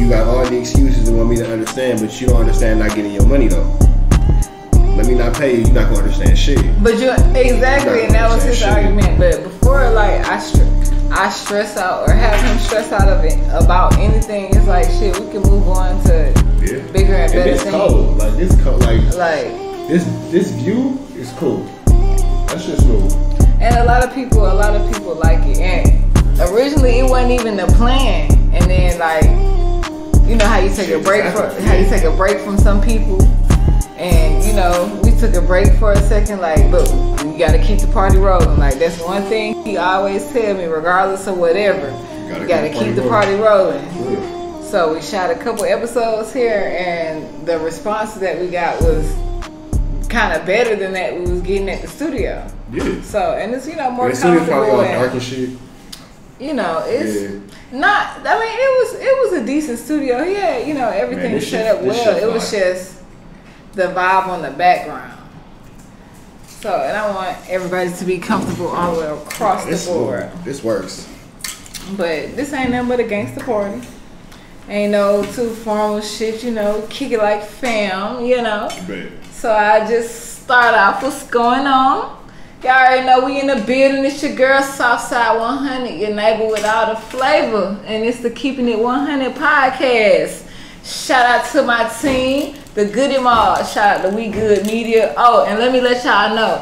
you got all the excuses and want me to understand, but you don't understand not getting your money though. Let me not pay you, you're not gonna understand shit. But you exactly, and that was his argument. But before, like I stress out or have him stress out of it about anything, it's like shit. We can move on to bigger and better things. Cold. Like this view is cool. That's just cool. And a lot of people like it. And originally, it wasn't even the plan. And then, like, you know how you take a break from some people. And, you know, we took a break for a second, like, but you gotta keep the party rolling. Like, that's one thing he always tell me, regardless of whatever, you gotta keep the party rolling. Yeah. So we shot a couple episodes here, and the response that we got was kind of better than that we was getting at the studio. Yeah. So, and it's, you know, more comfortable. Probably all and, dark and shit. You know, it's not, I mean, it was a decent studio. He had, you know, everything was set up well. It was just the vibe on the background. So, and I want everybody to be comfortable all the way across the board. This works. But this ain't nothing but a gangster party. Ain't no too formal shit, you know, kick it like fam, you know. So I just start off what's going on. Y'all already know we in the building. It's your girl Southside 100, your neighbor with all the flavor. And it's the Keeping It 100 podcast. Shout out to my team, the Goody Mall. Shout out to We Good Media. Oh, and let me let y'all know,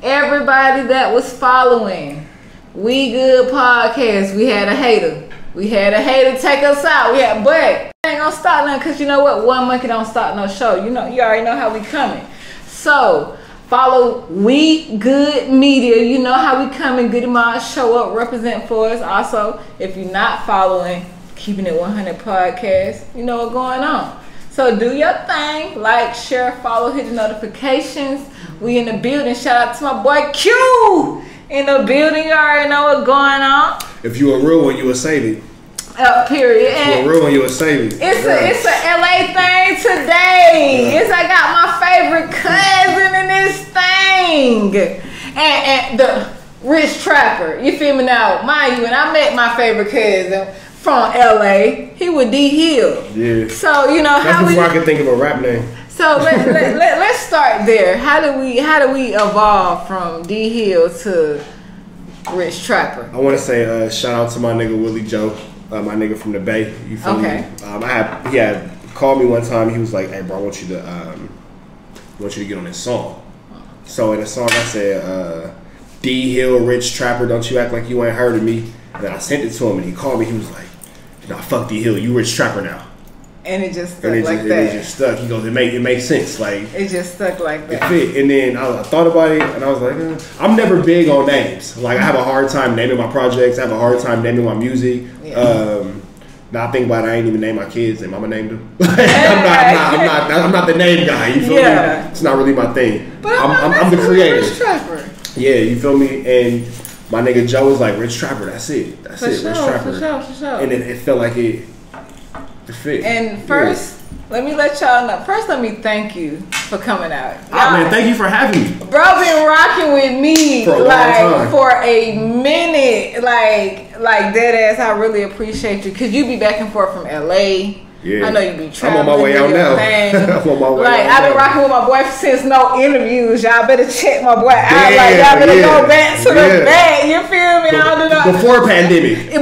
everybody that was following We Good Podcast, we had a hater. We had a hater take us out. But ain't gonna stop nothing, because you know what? One monkey don't stop no show. You know, you already know how we coming. So follow We Good Media. You know how we coming. Goody Mall show up, represent for us. Also, if you're not following Keeping It 100 podcast, you know what's going on. So do your thing, like, share, follow, hit the notifications. We in the building. Shout out to my boy Q in the building. You already know what's going on. If you a real one, you will save it. Period. If you a real one, you will save it. It's a LA thing today. I got my favorite cousin in this thing, and the rich trapper. You feel me now? Mind you, when I met my favorite cousin from LA, he was D Hill. Yeah. So you know that's before I could think of a rap name. So let's start there. How do we evolve from D Hill to Rich Trapper? I want to say shout out to my nigga Willie Joe, my nigga from the Bay. You feel me? He had called me one time. He was like, "Hey, bro, I want you to get on this song." So in the song, I said, "D Hill, Rich Trapper, don't you act like you ain't heard of me." And then I sent it to him, and he called me. He was like, "Nah, fuck D Hill, you Rich Trapper now." And it just stuck like that. It just stuck. He goes, it makes sense. Like it just stuck like that. It fit. And then I thought about it, and I was like, I'm never big on names. Like I have a hard time naming my projects. I have a hard time naming my music. Yeah. Now I think about it, I ain't even named my kids. And mama named them. I'm not the name guy. You feel me? It's not really my thing. But I'm the creator. Rich Trapper. Yeah, you feel me? And my nigga Joe was like, Rich Trapper. That's it. That's it. Rich Trapper. For sure. And it felt like it fit. And first, let me let y'all know. First, let me thank you for coming out. Man, thank you for having me. Bro, been rocking with me for a long time. For a minute. Like dead ass. I really appreciate you, because you be back and forth from LA. Yeah. I know you be traveling. I'm on my way out now. I'm on my way out I've been rocking with my boy since no interviews. Y'all better check my boy out. Y'all better go back to the bag. You feel me? I don't know. Before pandemic.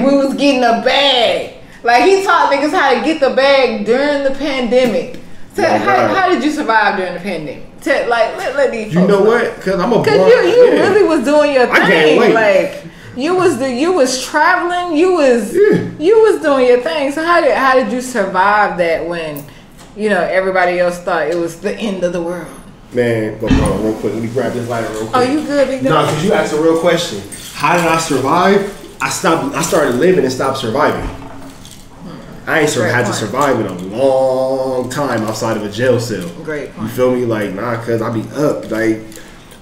We was getting a bag. Like, he taught niggas how to get the bag during the pandemic. So how did you survive during the pandemic? Let these folks know what? Because I'm a Because you really was doing your thing. I can't wait. Like, you was traveling. You was doing your thing. So how did you survive that when, you know, everybody else thought it was the end of the world? Man, go on real quick. Let me grab this lighter real quick. Oh, you good, big dog? No, because you asked a real question. How did I survive? I started living and stopped surviving. I ain't had to survive in a long time outside of a jail cell. Great point. You feel me? Like, nah, cause I be up. Like,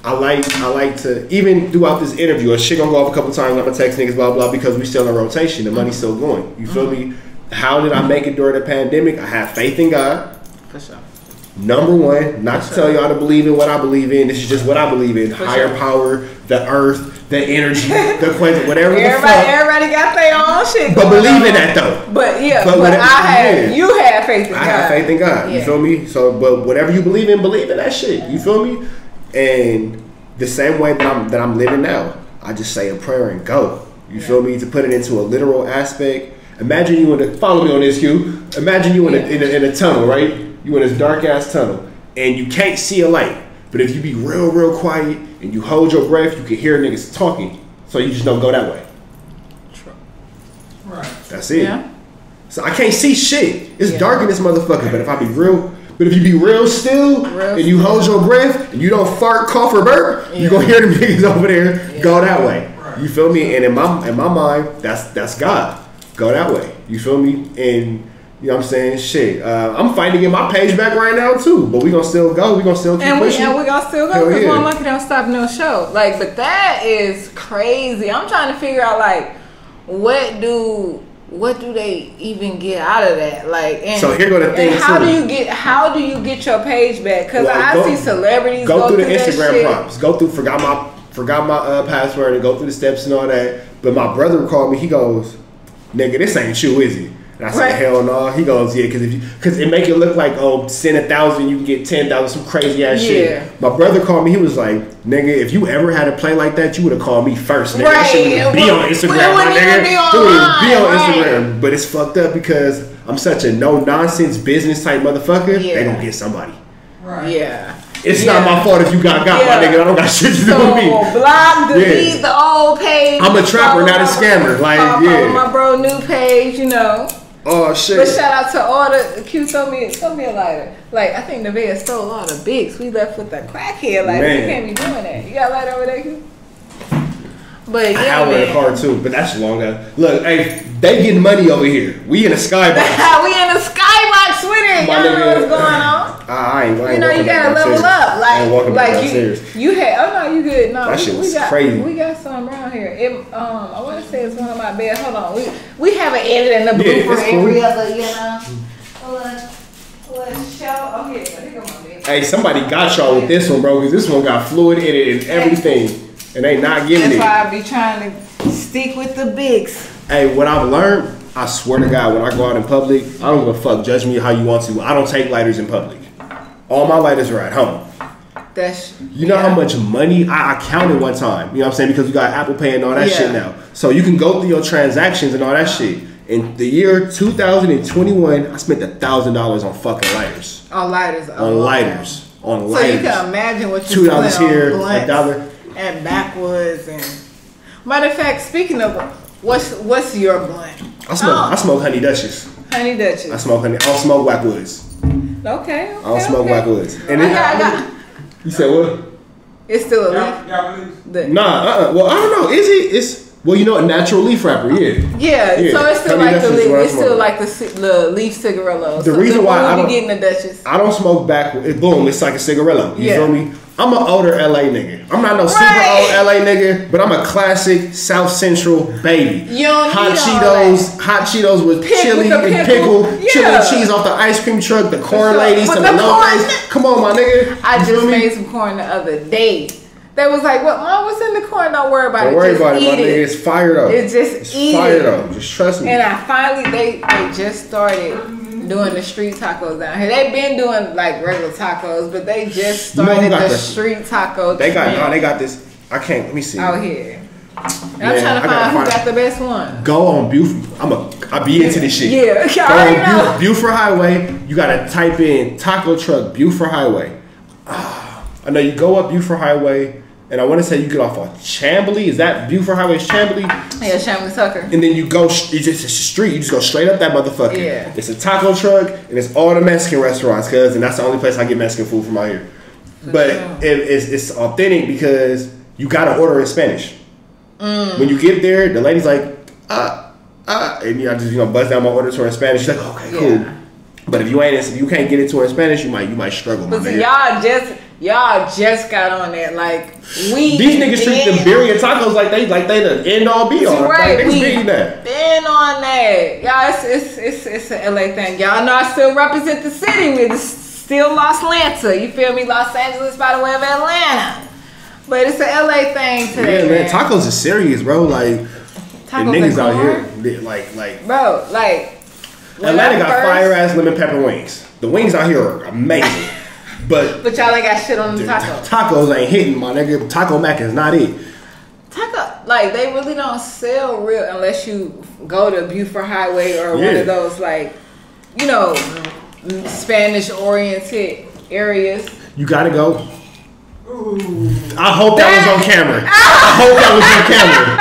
I like to, even throughout this interview, a shit gonna go off a couple times. I'm gonna text niggas, blah blah, because we still in rotation. The money's still going. You feel me? How did I make it during the pandemic? I have faith in God. For sure. Number one, not to tell y'all to believe in what I believe in. This is just what I believe in. Higher power, the earth, the energy, the question, whatever the fuck. Everybody got their own shit. But believe in that though. But you had faith in God. I had faith in God. You feel me? So, but whatever you believe in that shit. You feel me? And the same way that I'm living now, I just say a prayer and go. You feel me? To put it into a literal aspect. Imagine you follow me on this, Q. Imagine you in a tunnel, right? You in this dark ass tunnel, and you can't see a light. But if you be real quiet and you hold your breath, you can hear niggas talking. So you just don't go that way. Right. That's it. Yeah. So I can't see shit. It's dark in this motherfucker. But if you be real still and you hold your breath and you don't fart, cough, or burp, you gonna hear them niggas over there go that way. You feel me? And in my mind, that's God. Go that way. You feel me? And you know what I'm saying? Shit. I'm fighting to get my page back right now too. But we gonna still go. We gonna still keep pushing. And we gonna still go because one monkey don't stop no show. Like, but that is crazy. I'm trying to figure out like what do they even get out of that? Like, and, so here go the thing. How do you get your page back? Because I see celebrities go through the Instagram prompts. Go through forgot my password and go through the steps and all that. But my brother called me. He goes, "Nigga, this ain't you, is it?" And I said, "Hell no." He goes, "Yeah, because it make it look like, oh, send 1,000, you can get 10,000, some crazy ass shit." My brother called me. He was like, "Nigga, if you ever had a play like that, you would have called me first, nigga. That shit would be on Instagram, my nigga. It would be on Instagram." But it's fucked up because I'm such a no nonsense business type motherfucker. They gonna get somebody. Right. Yeah. It's not my fault if you got my nigga. I don't got shit to do with me. Block, delete the old page. I'm a trapper, not a scammer. Like, my bro, new page, you know. Oh shit! But shout out to all the Q. Throw me a lighter. Like, I think Nevaeh stole all the bigs. We left with the crackhead lighter. You can't be doing that. You got a lighter over there, Q? But yeah, I have one in the car too. But that's long ass. Look, hey, they getting money over here. We in a skybox. We in a skybox with it. Y'all know what's going on. I ain't you know, you gotta level up. Like you had. Oh no, you good. No, that shit was crazy. We got some around here. I want to say it's one of my beds. Hold on. We have an edit and a blooper every other. You know. Let's show. Oh here go my bed. Hey, somebody got y'all with this one, bro. Because this one got fluid in it and everything, and they not getting it. That's why I be trying to stick with the bigs. Hey, what I've learned, I swear to God, when I go out in public, I don't give a fuck. Judge me how you want to. I don't take lighters in public. All my lighters are at home. You know how much money I counted one time. You know what I'm saying? Because we got Apple Pay and all that shit now. So you can go through your transactions and all that shit. In the year 2021, I spent $1,000 on fucking lighters. On lighters. On lighters. So you can imagine what you $2 here, $1 and backwoods and. Matter of fact, speaking of what's your blunt? I smoke Honey Dutchess. Honey Dutchess. I don't smoke Backwoods. Okay. I don't smoke Backwoods. And you said what? It's still a leaf. Well, I don't know. Is it? Well, you know, a natural leaf wrapper. Yeah. So it's still like the leaf. It's still like the leaf cigarillo. The reason why I don't getting the Dutchess. I don't smoke Backwoods. Boom, it's like a cigarillo. You feel me? I'm an older LA nigga. I'm not no super old LA nigga, but I'm a classic South Central baby. Hot Cheetos with chili and pickle, chili and cheese off the ice cream truck, the corn ladies, some lopez. Come on, my nigga. I just made some corn the other day. They was like, "What, Mom? What's in the corn? Don't worry about it. Don't worry about it, my nigga. It's fire though. It's fire though. Just trust me." And I finally, they just started doing the street tacos down here. They've been doing like regular tacos, but they just started the street tacos. They got this. I can't. Let me see. Out here. And I'm trying to find who got the best one. Go on Buford. I be into this shit. Yeah. Go on Buford Highway. You gotta type in taco truck Buford Highway. I know you go up Buford Highway. And I want to say you get off on Chamblee. Is that Buford Highway's Chamblee? Yeah, Chamblee Tucker. And then you go, it's just a street. You just go straight up that motherfucker. Yeah. It's a taco truck, and it's all the Mexican restaurants, and that's the only place I get Mexican food from out here. But it's authentic because you got to order in Spanish. When you get there, the lady's like, and I just buzz down my order to her in Spanish. She's like, okay, cool. But if you can't get it to her in Spanish, you might struggle. But see, y'all just got on that. Like these niggas treat the birria tacos like they the end all be all. Right, like, we been on that. Y'all, it's an LA thing. Y'all know I still represent the city. We're still Los Lanta. You feel me? Los Angeles by the way of Atlanta. But it's an LA thing today. Yeah, man. Tacos is serious, bro. Like tacos the niggas out here, like bro, like Atlanta got fire ass lemon pepper wings. The wings out here are amazing. But y'all ain't got shit on the tacos. Tacos ain't hitting, my nigga. Taco Mac is not it. Taco, like they really don't sell real unless you go to Buford Highway or one of those like, you know, Spanish oriented areas. You gotta go. Ooh. I hope that was on camera. I hope that was on camera.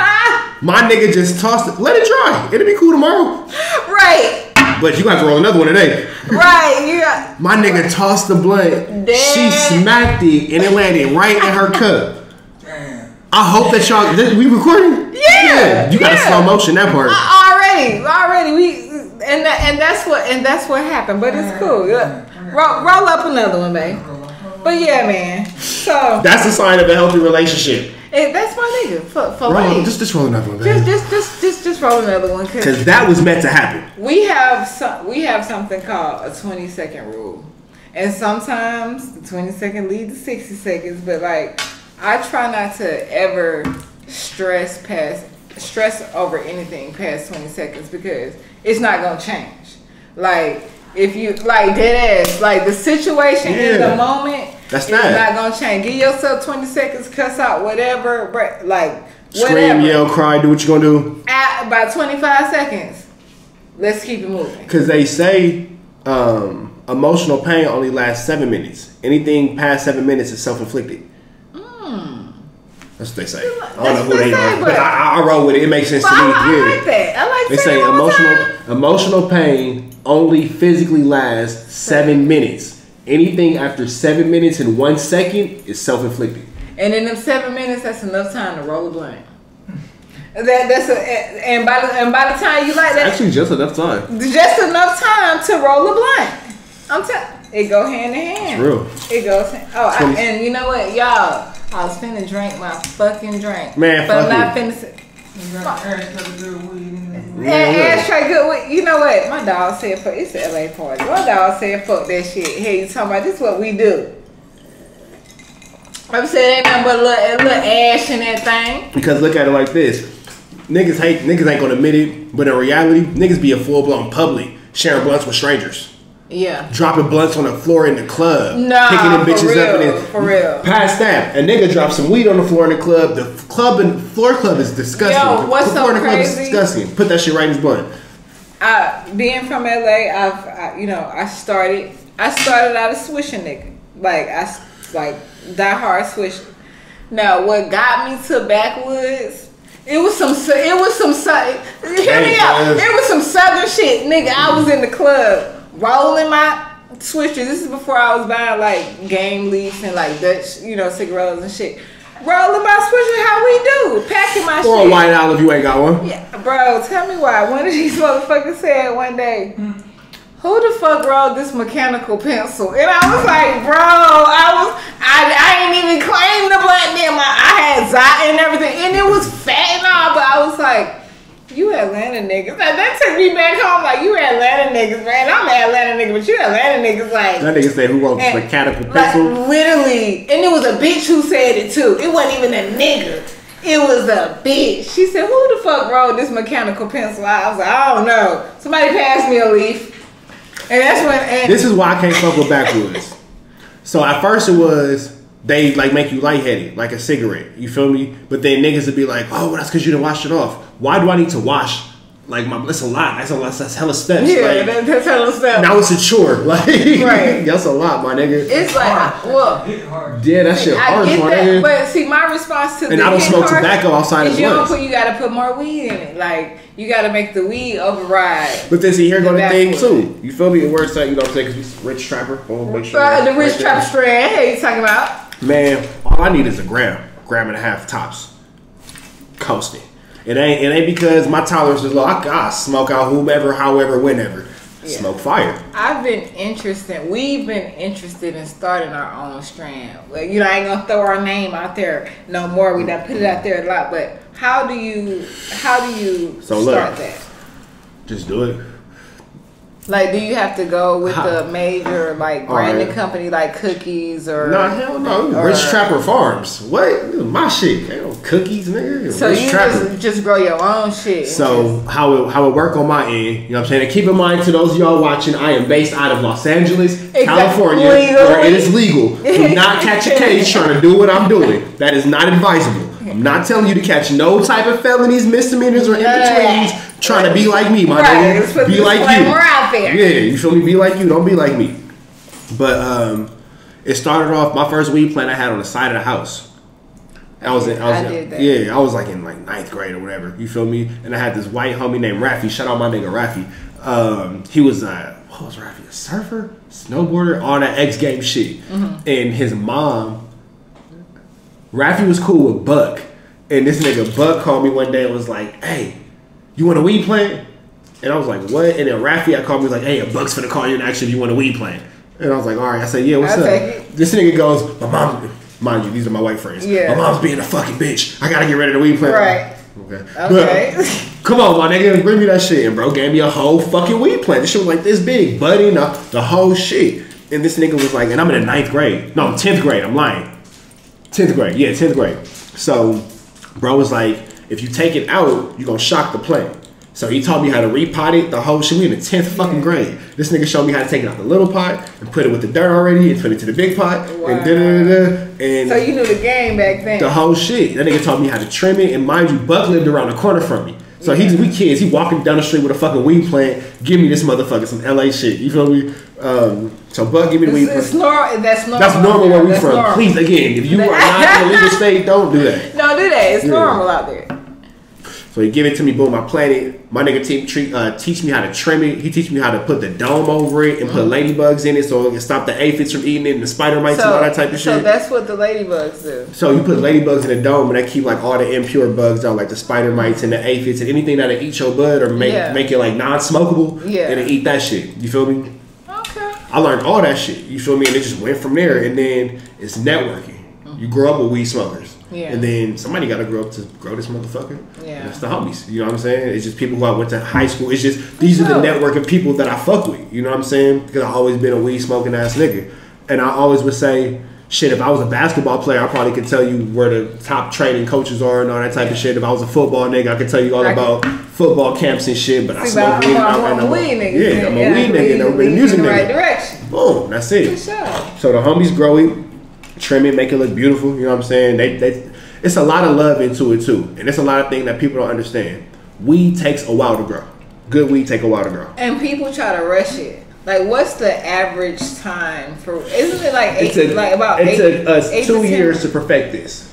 My nigga just tossed it. Let it dry. It'll be cool tomorrow. Right. But you got to roll another one today. Right, yeah. My nigga tossed the blunt. Damn. She smacked it and it landed right in her cup. Damn. I hope that y'all. We recording? Yeah. You got to slow motion that part. Already. And that's what happened. But it's cool. Roll up another one, babe. But yeah, man. So that's a sign of a healthy relationship. Hey, that's my nigga. For life. Just roll another one, man. Just roll another one, cause that was meant to happen. We have something called a 20-second rule, and sometimes the 20 second lead to 60 seconds. But like, I try not to ever stress over anything past 20 seconds because it's not gonna change. Like if you like dead ass, like the situation in the moment. That's not gonna change. Give yourself 20 seconds, cuss out whatever, like whatever. Scream, yell, cry, do what you gonna do. At about 25 seconds, let's keep it moving. Cause they say emotional pain only lasts 7 minutes. Anything past 7 minutes is self-inflicted. That's what they say. I don't know who they are, but I roll with it. It makes sense to me. I like that. I like. They say emotional pain only physically lasts 7 minutes. Anything after 7 minutes and 1 second is self-inflicted. And in them 7 minutes, that's enough time to roll a blunt. And by the time you like that, actually just enough time. Just enough time to roll a blunt. I'm telling. It go hand in hand. It's real. It goes. And you know what, y'all? I was finna drink my fucking drink, man. But I'm not finna. Ashtray good weed. You know what? My dog said, "Fuck." It's an LA party. My dog said, "Fuck that shit." Hey, you talking about this? Is what we do. I'm saying ain't nothing but a little ash in that thing. Because look at it like this: niggas ain't gonna admit it, but in reality, niggas be a full blown public sharing blunts with strangers. Yeah. Dropping blunts on the floor in the club. Nah, picking them bitches up and then for real. Past that, a nigga dropped some weed on the floor in the club. The floor club is disgusting. Yo, what's so crazy? The floor in the club is disgusting. Put that shit right in his blunt. Being from LA, I started out a swisher nigga. Like die hard swisher. Now what got me to backwoods? It was some hear me out. It was some southern shit, nigga. I was in the club. Rolling my swisher. This is before I was buying like game leaves and like Dutch, cigarettes and shit. Rolling my swisher, how we do? Packing my shit. Or a white owl if you ain't got one. Yeah, bro. Tell me why. One of these motherfuckers said one day, "Who the fuck rolled this mechanical pencil?" And I was like, bro, I ain't even claimed the black damn. I had Zot and everything, and it was fat and all, but I was like, you Atlanta niggas. Like, that took me back home. Like, you Atlanta niggas, man. I'm an Atlanta nigga, but you Atlanta niggas, like. That nigga said, who wrote this mechanical pencil? Like, literally. And it was a bitch who said it, too. It wasn't even a nigga. It was a bitch. She said, who the fuck wrote this mechanical pencil? I was like, I don't know. Somebody passed me a leaf. And that's when. This is why I can't fuck with backwoods. So, at first it was, they, like, make you lightheaded, like a cigarette. You feel me? But then niggas would be like, oh, well, that's because you didn't wash it off. Why do I need to wash? Like, that's a lot. That's hella steps. Yeah, like, that's hella steps. Now it's a chore. Like, right. That's a lot, my nigga. It's like, well. Yeah, that shit hard, my nigga. But see, my response to and I don't smoke tobacco outside of blunts. You gotta put more weed in it. Like, you gotta make the weed override. But then see, here go the thing, too. You feel me? It works out, you know what I'm saying? Because we rich trapper. Make sure the rich trapper strand. Hey, you talking about? Man, all I need is a gram and a half tops. Coasting. It ain't because my tolerance is low. I smoke out whomever, however, whenever. Yeah. Smoke fire. We've been interested in starting our own strand. Like, I ain't gonna throw our name out there no more. We done put it out there a lot. But how do you start that? Just do it. Like, do you have to go with the major, like, branded company, like Cookies or... No, hell no. Rich Trapper Farms. What? This is my shit. Ain't Cookies, nigga. So Rich you just grow your own shit. So how it work on my end, you know what I'm saying? And keep in mind, to those of y'all watching, I am based out of Los Angeles, California, where it is legal. Do not catch a case trying to do what I'm doing. That is not advisable. I'm not telling you to catch no type of felonies, misdemeanors, or in-betweens trying to be like me, my nigga. Be like you. Yeah, you feel me? Be like you. Don't be like me. But it started off, my first weed plant I had on the side of the house. I did that. Yeah, I was like in like 9th grade or whatever. You feel me? And I had this white homie named Rafi. Shout out my nigga Rafi. He was what was Rafi? A surfer? Snowboarder? All that X Games shit. And his mom, Rafi was cool with Buck. And this nigga Buck called me one day and was like, hey, you want a weed plant? And I was like, what? And then Rafi called me, was like, hey, a Buck's finna call you and ask you if you want a weed plant. And I was like, all right. I said, yeah, what's up? This nigga goes, my mom, mind you, these are my white friends. Yeah. My mom's being a fucking bitch. I gotta get rid of the weed plant. Right. Okay. But, come on, my nigga, bring me that shit. And bro gave me a whole fucking weed plant. This shit was like this big, buddy, the whole shit. And this nigga was like, and I'm in the 9th grade. No, 10th grade. I'm lying. 10th grade. Yeah, 10th grade. So, bro was like, if you take it out, you're gonna shock the plant. So he taught me how to repot it, the whole shit. We in the 10th fucking grade. This nigga showed me how to take it out the little pot and put it with the dirt already and put it to the big pot. Wow. And so you knew the game back then. The whole shit. That nigga taught me how to trim it. And mind you, Buck lived around the corner from me. So we kids. He walking down the street with a fucking weed plant. Give me this motherfucker some LA shit. You feel me? So Buck, give me the weed plant. That's normal. That's normal where we from. Normal. Please, again, if you are not in a legal state, don't do that. Don't do that. It's normal out there. So he give it to me, boom, I plant it. My nigga teach me how to trim it. He teach me how to put the dome over it and put ladybugs in it so it can stop the aphids from eating it and the spider mites and all that type of shit. So that's what the ladybugs do. So you put ladybugs in the dome and they keep like all the impure bugs out, like the spider mites and the aphids and anything that'll eat your bud or make it like non-smokable. Yeah. And eat that shit. You feel me? Okay. I learned all that shit. You feel me? And it just went from there. And then it's networking. You grow up with weed smokers. Yeah. And then somebody got to grow up to grow this motherfucker. Yeah. And that's the homies. You know what I'm saying? It's just people who I went to high school. It's just, these are the network of people that I fuck with. You know what I'm saying? Because I've always been a weed smoking ass nigga. And I always would say, shit, if I was a basketball player, I probably could tell you where the top training coaches are and all that type of shit. If I was a football nigga, I could tell you all about football camps and shit. But I smoke weed. I'm a weed nigga. Yeah, I'm a weed nigga and I'm a music nigga. Right direction. Boom, that's it. For sure. So the homies grow it, trim it, make it look beautiful. You know what I'm saying? It's a lot of love into it too, and it's a lot of things that people don't understand. Weed takes a while to grow. Good weed take a while to grow. And people try to rush it. Like, what's the average time for? Isn't it like eight? It's 2 years to perfect this.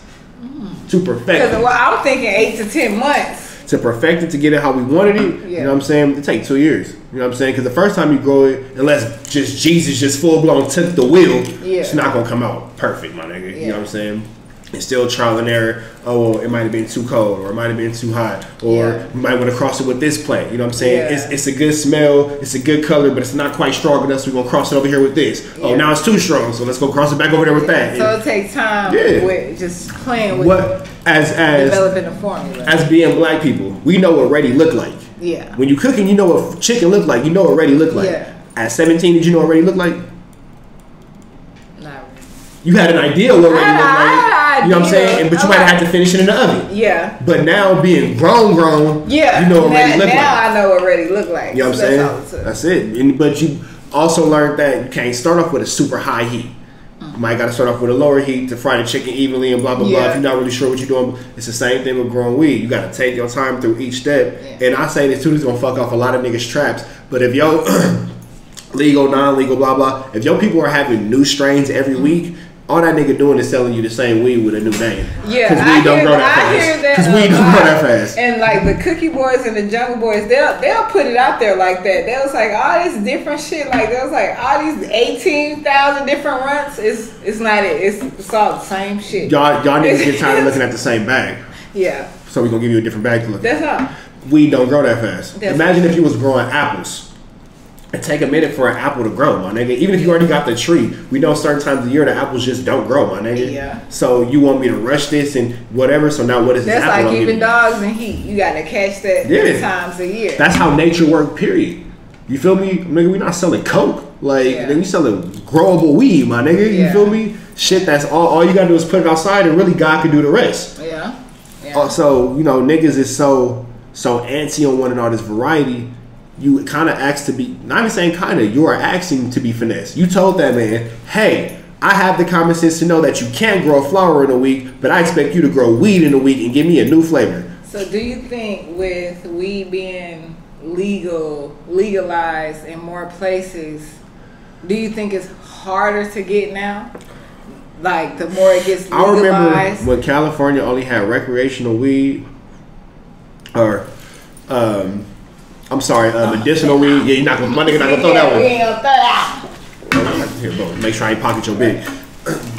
To perfect it. Because I'm thinking 8 to 10 months. To perfect it, to get it how we wanted it. You know what I'm saying? It takes 2 years. You know what I'm saying? Because the first time you grow it, unless just Jesus just full blown took the wheel, it's not gonna come out perfect, my nigga. You know what I'm saying? It's still trial and error. Oh, well, it might have been too cold, or it might have been too hot, or you might want to cross it with this plant. You know what I'm saying? It's a good smell, it's a good color, but it's not quite strong enough, so we're gonna cross it over here with this. Oh, now it's too strong, so let's go cross it back over there with that. So it takes time with just playing with developing a formula. As being black people, we know what ready look like. Yeah. When you cooking, you know what chicken look like. You know what ready look like. Yeah. At 17, did you know what ready look like? You had an idea what ready looked like. You know what I'm saying? But you might have to finish it in the oven. Yeah. But now being grown, you know what ready look like. Now I know what ready look like. You know what I'm saying? That's it. But you also learned that you can't start off with a super high heat. You might got to start off with a lower heat to fry the chicken evenly and blah, blah, blah. If you're not really sure what you're doing, it's the same thing with growing weed. You got to take your time through each step. Yeah. And I say this too, this is going to fuck off a lot of niggas' traps. But if yo, legal, non-legal, blah, blah, if your people are having new strains every week, all that nigga doing is selling you the same weed with a new name. Yeah, because weed don't grow that fast. Because weed don't grow that fast. And like the Cookie Boys and the Jungle Boys, they'll put it out there like that. They was like all this different shit. Like they was like all these 18,000 different runs. It's not it. It's all the same shit. Y'all niggas get tired of looking at the same bag. Yeah. So we're gonna give you a different bag to look at. That's all. Weed don't grow that fast. Imagine if you was growing apples. It take a minute for an apple to grow, my nigga. Even if you already got the tree, we know certain times of the year the apples just don't grow, my nigga. Yeah. So you want me to rush this and whatever. So now what is this apple? That's like even dogs in heat. You got to catch that 3 times a year. That's how nature works, period. You feel me? Nigga, we not selling coke. Like, nigga, we selling growable weed, my nigga. You feel me? Shit that's all you gotta do is put it outside and really God can do the rest. Yeah. So, you know, niggas is so antsy on wanting all this variety. You kind of ask to be, not even saying kind of, you are asking to be finessed. You told that man, hey, I have the common sense to know that you can't grow a flower in a week, but I expect you to grow weed in a week and give me a new flavor. So do you think with weed being legalized in more places, do you think it's harder to get now? Like the more it gets legalized? I remember when California only had recreational weed, or I'm sorry, medicinal weed. Yeah, my nigga not gonna throw that one. We ain't gonna throw that. Here, bro, make sure I ain't pocket your big.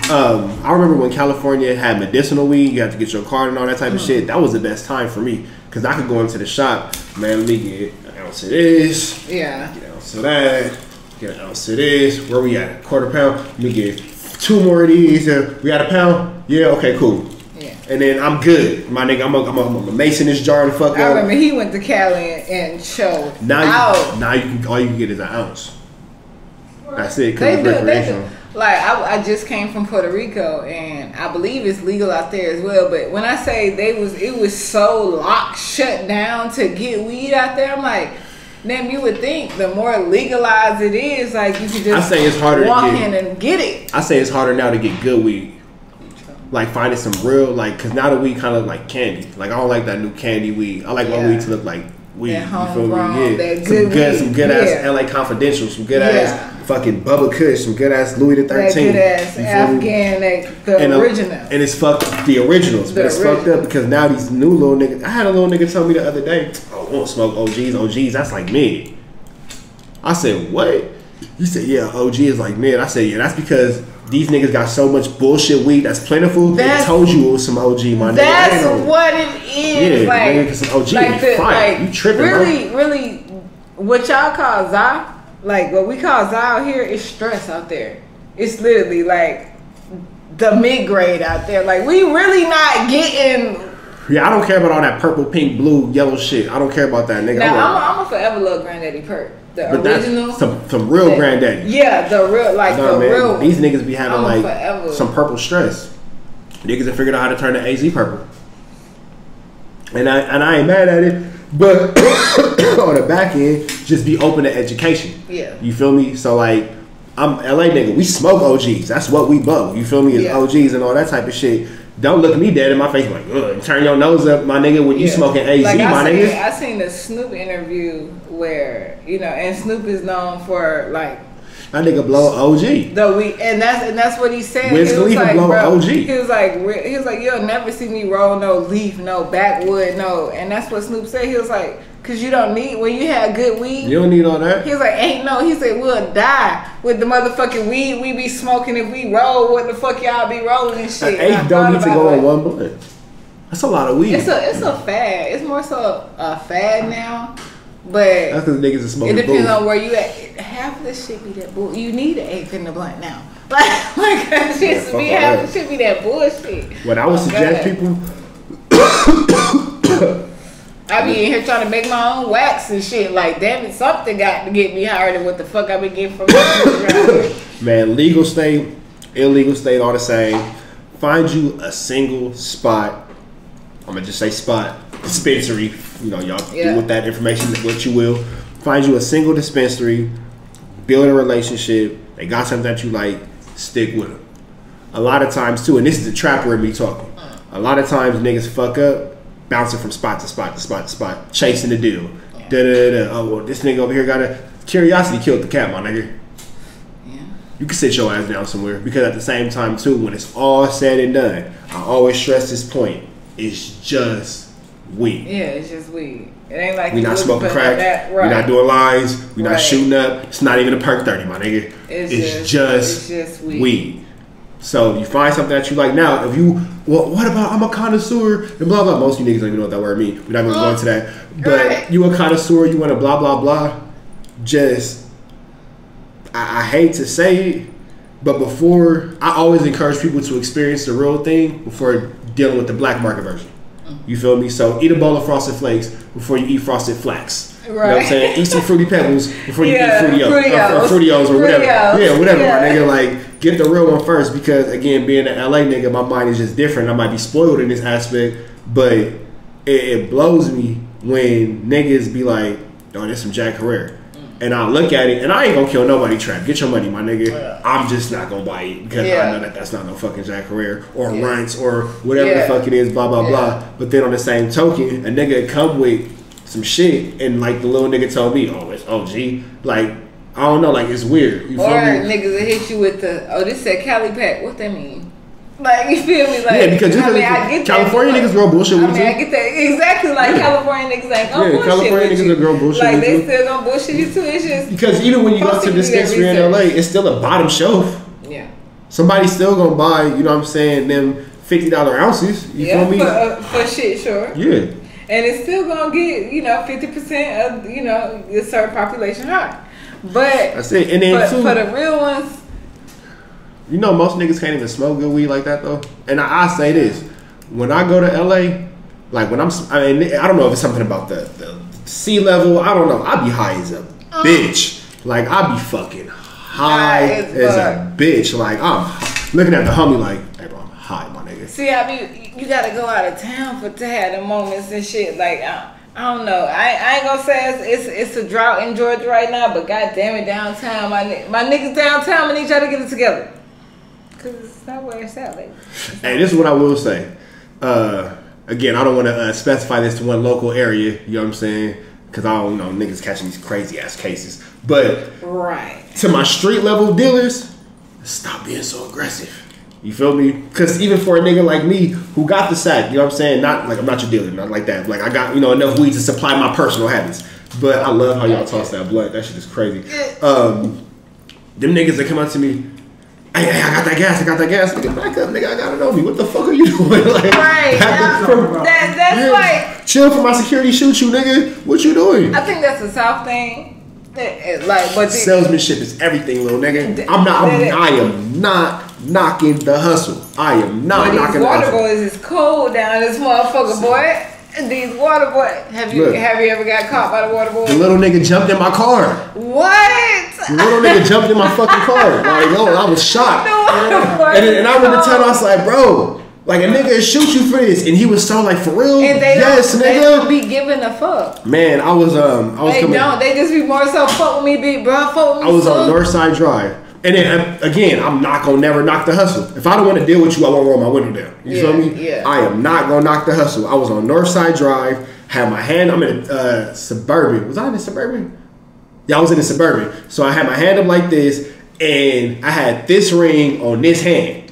I remember when California had medicinal weed, you had to get your card and all that type of shit. That was the best time for me because I could go into the shop, man, let me get an ounce of this, get an ounce of that, get an ounce of this. Where we at? Quarter pound. Let me get 2 more of these. We got a pound? Yeah, okay, cool. Yeah. And then I'm good, my nigga. I'm a mason this jar and fuck up. I remember he went to Cali and showed. Now you can all you can get is an ounce. That's it. They do. Like I just came from Puerto Rico and I believe it's legal out there as well. But when I say it was so locked, shut down to get weed out there, I'm like, then you would think the more legalized it is, like you could just walk in and get it. I say it's harder now to get good weed. Like finding some real, like, cause now the weed kind of like candy. Like I don't like that new candy weed. I like my weed to look like weed. That you feel me? Yeah. Some good ass LA Confidential, some good ass fucking Bubba Kush, some good ass Louis the 13th. That good ass Afghan, the original. And it's fucked the originals, but it's fucked up because now these new little niggas. I had a little nigga tell me the other day, "Oh, I won't smoke OGs. That's like mid." I said, "What?" You said, "Yeah, OG is like mid." I said, "Yeah, that's because these niggas got so much bullshit weed that's plentiful. They told you it was some OG, my nigga." That's what it is. Yeah, like, nigga, some OG, like fire. You tripping, really, what y'all call Za, like what we call Za out here is stress out there. It's literally like the mid grade out there. Like we really not getting. Yeah, I don't care about all that purple, pink, blue, yellow shit. I don't care about that, nigga. Now I'm a forever love Granddaddy Perk. The original, some real Granddaddy. Yeah, the real, like the real. These niggas be having like some purple stress. Niggas have figured out how to turn the AZ purple, and I ain't mad at it. But on the back end, just be open to education. Yeah, you feel me? So like, I'm LA nigga. We smoke OGs. That's what we bug. You feel me? Is OGs and all that type of shit. Don't look me dead in my face like, ugh, turn your nose up, my nigga, when you smoking AZ, like my nigga. I seen the Snoop interview where, you know, and Snoop is known for like that nigga blow OG. And that's what he said. Wiz Khalifa blow OG. He was like, you'll never see me roll no leaf, no backwood, no. And that's what Snoop said. He was like, cause you don't need, when you have good weed, you don't need all that. He was like, he said we'll die with the motherfucking weed we be smoking if we roll. What the fuck y'all be rolling and shit. Eight don't need to go on one blunt. That's a lot of weed. It's a fad. It's more so a fad now. But that's because niggas are smoking. It depends on where you at. Half of this shit be that bull. You need an eighth in the blunt now. Like half the shit be that bullshit. What I would suggest people. I be in here trying to make my own wax and shit. Like, damn it, something got to get me higher than what the fuck I been getting from Man, legal state, illegal state, all the same. Find you a single spot. I'm gonna just say spot dispensary. You know, y'all do with that information what you will. Find you a single dispensary. Build a relationship. They got something that you like. Stick with them. A lot of times too, and this is the trapper in me talking. A lot of times niggas fuck up. Bouncing from spot to spot to spot to spot, chasing the deal. Oh, well, this nigga over here got a curiosity killed the cat, my nigga. Yeah. You can sit your ass down somewhere because at the same time, too, when it's all said and done, I always stress this point: it's just weed. Yeah, it's just weed. It ain't like we not smoking crack. We're not doing lines. We're not shooting up. It's not even a perk 30, my nigga. It's just weed. So you find something that you like. Now, if you, well, what about I'm a connoisseur and blah blah. Most of you niggas don't even know what that word means. We're not gonna go into that. But you a connoisseur, you want to blah blah blah. Just, I hate to say it, but before, I always encourage people to experience the real thing before dealing with the black market version. You feel me? So eat a bowl of Frosted Flakes before you eat Frosted Flax. You know what I'm saying? Eat some Fruity Pebbles before you eat Fruity-Os. Or Fruity-Os or whatever. Yeah, whatever, my nigga. Like, get the real one first because, again, being an LA nigga, my mind is just different. I might be spoiled in this aspect, but it blows me when niggas be like, oh, there's some Jack Herrera. And I look at it, and I ain't gonna kill nobody, Trap. Get your money, my nigga. Yeah. I'm just not gonna buy it because I know that that's not no fucking Jack Herrera or Runts or whatever the fuck it is, blah, blah, blah. But then on the same token, a nigga come with some shit, and like the little nigga told me, oh, it's OG. Like, I don't know, like it's weird. You feel me? Niggas that hit you with the, oh, this said Cali Pack. What that mean? Like, you feel me? Like, yeah, because just I get California niggas grow bullshit with you. I get that. Exactly, like California niggas ain't gonna bullshit California with niggas you. will grow bullshit like, with you. Like, they still gonna bullshit you too. It's just... Because even when you go to the dispensary in LA, it's still a bottom shelf. Yeah. Somebody's still gonna buy, you know what I'm saying, them $50 ounces. You feel me? For shit, sure. Yeah. And it's still gonna get, 50% of, a certain population high. But... That's it. And then, for the real ones... You know, most niggas can't even smoke good weed like that, though. And I say this. When I go to LA, like when I don't know if it's something about the sea level. I don't know. I be high as a bitch. Like, I be fucking high as a bitch. Like, I'm looking at the homie like, hey, bro, I'm high, my nigga. See, you gotta go out of town to have the moments and shit. Like, I don't know. I ain't gonna say it's a drought in Georgia right now, but goddamn it, downtown, my niggas downtown, we need y'all to get it together. Cause it's not where it's at, like. Hey, this is what I will say. Again, I don't want to specify this to one local area. You know what I'm saying? Because I don't know niggas catching these crazy ass cases. But to my street level dealers, stop being so aggressive. You feel me? Because even for a nigga like me who got the sack, you know what I'm saying? Not like I'm not your dealer, not like that. Like I got enough weed to supply my personal habits. But I love how y'all toss that blunt. That shit is crazy. Them niggas that come up to me. Hey, I got that gas. Nigga, back up, nigga. I got it on me. What the fuck are you doing? Like, that's like chill for my security. Shoot you, nigga. What you doing? I think that's a South thing. But salesmanship is everything, little nigga. I am not knocking the hustle. I am not knocking the hustle. These water boys is cold down this motherfucker, boy. These water boys. Have you ever got caught by the water boys? The little nigga jumped in my car. What? The little nigga jumped in my fucking car. Like, yo, I was shocked. And I remember telling him, I was like, bro, like a nigga shoot you for this, and he was so like, for real? And they don't be giving a fuck. Man, I was They don't. They just be more so fuck with me, big bro. Fuck with me. I was on Northside Drive. And then, again, I'm not going to never knock the hustle. If I don't want to deal with you, I won't roll my window down. You feel me? Yeah. I am not going to knock the hustle. I was on Northside Drive, had my hand, I'm in a Suburban. Was I in a Suburban? Yeah, I was in a Suburban. So I had my hand up like this, and I had this ring on this hand.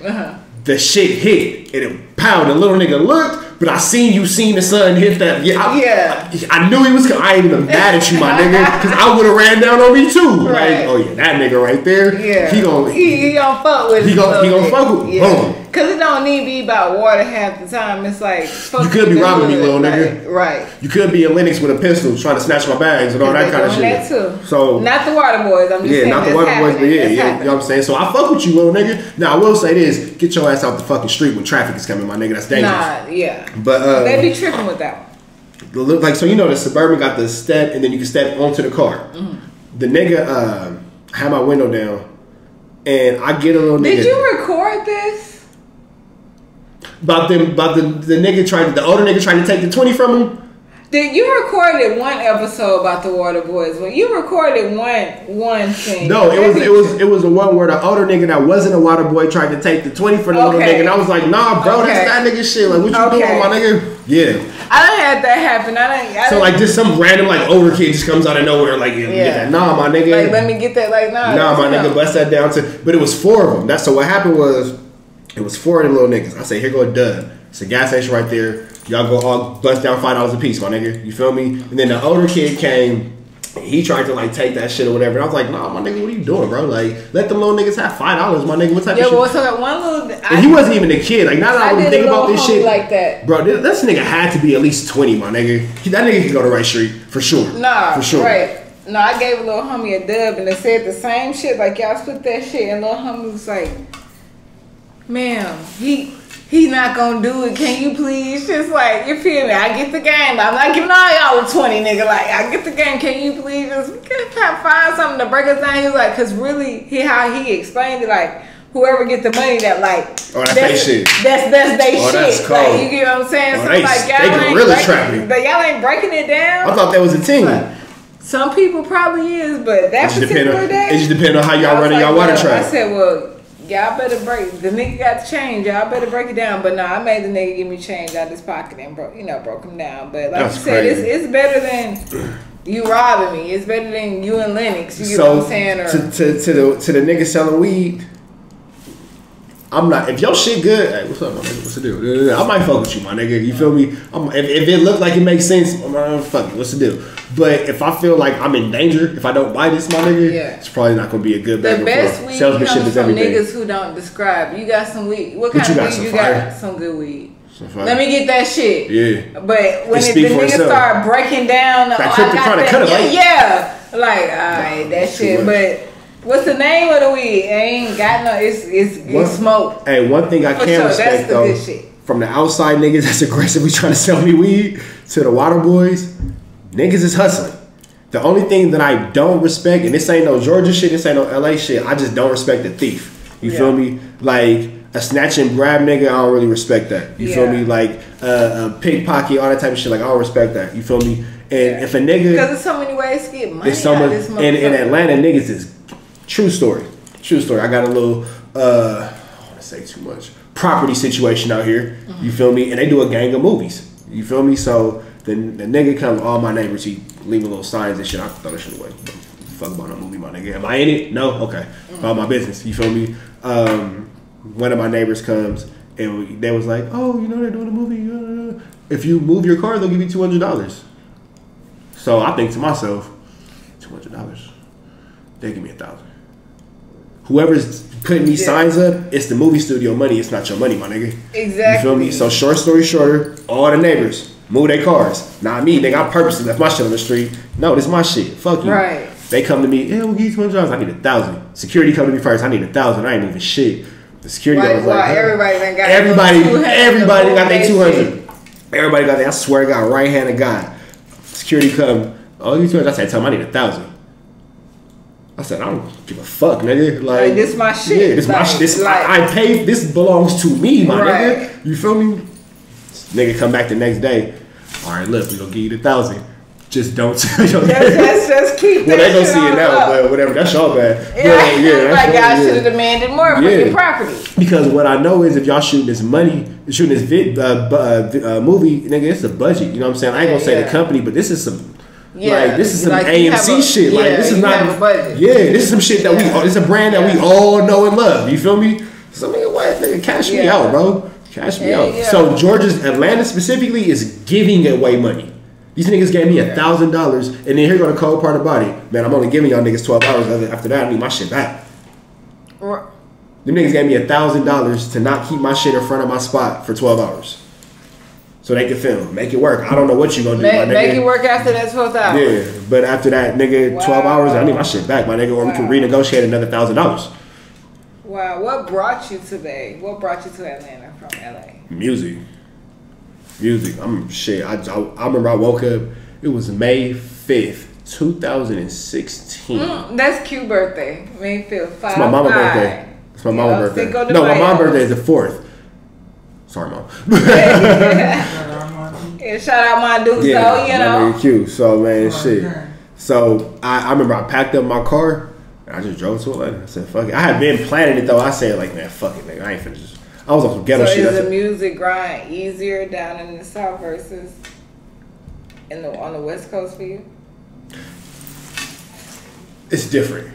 The shit hit, and it pounded. The little nigga looked, but I seen the sun hit that. I knew he was coming. I ain't even mad at you, my nigga, because I would have ran down on me too. Right. Like, oh yeah, that nigga right there. Yeah. He gonna fuck with He gonna fuck with me. Boom. Cause it don't need to be about water half the time. It's like you could be robbing me, little nigga. Right. You could be in Linux with a pistol trying to snatch my bags and all that kind of shit. That too. So not the water boys. I'm just saying not the water boys, but you know what I'm saying. So I fuck with you, little nigga. Now I will say this: get your ass out the fucking street when traffic is coming, my nigga. That's dangerous. But they be tripping with that one. Like, so you know the Suburban got the step, and then you can step onto the car. The nigga had my window down, and I get a little nigga. Did you record this? About the older nigga trying to take the 20 from him. Did you recorded one episode about the water boys? When you recorded one thing. No, it was the one where the older nigga that wasn't a water boy tried to take the 20 from the little nigga, and I was like, nah, bro, that's that nigga shit. Like, what you doing, my nigga? Yeah. I done had that happen. So like, just some random like older kid just comes out of nowhere, like, get that. Nah, my nigga. Like, let me get that. Like, nah. Nah, my nigga, bust that down to. But it was 4 of them. So what happened was, it was 4 of them little niggas. I say, here go a dub. It's a gas station right there. Y'all go all bust down $5 a piece, my nigga. You feel me? And then the older kid came. He tried to like take that shit or whatever. And I was like, nah, my nigga, what are you doing, bro? Like, let them little niggas have $5, my nigga. What type of shit? Yeah, but so one little. And he wasn't even a kid. Like, now that I really think about this shit, like that, bro. This nigga had to be at least 20, my nigga. That nigga can go to Right Street for sure. Nah, for sure. Right. No, I gave a little homie a dub, and they said the same shit. Like, y'all split that shit, and little homie was like, "Ma'am, he's not gonna do it. Can you please just like, you feel me? I get the game. I'm not giving all y'all a 20, nigga. Like, I get the game. Can you please just find something to break us down? He was like, cause really, how he explained it, like, whoever get the money that like, that's they shit. That's they shit. That's cold. Like, you get what I'm saying? So they, like, y'all ain't really trapping. But y'all ain't breaking it down. I thought that was a team. But some people probably is, but that particular day, it just depends on how y'all running y'all water trap. I said, well, y'all better break. The nigga got the change. Y'all better break it down. But no, I made the nigga give me change out his pocket and broke him down. But like you said, it's better than you robbing me. It's better than you and Lennox. You get what I'm saying? Or to the nigga selling weed. I'm not. If your shit good, hey, what's up, my nigga? What's the deal? I might fuck with you, my nigga. You feel me? If it look like it makes sense, I'm like, fuck it. What's the deal? But if I feel like I'm in danger, if I don't buy this, my nigga, it's probably not gonna be a good. The best weed comes from niggas who don't describe. You got some weed. What kind of weed you got? Some good weed. Let me get that shit. Yeah. But when the niggas start breaking down, like like alright, that shit. But what's the name of the weed? It ain't got no. It's smoke. Hey, one thing I can respect though, from the outside niggas that's aggressively trying to sell me weed to the water boys, niggas is hustling. The only thing that I don't respect, and this ain't no Georgia shit, this ain't no LA shit, I just don't respect the thief. You feel me? Like a snatch and grab nigga, I don't really respect that. You feel me? Like a pickpocket, all that type of shit. Like I don't respect that. You feel me? And if a nigga, because there's so many ways to get money. In Atlanta, niggas is. True story. I got a little, I don't want to say too much, property situation out here. Mm-hmm. You feel me? And they do a gang of movies. You feel me? So the nigga comes, all my neighbors, he leaving little signs and shit. I throw that shit away. Fuck about no movie, my nigga. Am I in it? No? Okay. About my business. You feel me? One of my neighbors comes and they was like, oh, you know, they're doing a movie. If you move your car, they'll give you $200. So I think to myself, $200. They give me $1,000. Whoever's putting these signs up, it's the movie studio money. It's not your money, my nigga. Exactly. You feel me? So short story shorter, all the neighbors move their cars. Not me, nigga. I purposely left my shit on the street. No, this is my shit. Fuck you. Right. They come to me. Yeah, we'll give you $200. I need $1,000. Security come to me first. I need $1,000. I ain't moving shit. The security guard was like, everybody got everybody got their $200. Everybody got that. I swear to God, right hand of God. Security come. Oh, you $200. I said, tell them I need $1,000. I said, I don't give a fuck, nigga. Like this my shit. Yeah, this my shit. This I paid. This belongs to me, my nigga. You feel me? Nigga come back the next day. All right, look, we gonna give you $1,000. Just don't tell your just keep that. Well, they gonna see it now, but whatever. That's y'all bad. Yeah, like y'all should have demanded more for your property. Because what I know is if y'all shooting this movie, nigga, it's a budget. You know what I'm saying? I ain't gonna say the company, but this is some. Like this is some AMC shit. Like this is not. This is some shit that we. It's a brand that we all know and love. You feel me? So nigga, what? Nigga, cash me out, bro. Cash me out. So Atlanta specifically is giving away money. These niggas gave me $1,000, and then here go the cold part about it. Man, I'm only giving y'all niggas 12 hours. After that, I need my shit back. Them niggas gave me $1,000 to not keep my shit in front of my spot for 12 hours. So they can film. Make it work. I don't know what you gonna do, my nigga. Make it work after that 12 hours. Yeah, but after that, nigga, 12 hours, I need my shit back, my nigga, or we can renegotiate another $1,000. Wow, what brought you today? What brought you to Atlanta from LA? Music. I'm shit. I remember I woke up. It was May 5th, 2016. That's cute birthday. May 5th. It's my mama's birthday. It's my mama's birthday. No, my mom's birthday is the 4th. Sorry, mom. Shout out my dudes, though, you know. Cute. So man, shit. So I remember I packed up my car and I just drove to Atlanta. I said, fuck it. I had been planning it though. I said like, man, fuck it, nigga. I ain't finna just. I was on some ghetto shit. So is the music grind easier down in the South versus on the West Coast for you? It's different.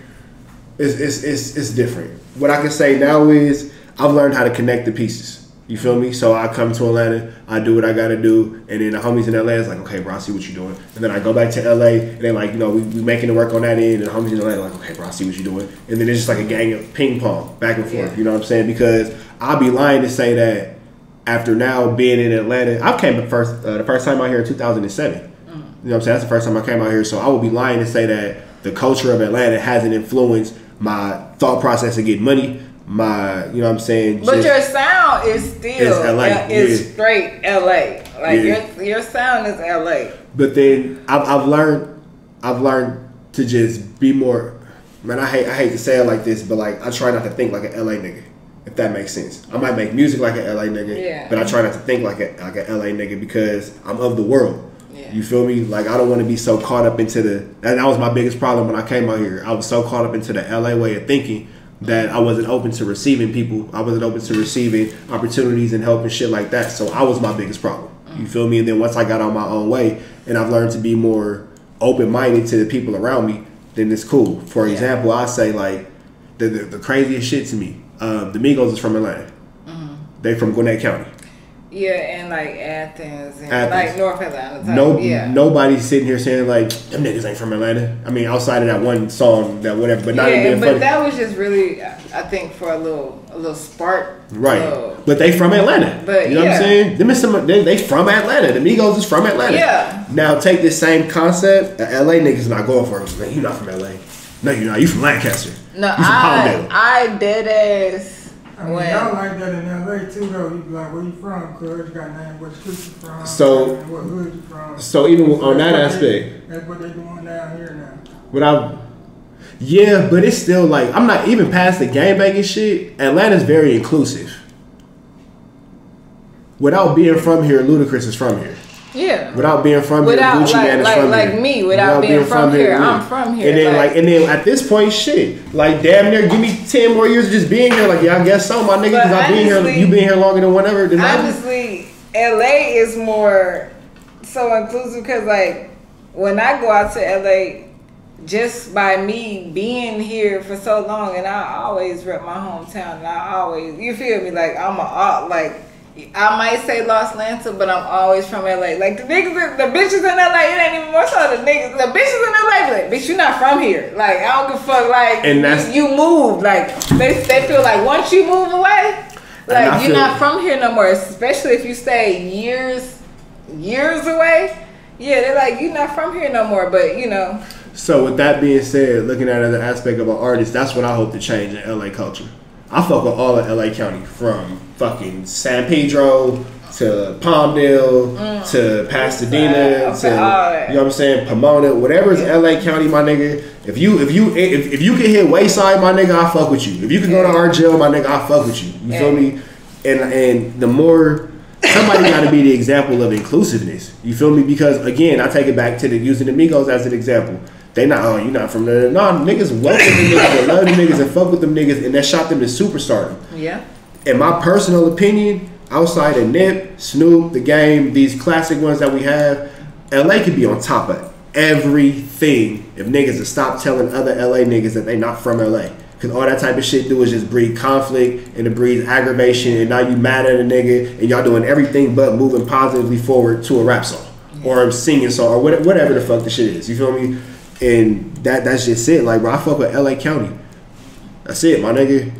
It's different. What I can say now is I've learned how to connect the pieces. You feel me? So I come to Atlanta, I do what I gotta do, and then the homies in LA is like, okay, bro, I see what you're doing. And then I go back to LA, and they're like, you know, we making it work on that end, and the homies in LA are like, okay, bro, I see what you're doing. And then it's just like a gang of ping pong, back and forth, you know what I'm saying? Because I'll be lying to say that after now being in Atlanta, I came the first time out here in 2007. You know what I'm saying? That's the first time I came out here, so I would be lying to say that the culture of Atlanta hasn't influenced my thought process of getting money. my, you know what I'm saying? But your sound is still is straight LA. Like your sound is LA. But then I've learned to just be more. Man, I hate to say it like this, but like I try not to think like an LA nigga, if that makes sense. I might make music like an LA nigga, but I try not to think like an LA nigga because I'm of the world. Yeah. You feel me? Like I don't want to be so caught up into that was my biggest problem when I came out here. I was so caught up into the LA way of thinking that I wasn't open to receiving people. I wasn't open to receiving opportunities and help and shit like that. So I was my biggest problem. You feel me? And then once I got on my own way and I've learned to be more open-minded to the people around me, then it's cool. For example, I say like the craziest shit to me. The Migos is from Atlanta. They from Gwinnett County. Yeah, and like Athens and like North Atlanta. Nobody's sitting here saying like them niggas ain't from Atlanta. I mean, outside of that one song, that whatever, but not even but funny. That was just really, I think, for a little spark. Right, but they from Atlanta. But you know what I'm saying? They from Atlanta. The Migos is from Atlanta. Yeah. Now take this same concept. LA niggas not going for it. Man, you not from LA. No, you're not. You from Lancaster. No, you from I dead ass. I mean, y'all like that in LA too, though. You be like, where you from? Cuz you got name, what street you from, so, what hood you from. So even on that aspect, that's what they doing down here now. But it's still like I'm not even past the gangbanging shit. Atlanta's very inclusive. Without being from here, Ludacris is from here. Yeah. Without being from here, Gucci Man is from here. Like me, without being from here, I'm from here. And then at this point, shit, like damn near, give me 10 more years of just being here. Like yeah, I guess so, my nigga, because I've been here. You been here longer than whatever. Honestly, LA is more so inclusive because like when I go out to LA, just by me being here for so long, and I always rep my hometown, and I always, you feel me, like I might say Los Lanta, but I'm always from LA. Like the niggas, the bitches in LA, it ain't even more so the niggas. The bitches in LA, like, bitch, you not from here. Like I don't give a fuck. Like and you moved. Like they feel like once you move away, like you're not from here no more. Especially if you stay years away. Yeah, they're like you're not from here no more. But you know. So with that being said, looking at the aspect of an artist, that's what I hope to change in LA culture. I fuck with all of LA County, from fucking San Pedro to Palmdale to Pasadena to you know what I'm saying, Pomona, whatever is LA County, my nigga. If you can hit Wayside, my nigga, I fuck with you. If you can go to our jail, my nigga, I fuck with you. You feel me? And the more somebody got to be the example of inclusiveness. You feel me? Because again, I take it back to using the Migos as an example. They not, you not from there. No, niggas welcome them niggas and love them niggas and fuck with them niggas, and that shot them to superstardom. Yeah. In my personal opinion, outside of Nip, Snoop, The Game, these classic ones that we have, LA could be on top of everything if niggas would stop telling other LA niggas that they not from LA. Because all that type of shit do is just breed conflict and it breeds aggravation, and now you mad at a nigga and y'all doing everything but moving positively forward to a rap song or a singing song or whatever the fuck the shit is. You feel me? And that's just it. Like, bro, I fuck with LA County. That's it, my nigga.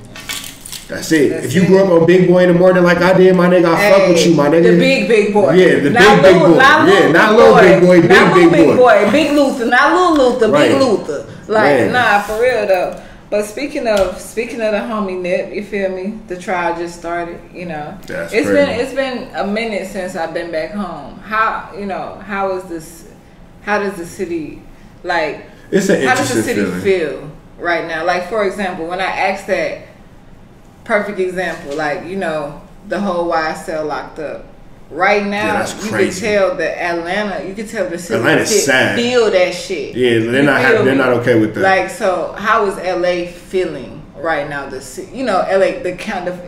That's it. If you grew up on Big Boy in the morning like I did, my nigga, I fuck with you, my nigga. The big boy. Yeah, the big boy. Not little big boy, big boy. Big Luther, not little Luther, big Luther. Like, nah, for real though. But speaking of the homie Nip, you feel me? The trial just started, you know. It's been a minute since I've been back home. How does the city, like, it's an how does the city feeling. feel right now? Like, for example, when I asked that, perfect example, like, you know, the whole YSL locked up. Right now, you can tell the city feel that shit. Yeah, they're not okay with that. Like, so how is LA feeling right now? The city, you know, LA, the kind of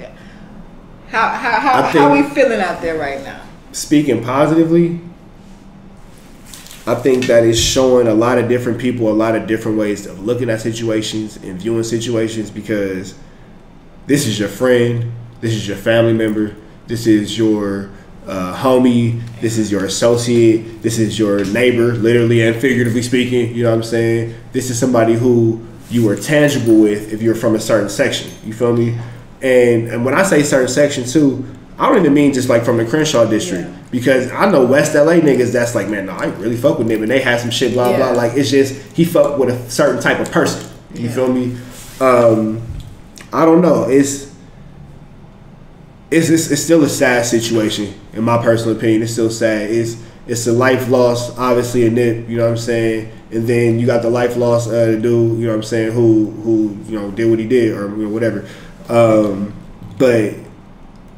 how we feeling out there right now? Speaking positively, I think that is showing a lot of different people a lot of different ways of looking at situations and viewing situations, because this is your friend, this is your family member, this is your homie, this is your associate, this is your neighbor, literally and figuratively speaking, you know what I'm saying? This is somebody who you are tangible with if you're from a certain section, you feel me? And when I say certain section too, I don't even mean just like from the Crenshaw district, because I know West LA niggas that's like, man, no, I really fuck with him, and they had some shit, blah, blah. Like, it's just, he fuck with a certain type of person, you feel me? I don't know. It's still a sad situation in my personal opinion. It's still sad. It's a life loss, obviously, in it, you know what I'm saying? And then you got the life loss of the dude, you know what I'm saying, who you know, did what he did or whatever. But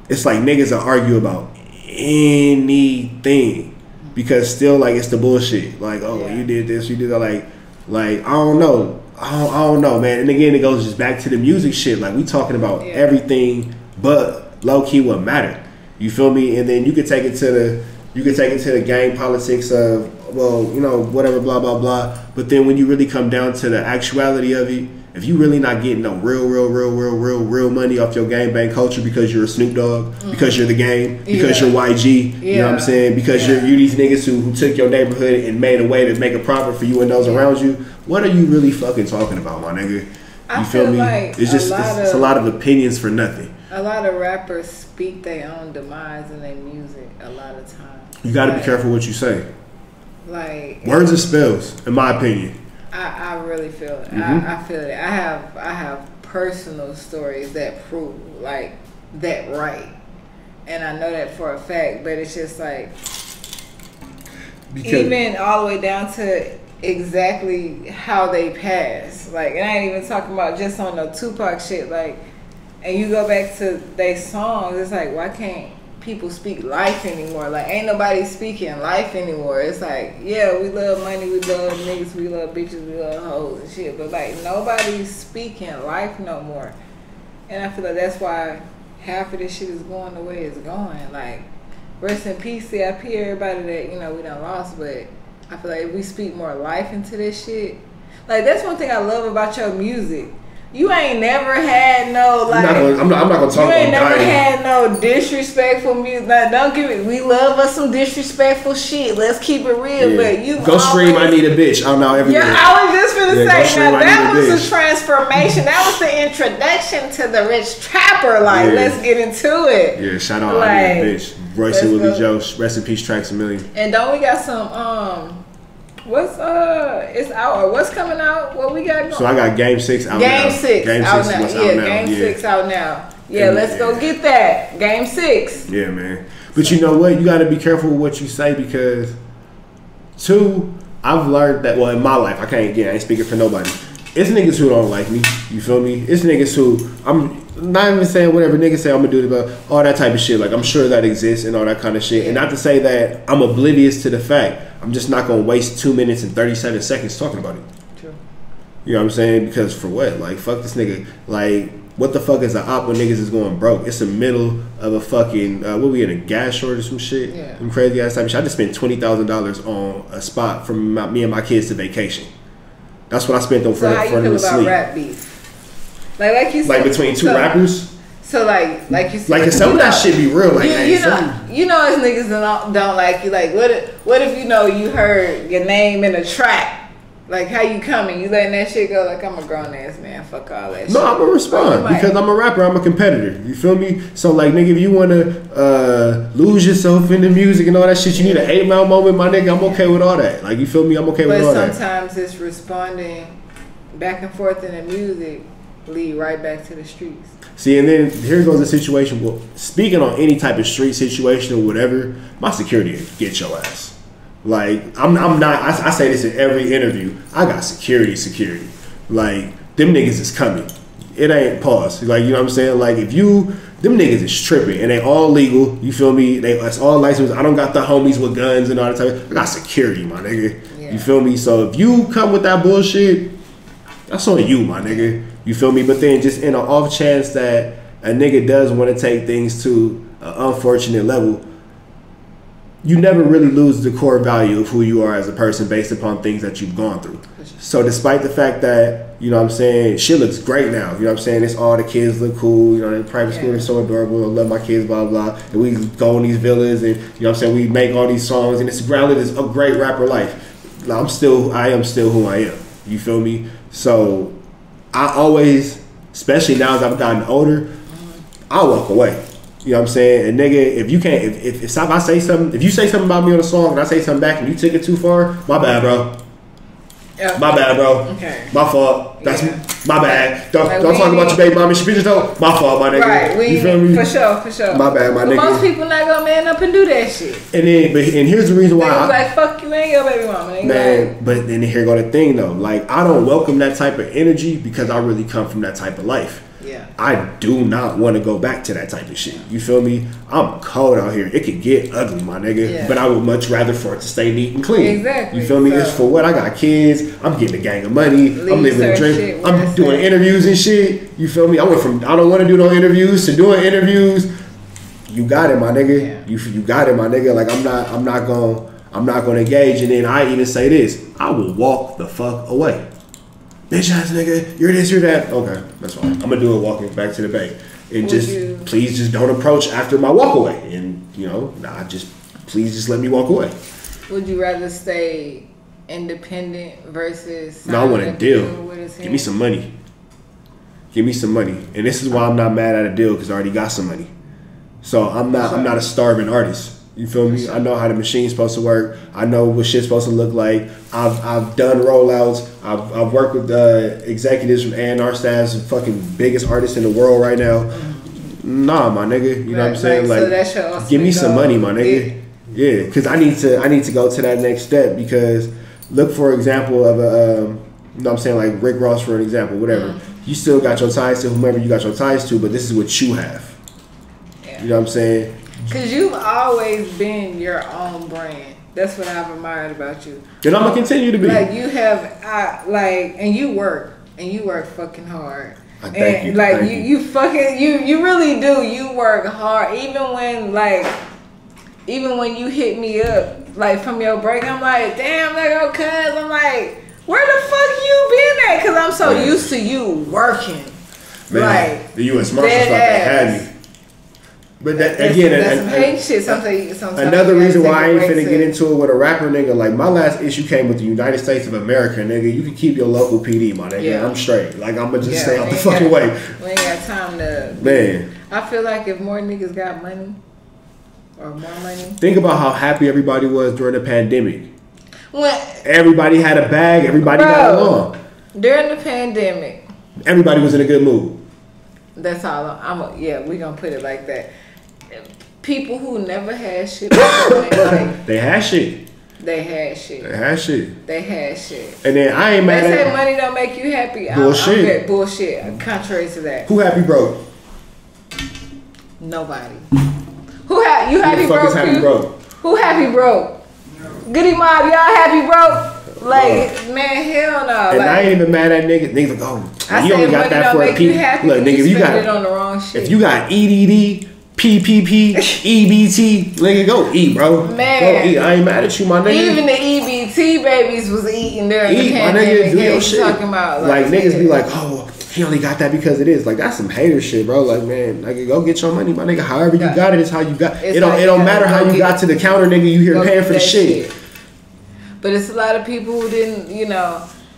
it's like niggas will argue about anything because still, like, it's the bullshit. Like, oh, you did this, you did that. Like I don't know. I don't know, man. And again, it goes just back to the music shit. Like, we talking about everything but low key what mattered. You feel me? And then you could take it to the gang politics of, well, you know, whatever, blah blah blah. But then when you really come down to the actuality of it, if you really not getting no real money off your gangbang culture because you're a Snoop Dogg, because you're the game, because you're YG, you know what I'm saying? Because you're these niggas who took your neighborhood and made a way to make a profit for you and those around you. What are you really fucking talking about, my nigga? You feel me? Like it's just it's a lot of opinions for nothing. A lot of rappers speak their own demise in their music a lot of times. You got to be careful what you say. Like, words are spells, in my opinion. I really feel it. I feel it. I have personal stories that prove like that right, and I know that for a fact. But it's just like even all the way down to exactly how they pass. Like, and I ain't even talking about just on no Tupac shit. Like, and you go back to their songs, it's like, why can't people speak life anymore? Like, ain't nobody speaking life anymore. It's like, yeah, we love money, we love niggas, we love bitches, we love hoes and shit, but like nobody's speaking life no more. And I feel like that's why half of this shit is going the way it's going. Like, rest in peace, CIP, everybody that, you know, we done lost, but I feel like if we speak more life into this shit, like, that's one thing I love about your music. You ain't never had no, like, I'm not gonna talk about. You ain't never had no disrespectful music. Like, don't give it. We love us some disrespectful shit. Let's keep it real. But you go stream "I Need a Bitch." I'm now every. Yeah, I was just gonna say now that was a transformation. That was the introduction to the rich trapper. Like, let's get into it. Yeah, shout out like, "I Need a Bitch." Royce and Willie Joe, rest in peace. Tracks a million. And don't we got some what's it's out? What's coming out? What we got going? So I got Game 6 out now. Game 6 out now. Game 6 out now. Yeah, let's go get that. Game 6. Yeah, man. But you know what? You got to be careful with what you say because, two, I've learned that, well, in my life, I ain't speaking for nobody. It's niggas who don't like me. You feel me? It's niggas who, I'm not even saying whatever niggas say I'm gonna do about all that type of shit. Like, I'm sure that exists and all that kind of shit. And not to say that I'm oblivious to the fact. I'm just not gonna waste 2 minutes and 37 seconds talking about it. True. You know what I'm saying? Because for what? Like, fuck this nigga. Like, what the fuck is an op when niggas is going broke? It's the middle of a fucking what we in a gas shortage or some shit? Yeah. Some crazy ass type of shit. I just spent $20,000 on a spot for me and my kids to vacation. That's what I spent on for them to sleep. So how you feel about rap beef? Like you said, like between two rappers. So like you said, like some of that shit be real. Like, you know, as niggas don't like you. Like, what if you know you heard your name in a track? Like, how you coming? You letting that shit go? Like, I'm a grown ass man. Fuck all that shit. No, I'm gonna respond because I'm a rapper. I'm a competitor. You feel me? So like, nigga, if you wanna lose yourself in the music and all that shit, you need an 8 Mile moment, my nigga. I'm okay with all that. Like, you feel me? I'm okay with all that. But sometimes it's responding back and forth in the music lead right back to the streets. See, and then here goes the situation. Well, speaking on any type of street situation or whatever, my security will get your ass. Like, I'm not, I say this in every interview. I got security. Like, them niggas is coming. It ain't pause. Like, you know what I'm saying? Like, them niggas is tripping and they all legal. You feel me? It's all licensed. I don't got the homies with guns and all that type. I got security, my nigga. Yeah. You feel me? So if you come with that bullshit, that's on you, my nigga. You feel me? But then just in an off chance that a nigga does want to take things to an unfortunate level, you never really lose the core value of who you are as a person based upon things that you've gone through. So despite the fact that, you know what I'm saying, shit looks great now. You know what I'm saying? It's all the kids look cool. You know, in private school they're so adorable. I love my kids, blah, blah. And we go in these villas and, you know what I'm saying, we make all these songs and it's grounded as a great rapper life. I am still who I am. You feel me? So I always, especially now as I've gotten older, I walk away. You know what I'm saying? And nigga, if you can't, if I say something, if you say something about me on a song and I say something back and you took it too far, my bad, bro. My bad, bro. Okay. My fault. That's my bad. Don't talk about your baby mama. She bitches though. My fault, my nigga. Right. You feel me? For sure. My bad, my nigga. Most people not gonna man up and do that shit. And here's the reason why. Like fuck you and your baby mama. Man, but then here go the thing though. Like I don't welcome that type of energy because I really come from that type of life. Yeah. I do not want to go back to that type of shit. You feel me? I'm cold out here. It could get ugly, my nigga. Yeah. But I would much rather for it to stay neat and clean. Exactly. You feel me? So, it's for what? I got kids. I'm getting a gang of money. I'm living a dream. I'm doing interviews and shit. You feel me? I went from I don't want to do no interviews to doing interviews. You got it, my nigga. Yeah. You got it, my nigga. Like I'm not gonna engage. And then I even say this. I will walk the fuck away. Bitch ass nigga, you're this, you're that. Okay, that's fine. I'm gonna do it walking back to the bank. And please just don't approach after my walk away. And please just let me walk away. Would you rather stay independent versus? No, I want a deal. Give me some money. Give me some money. And this is why I'm not mad at a deal because I already got some money. So I'm not a starving artist. You feel me? I know how the machine's supposed to work. I know what shit's supposed to look like. I've done rollouts. I've worked with executives from A&R staffs, the fucking biggest artists in the world right now. Nah, my nigga. You know what I'm saying? Like, so that's your give me some money, my nigga. Yeah, because I need to go to that next step. Because look for example of a, you know what I'm saying, like Rick Ross for an example, whatever. You still got your ties to whomever you got your ties to, but this is what you have. Yeah. You know what I'm saying? Because you've always been your own brand. That's what I've admired about you. And I'm gonna continue to be. Like you have, and you work fucking hard. Thank you. Like you really do. You work hard. Even when you hit me up, like from your break, I'm like, damn, like, cuz I'm like, where the fuck you been at? Cause I'm so used to you working. Man, like the U.S. Marshals thought they had me. But that, that's shit. Another reason why I ain't finna get into it with a rapper, nigga. Like my last issue came with the United States of America, nigga. You can keep your local PD, my nigga. Yeah. I'm straight. Like I'm gonna just stay out the fucking way. We ain't got time to. Man, I feel like if more niggas got money or more money. Think about how happy everybody was during the pandemic. What? Everybody had a bag. Everybody got along. During the pandemic, everybody was in a good mood. That's all. We gonna put it like that. People who never had shit. They had shit. They had shit. They had shit. They had shit. And then I ain't mad at. They say money don't make you happy. Bullshit. Bullshit. Contrary to that. Who happy broke? Nobody. You happy broke? Happy broke? Who happy broke? Goody Mob, y'all happy broke? Like, man, hell no. And I ain't even mad at niggas. Niggas like, oh, you only got that for a P. Look, nigga, if you got it on the wrong shit. If you got EDD, PPP, EBT, nigga, go eat, bro. Man, go eat. I ain't mad at you, my nigga. Even the EBT babies was eating during the pandemic. My nigga, do your shit. Talking about like niggas be like, oh, he only got that because it is. Like that's some hater shit, bro. Like man, like go get your money, my nigga. However you got it is how you got. It don't matter how you got to the counter, nigga. You here paying for the shit. But it's a lot of people who didn't,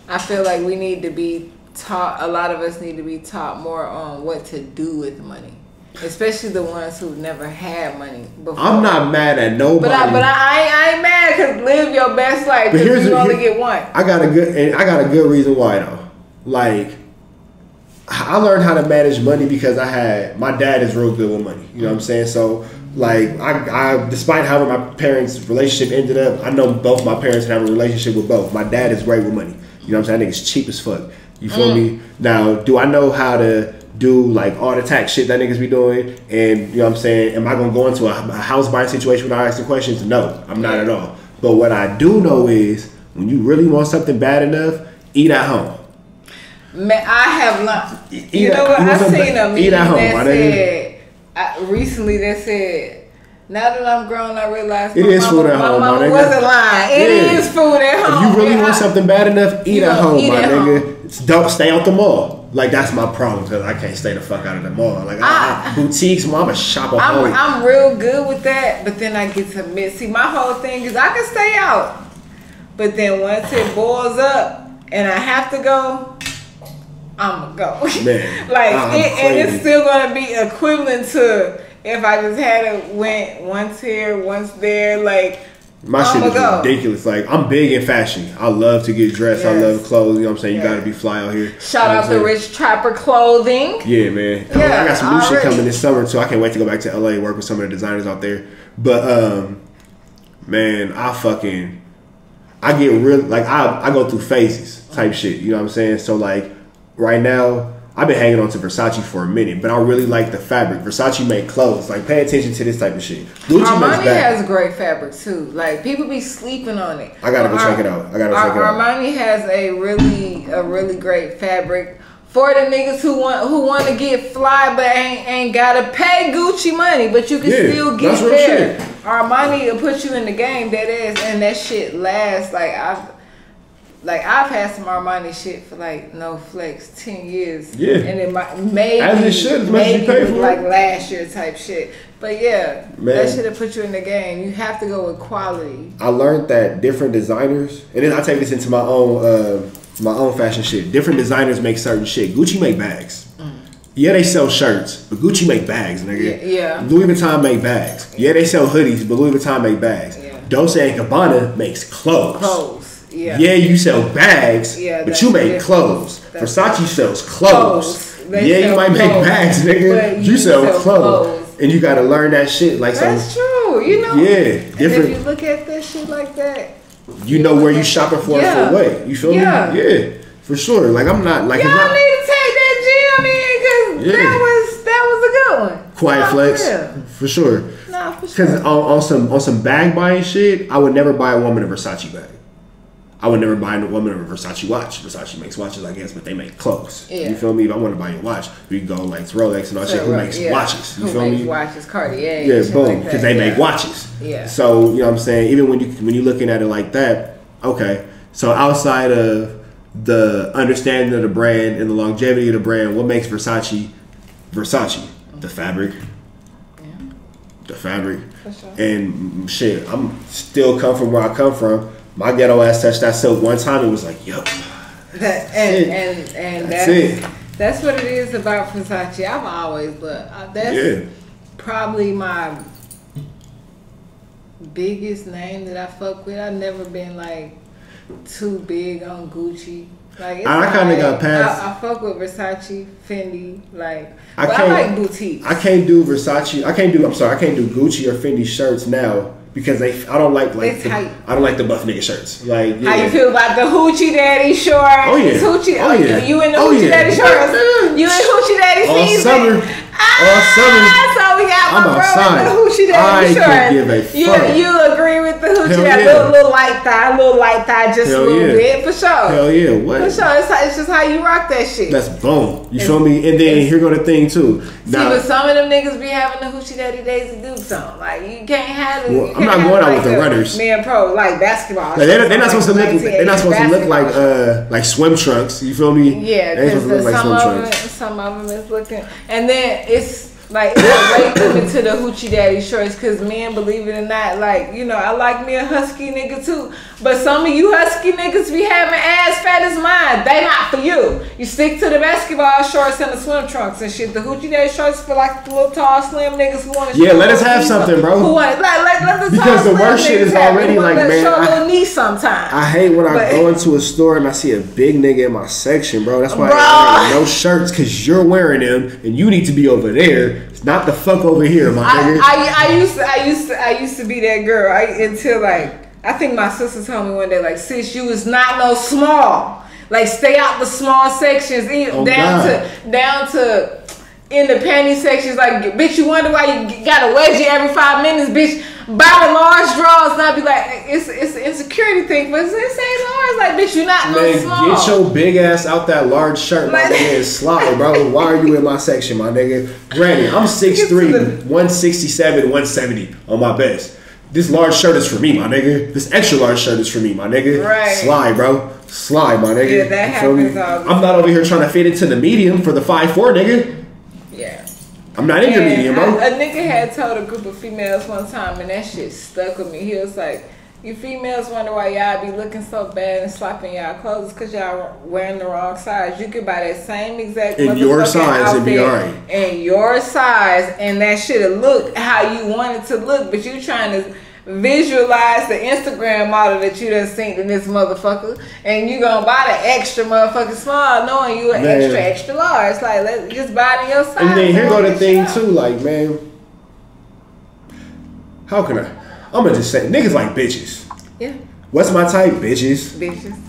I feel like we need to be taught, a lot of us need to be taught more on what to do with money. Especially the ones who've never had money before. I'm not mad at nobody. But I ain't mad because live your best life because you only get one. I got a good reason why though. Like, I learned how to manage money because my dad is real good with money. You know what I'm saying? So, like, I despite how my parents' relationship ended up, I know both my parents have a relationship with both. My dad is great with money. You know what I'm saying? That nigga's cheap as fuck. You feel me? Now, do I know how to do like all the tax shit that niggas be doing? And you know what I'm saying? Am I gonna go into a house buying situation without asking questions? No, I'm not at all. But what I do know is when you really want something bad enough, eat at home. Man, I have learned. You know what? I seen a meme that said recently that said, now that I'm grown, I realize it is food at home. My mama wasn't lying. It is food at home. If you really want something bad enough, eat at home, my nigga. Don't stay out the mall. Like that's my problem because I can't stay the fuck out of the mall. Like boutiques, mama shop at home. I'm real good with that, but then I get to admit. See, my whole thing is I can stay out, but then once it boils up and I have to go, I'ma go. Man, and it's still gonna be equivalent to if I just went once here, once there. Like My shit is ridiculous. Like, I'm big in fashion. I love to get dressed. I love clothes. You know what I'm saying? You gotta be fly out here. Shout out to Rich Trapper Clothing. Yeah, man. I got some new shit coming this summer too. I can't wait to go back to LA and work with some of the designers out there. But man, I get real, like, I go through phases type shit. You know what I'm saying? So like right now, I've been hanging on to Versace for a minute, but I really like the fabric. Versace make clothes. Like, pay attention to this type of shit. Gucci Armani has great fabric too. Like, people be sleeping on it. I gotta go check it out. Armani has a really great fabric for the niggas who want to get fly but ain't gotta pay Gucci money, but you can still get there. Armani will put you in the game, that is, and that shit lasts. I've had some Armani shit for like no flex 10 years. Yeah. And it maybe like last year type shit. But yeah, that shit will put you in the game. You have to go with quality. I learned that different designers, and then I take this into my own fashion shit. Different designers make certain shit. Gucci make bags. Yeah, they sell shirts, but Gucci make bags, nigga. Yeah. Louis Vuitton make bags. Yeah, they sell hoodies, but Louis Vuitton make bags. Yeah. Dolce & Gabbana makes clothes. Yeah, you sell bags, but you make clothes. Versace sells clothes. You might make bags, nigga. You sell clothes. And you gotta learn that shit. Like, that's true, you know. Yeah, different. And if you look at that shit like that, you know where you shopping for what. You feel me? Yeah, for sure. Like, I'm not like. Y'all need to take that gym in, because that was a good one. Quiet flex, for sure. Nah, for sure. Because on some bag buying shit, I would never buy a woman a Versace bag. I would never buy a woman a Versace watch. Versace makes watches, I guess, but they make clothes. Yeah. You feel me? If I want to buy you a watch, we go like Rolex and all shit. Who makes watches? You feel me? Who makes watches? Cartier. Yeah, boom. Because they make watches. Yeah. So, you know what I'm saying? Even when you're looking at it like that, okay. So outside of the understanding of the brand and the longevity of the brand, what makes Versace? The fabric. Yeah. The fabric. For sure. And shit, I'm still come from where I come from. My ghetto ass touched that silk one time. It was like, yo. And that's what it is about Versace. I've always loved. That's probably my biggest name that I fuck with. I've never been like too big on Gucci. Like, I kind of got past. I fuck with Versace, Fendi, like. I like boutiques. I can't do Versace. I can't do Gucci or Fendi shirts now. Because I don't like the buff nigga shirts. Like, how you feel about the Hoochie Daddy shorts? Oh yeah, you in the Hoochie Daddy shorts? You in Hoochie Daddy season? All summer. So we got my bro in the Hoochie Daddy shorts. I could give a fuck. You agree with the Hoochie Daddy? Little light thigh, just a little bit for sure. Hell yeah, what? For sure, it's just how you rock that shit. That's boom. You feel me? And then here go the thing too. Now, but some of them niggas be having the Hoochie Daddy days to do something. Like, you can't have it. Well, I'm not going out with the runners. Men pro, like basketball. Like, they're not supposed to look. They're not supposed to look like swim trunks. You feel me? Yeah, because some of them is looking, and then it's like way coming to the Hoochie Daddy shorts, because men, believe it or not, like, you know, I like me a husky nigga too, but some of you husky niggas be having ass fat as mine. They not for you. You stick to the basketball shorts and the swim trunks and shit. The Hoochie Daddy shorts for like the little tall slim niggas who want to. Yeah, let us have something, bro. Who want let the because the worst shit is already like, man, show a little knee sometimes. I hate when I go into a store and I see a big nigga in my section, bro. That's why I wear no shirts, because you're wearing them and you need to be over there. It's not the fuck over here, my nigga. I used to be that girl until like, I think my sister told me one day, like, sis, you is not no small. Like, stay out the small sections, down to in the panty sections. Like, bitch, you wonder why you got a wedgie every 5 minutes, bitch. Buy the large drawers, and I be like, it's an insecurity thing, but it say large. Like, bitch, you not no small. Get your big ass out that large shirt, my nigga, and slide, bro. Why are you in my section, my nigga? Granted, I'm 6'3", 167, 170 on my best. This large shirt is for me, my nigga. This extra large shirt is for me, my nigga. Right. Slide, bro. Slide, my nigga. Yeah, that happens all the time. I'm not over here trying to fit into the medium for the 5'4", nigga. Yeah. I'm not in your medium, bro. A nigga had told a group of females one time, and that shit stuck with me. He was like, you females wonder why y'all be looking so bad and slopping y'all clothes because y'all wearing the wrong size. You could buy that same exact in your size and be alright. In your size, and that shit'll look how you want it to look, but you trying to visualize the Instagram model that you done seen in this motherfucker, and you gonna buy the extra motherfucking small, knowing you an extra large. Like, let's just buy it in your size. And then here go the thing too, like, man, how can I'm gonna just say, niggas like bitches. Yeah. What's my type? Bitches. Bitches.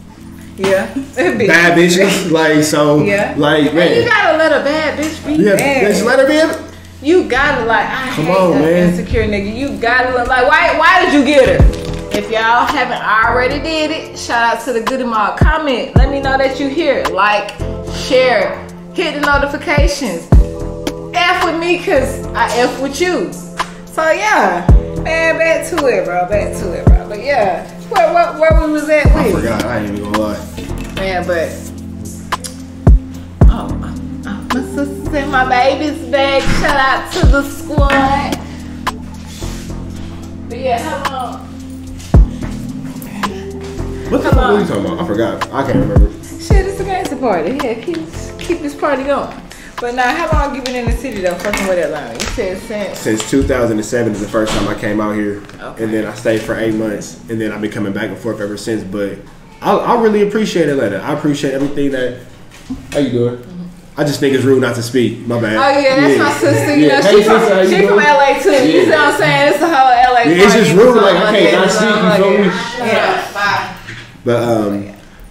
Yeah. Bad bitches. Like, so, like, man. And you gotta let a bad bitch be bad. Bitch, let her be. You gotta, like, Come on, man. Insecure nigga. You gotta look like, why did you get her? If y'all haven't already did it, shout out to the Goody Mob. Comment. Let me know that you here. Like, share, hit the notifications. F with me, cause I F with you. So yeah, man, back to it, bro. But yeah, where we was at with? I forgot. I ain't even gonna lie. Man, but my sisters and my babies back. Shout out to the squad. But yeah, how long? What the fuck are you talking about? I forgot. I can't remember. Shit, it's a gangster party. Yeah, keep this party going. But now, how long you been in the city though, fucking with Atlanta? You said since 2007 is the first time I came out here, and then I stayed for 8 months, and then I've been coming back and forth ever since. But I really appreciate Atlanta. I appreciate everything that. How you doing? I just think it's rude not to speak. My bad. Oh yeah, that's my sister. You know, she from LA too. You see what I'm saying? It's the whole LA. Yeah, it's just rude. Like I can't not speak. You feel me? Yeah. Bye. But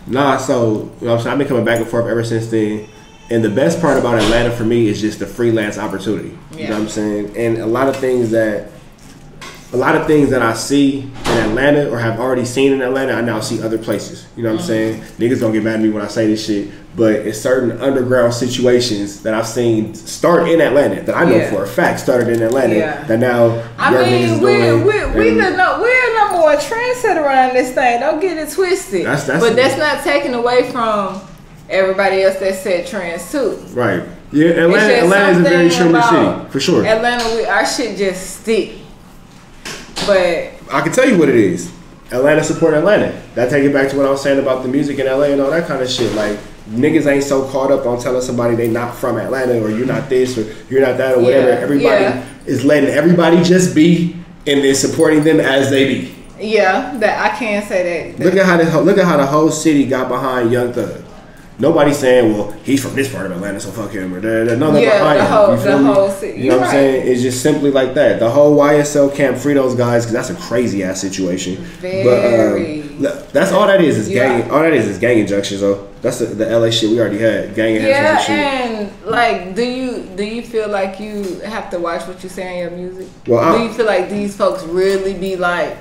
nah. So you know what I'm saying, I've been coming back and forth ever since then. And the best part about Atlanta for me is just the freelance opportunity. You know what I'm saying? And a lot of things that I see in Atlanta or have already seen in Atlanta, I now see other places. You know what I'm saying? Niggas don't get mad at me when I say this shit, but it's certain underground situations that I've seen start in Atlanta that I know for a fact started in Atlanta that now we're number one trendsetter around this thing. Don't get it twisted. But that's not taken away from everybody else that said trends too. Right. Yeah, Atlanta is a very trendy city, for sure. Atlanta, our shit just stick. But I can tell you what it is. Atlanta support Atlanta. That take it back to what I was saying about the music in LA and all that kind of shit. Like, niggas ain't so caught up on telling somebody they not from Atlanta or you're not this or you're not that or whatever. Everybody is letting everybody just be and then supporting them as they be. Yeah, that I can't say that. Look at how the whole city got behind Young Thug. Nobody's saying, well, he's from this part of Atlanta, so fuck him. Or no, the whole city. You know what I'm saying? It's just simply like that. The whole YSL can't free those guys because that's a crazy ass situation. But that's all that is. Is gang. All that is gang injunctions. Though that's the LA shit we already had. Gang injunctions. And like, do you feel like you have to watch what you say in your music? Well, do you feel like these folks really be like?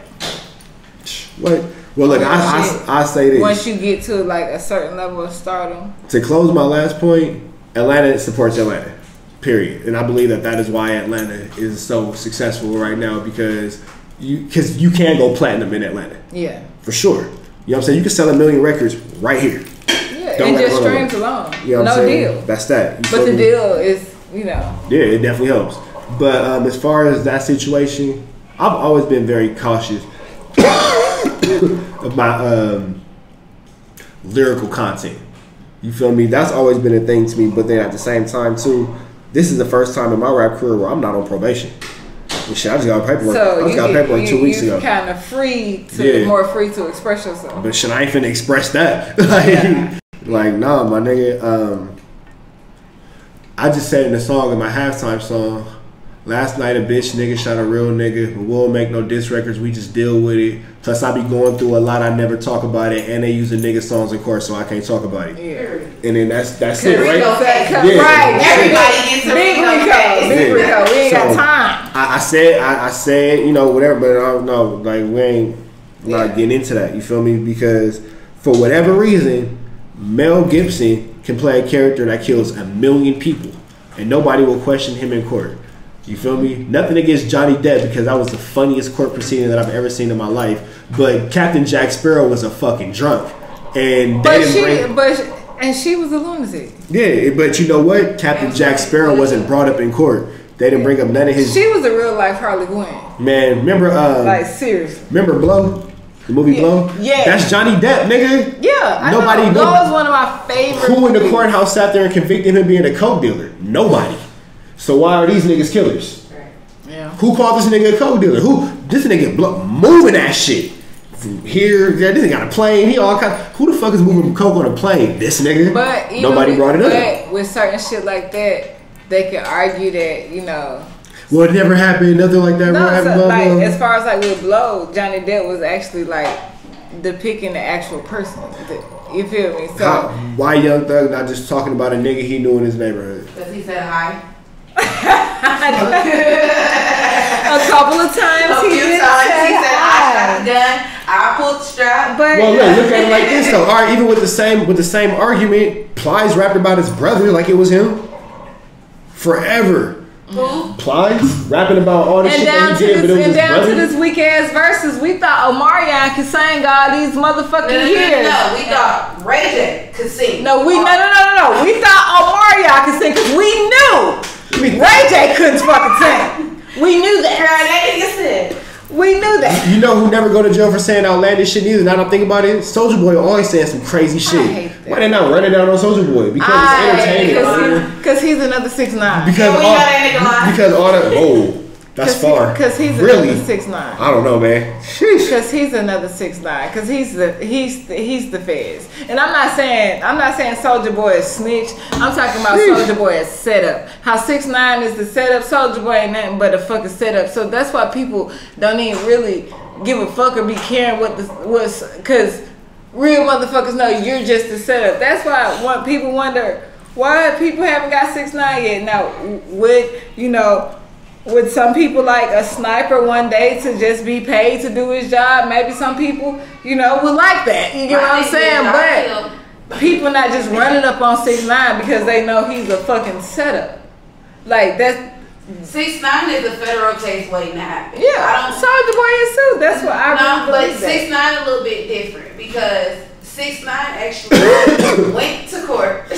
What? Well, look, I say this. Once you get to like a certain level of stardom. To close my last point, Atlanta supports Atlanta, period. And I believe that is why Atlanta is so successful right now because you can go platinum in Atlanta. Yeah. For sure. You know what I'm saying? You can sell 1 million records right here. Yeah, and just streams alone. You know what I'm saying? Deal. That's that. But the deal is, you know. Yeah, it definitely helps. But as far as that situation, I've always been very cautious of my lyrical content. You feel me? That's always been a thing to me. But then at the same time too, this is the first time in my rap career where I'm not on probation. And shit, I just got paperwork. So I got paperwork 2 weeks ago. Kind of more free to express yourself. But shit, I ain't finna express that. Like nah, my nigga. I just said in the song, in my halftime song, last night a bitch nigga shot a real nigga, but we don't make no diss records, we just deal with it. Plus I be going through a lot, I never talk about it, and they using nigga songs in court, so I can't talk about it. Yeah. And then that's it, right? Right. Everybody gets a Big Rico. We ain't got time. I said, you know, whatever, but I don't know, like we ain't not getting into that. You feel me? Because for whatever reason, Mel Gibson can play a character that kills 1 million people, and nobody will question him in court. You feel me? Nothing against Johnny Depp because that was the funniest court proceeding that I've ever seen in my life. But Captain Jack Sparrow was a fucking drunk, and she was a lunatic. Yeah, but you know what? Captain Jack Sparrow wasn't brought up in court. They didn't bring up none of his. She was a real life Harley Quinn. Man, remember? Like seriously. Remember Blow? The movie Blow? Yeah. That's Johnny Depp, nigga. Yeah. Blow was one of my favorite. Who in the courthouse sat there and convicted him of being a coke dealer? Nobody. So why are these niggas killers? Yeah. Who called this nigga a coke dealer? This nigga moving that shit from here? Yeah, this nigga got a plane. He all kind. Who the fuck is moving coke on a plane? This nigga. But nobody brought it up. But with certain shit like that, they can argue that Well, it never happened. Nothing like that. No, so, like as far as like with Blow, Johnny Depp was actually like depicting the actual person. You feel me? So why Young Thug not just talking about a nigga he knew in his neighborhood? Because he said hi. A couple of times he said I shot the gun, I pulled the strap. But well, look at it like this though. All right, even with the same argument, Plies rapped about his brother like it was him forever. Who? Plies rapping about all the shit that he did, but it was his brother. To this weak ass verses, we thought Omarion could sing all these motherfucking years. No, we thought Ray J could sing. No. We thought Omarion could sing because we knew Ray J couldn't fucking sing. We knew that. Girl, that nigga said. We knew that. You know who never go to jail for saying outlandish shit neither? Now that I'm thinking about it, Soulja Boy always saying some crazy shit. Why they not running down on Soulja Boy? Because it's entertaining. Because he's another 6'9". Because all that that's far. Because he's really? Another 6'9". I don't know, man. Because he's another 6'9". Because he's the feds. And I'm not saying Soulja Boy is snitch. I'm talking about Soulja Boy is setup. How 6'9" is the setup. Soulja Boy ain't nothing but a fucking setup. So that's why people don't even really give a fuck or be caring what's because real motherfuckers know you're just the setup. That's why people wonder why people haven't got 6'9" yet. Now would some people like a sniper one day to just be paid to do his job? Maybe some people, would like that. You get what I'm saying? But people not just running up on 6'9" because they know he's a fucking setup. Like that's 6'9" is a federal case waiting to happen. Yeah, Soulja Boy is too. That's what I really believe. But 6'9" a little bit different because 6'9" actually went to court,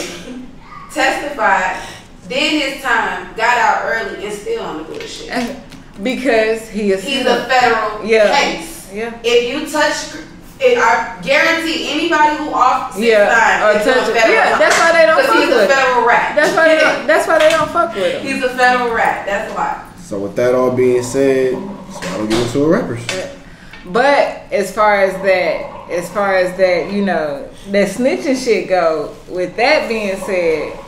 testified. Did his time, got out early, and still on the bullshit. Because he's a federal case. Yeah. If you touch, I guarantee anybody who off 6'9" or touch it. Yeah, that's why they don't fuck with him. Because he's a federal rat. That's why they don't fuck with him. He's a federal rat. That's why. So with that all being said, so I don't get into a rappers. But as far as that, that snitching shit go. With that being said.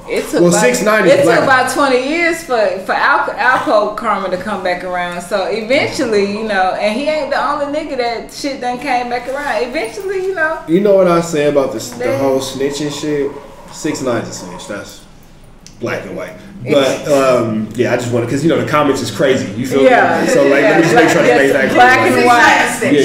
It took 6'9" is It took about 20 years for alcohol karma to come back around. So eventually, and he ain't the only nigga that shit done came back around. Eventually, You know what I say about the whole snitching shit? 6'9" is a snitch. That's black and white. But I just want to, because the comments is crazy. You feel me? So let me just make sure to make that black and white. Black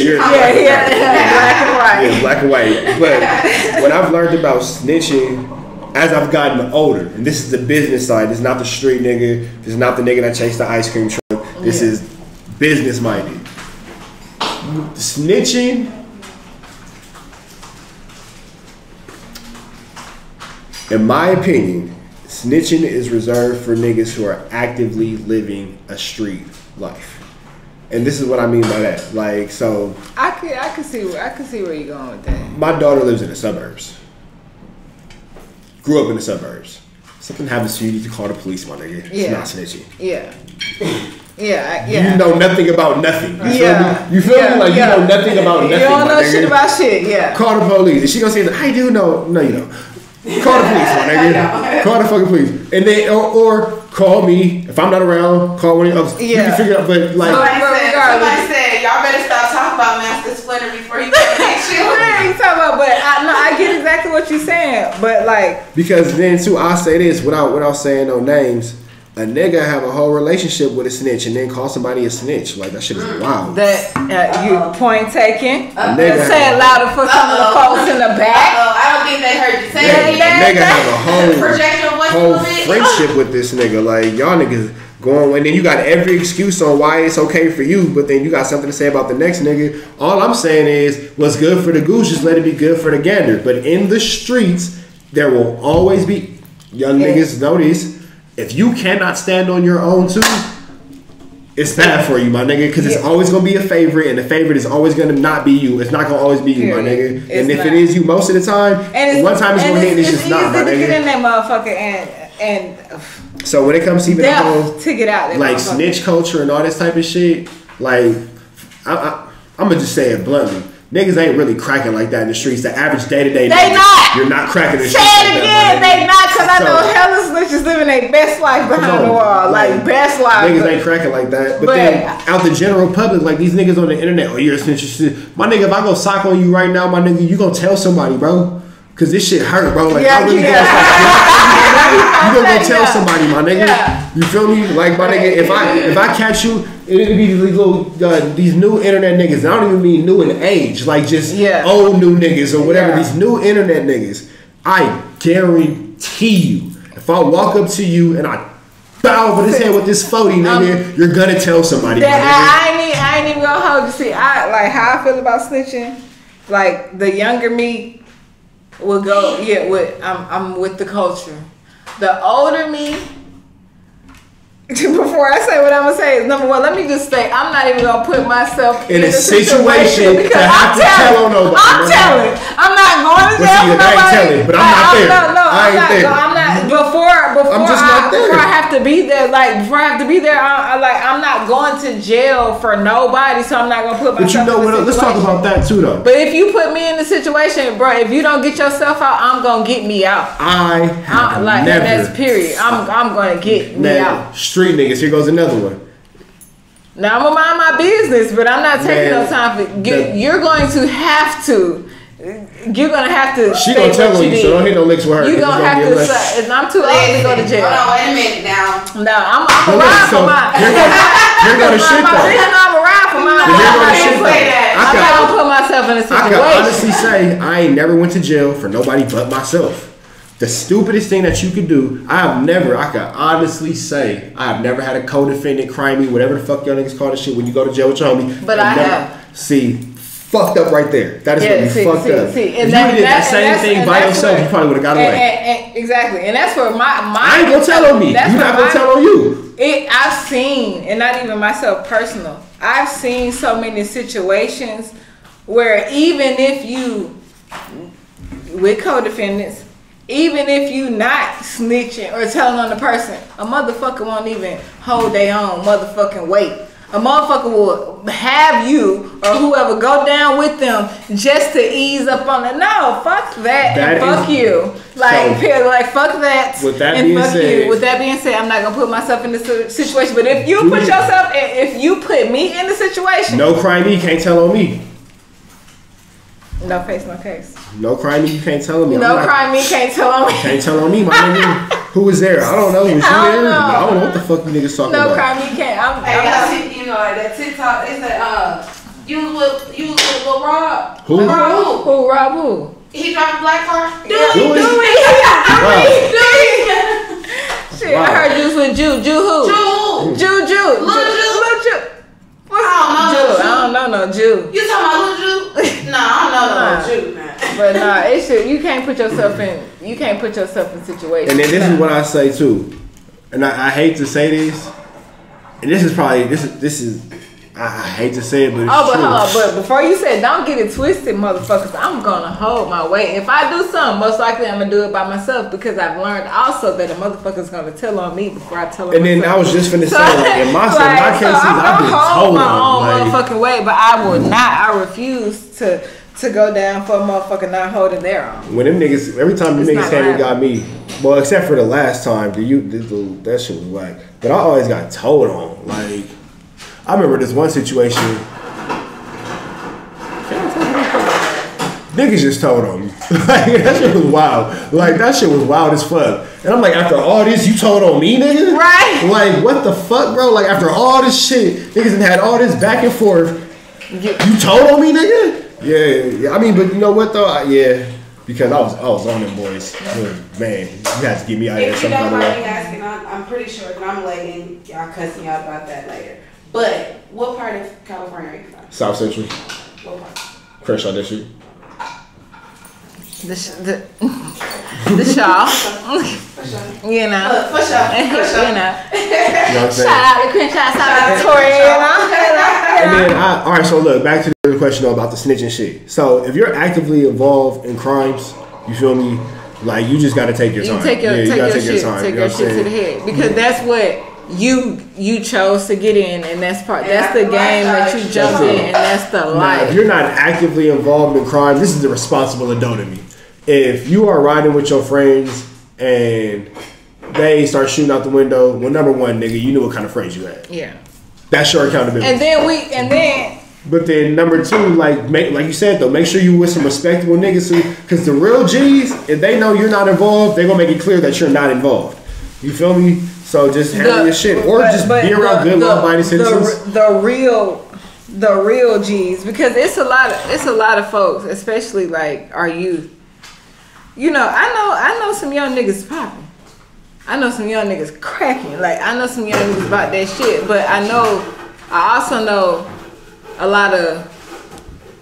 and white. Yeah, black and white. But what I've learned about snitching. As I've gotten older, and this is the business side, this is not the street nigga, this is not the nigga that chased the ice cream truck, this is business minded. Snitching, in my opinion, snitching is reserved for niggas who are actively living a street life. And this is what I mean by that. Like, so I can see where you're going with that. My daughter lives in the suburbs. Grew up in the suburbs. Something happens to you, you need to call the police, my nigga. It's not snitching. Yeah. You know nothing about nothing. You feel me? Like you know nothing about nothing. You don't know shit about shit. Yeah. Call the police. And she gonna say, I do know. No, you don't. Call the police, my nigga. Call the fucking police. And then or call me if I'm not around. Call one of the others. You can figure out. But like somebody said, y'all better stop talking about Master Splinter before you come next year. What are you talking about? But I get exactly what you're saying. But like because then too, I'll say this without saying no names. A nigga have a whole relationship with a snitch and then call somebody a snitch. Like, that shit is wild. That, you point taken. Say it louder for some of the folks in the back. I don't think they heard you say that. Nigga have a whole friendship with this nigga. Like, y'all niggas going, and then you got every excuse on why it's okay for you, but then you got something to say about the next nigga. All I'm saying is, what's good for the goose, just let it be good for the gander. But in the streets, there will always be, young niggas know this, if you cannot stand on your own too, it's bad for you, my nigga, because it's always gonna be a favorite, and the favorite is always gonna not be you. It's not gonna always be you, my nigga. And if it is you most of the time, one time it's gonna hit, and it's just not, my nigga. Get in that motherfucker and so when it comes to even the whole to get out, like snitch culture and all this type of shit, like I'm gonna just say it bluntly. Niggas ain't really cracking like that in the streets. The average day-to-day they not. You're not cracking the streets. Say it again, they not, because I know hella snitches living their best life behind the wall. Like best life. Niggas ain't cracking like that. But then out the general public, like these niggas on the internet, oh, you're a snitch. My nigga, if I go sock on you right now, my nigga, you gonna tell somebody, bro. Cause this shit hurt, bro. Like I really you gonna go tell somebody, my nigga. You feel me? Like my nigga, if I catch you, it'll be these little these new internet niggas. And I don't even mean new in age, like just old new niggas or whatever. These new internet niggas. I guarantee you, if I walk up to you and I bow over his head with this 40, nigga, you're gonna tell somebody. I ain't even gonna hold you. See, I like how I feel about snitching. Like the younger me will go, I'm with the culture. The older me, before I say what I'm gonna say, is number one, let me just say I'm not even gonna put myself in a situation because I'm telling. I'm not going to jail for nobody. But I'm not there. I'm not before I have to be there. Like before I have to be there, I'm not going to jail for nobody. So I'm not gonna put myself. But you know what? Let's talk about that too, though. But if you put me in the situation, bro, if you don't get yourself out, I'm gonna get me out. That's period. I'm gonna get me out. Street niggas. Here goes another one. Now I'm gonna mind my business, but I'm not taking no time for. You're going to have to. You're gonna have to. She gonna tell on you, so don't hit no licks with her. You're gonna have to. I'm too old to go to jail. Hold on, wait a minute now. No, I'm around for mine. You're gonna shit though. I'm around for mine. I'm not gonna put myself in a situation. I can honestly say I ain't never went to jail for nobody but myself. The stupidest thing that you could do, I can honestly say, I have never had a co-defendant crime me, whatever the fuck y'all niggas call this shit when you go to jail with your homie. But I have. See, fucked up right there. That is what you fucked up. If you did that same thing by yourself, you probably would have got away. Exactly. And that's where my I ain't gonna tell on me. You're not gonna tell on you. I've seen, and not even myself personal, I've seen so many situations where even if you, with co-defendants, even if you not snitching or telling on the person, a motherfucker won't even hold their own motherfucking weight. A motherfucker will have you or whoever go down with them just to ease up on it. No, fuck that and fuck you. Like fuck that. With that being said, with that being said, I'm not gonna put myself in this situation. But if you put yourself, if you put me in the situation, no crime me can't tell on me. No face, no case. No crime me, you can't tell on me. No crime me, can't tell on me. Can't tell on me, my nigga. Who was there? I don't know. Was you there? I don't know what the fuck you niggas talking about. No crime me, can't. You know, that TikTok, it's that, you was with Lil Rob. Who? Who? Rob who? He dropped a black car. Do it. Shit, I heard you was with Jew. Jew who? Jew. Lil Jew. I don't know no Jew. You talking about Lil Jew? No, I don't know no Jew, man. But nah, it should. You can't put yourself in. You can't put yourself in situations. And then this is what I say too, and I hate to say this, and this is probably this is. I hate to say it, but it's true. Hold on, but before you say, don't get it twisted, motherfuckers. I'm gonna hold my weight. If I do something, most likely I'm gonna do it by myself because I've learned also that a motherfucker's gonna tell on me before I tell him. And then I was just finna say, in my cases, I've been told my own motherfucking weight, but I will not. I refuse to go down for a motherfucker not holding their own. When them niggas, every time them niggas came and got me, well, except for the last time, that shit was whack. But I always got told on, like. I remember this one situation. Niggas just told on me. Like, that shit was wild. Like, that shit was wild as fuck. And I'm like, after all this, you told on me, nigga? Right. Like, what the fuck, bro? Like, after all this shit, niggas had all this back and forth. You told on me, nigga? Yeah. I mean, but you know what, though? Yeah. Because I was on them boys. Man, you had to get me out of there some kind of way. Asking, I'm pretty sure that I'm letting y'all cussing y'all about that later. But what part of California are you from? South Central. What part? Crenshaw District. The Shaw. You know. For sure. You know. Shout out to Crenshaw, shout out to Tori, And then, all right, so look, back to the other question about the snitching shit. So if you're actively involved in crimes, you feel me? Like, you just got to take your time. Take your shit to the head. Because that's what you chose to get in, and that's the game that you jump in, and that's the life. If you're not actively involved in crime, this is the responsible adult in me. If you are riding with your friends and they start shooting out the window, well, number one, nigga, you knew what kind of friends you had. Yeah. That's your accountability. But then number two, like you said though, make sure you with some respectable niggas, because the real G's, if they know you're not involved, they're gonna make it clear that you're not involved. You feel me? So just handle your shit, or just be around good, law-abiding citizens. The real G's, because it's a lot of folks, especially like our youth. You know, I know some young niggas popping. I know some young niggas cracking. Like, I know some young niggas about that shit. But I also know a lot of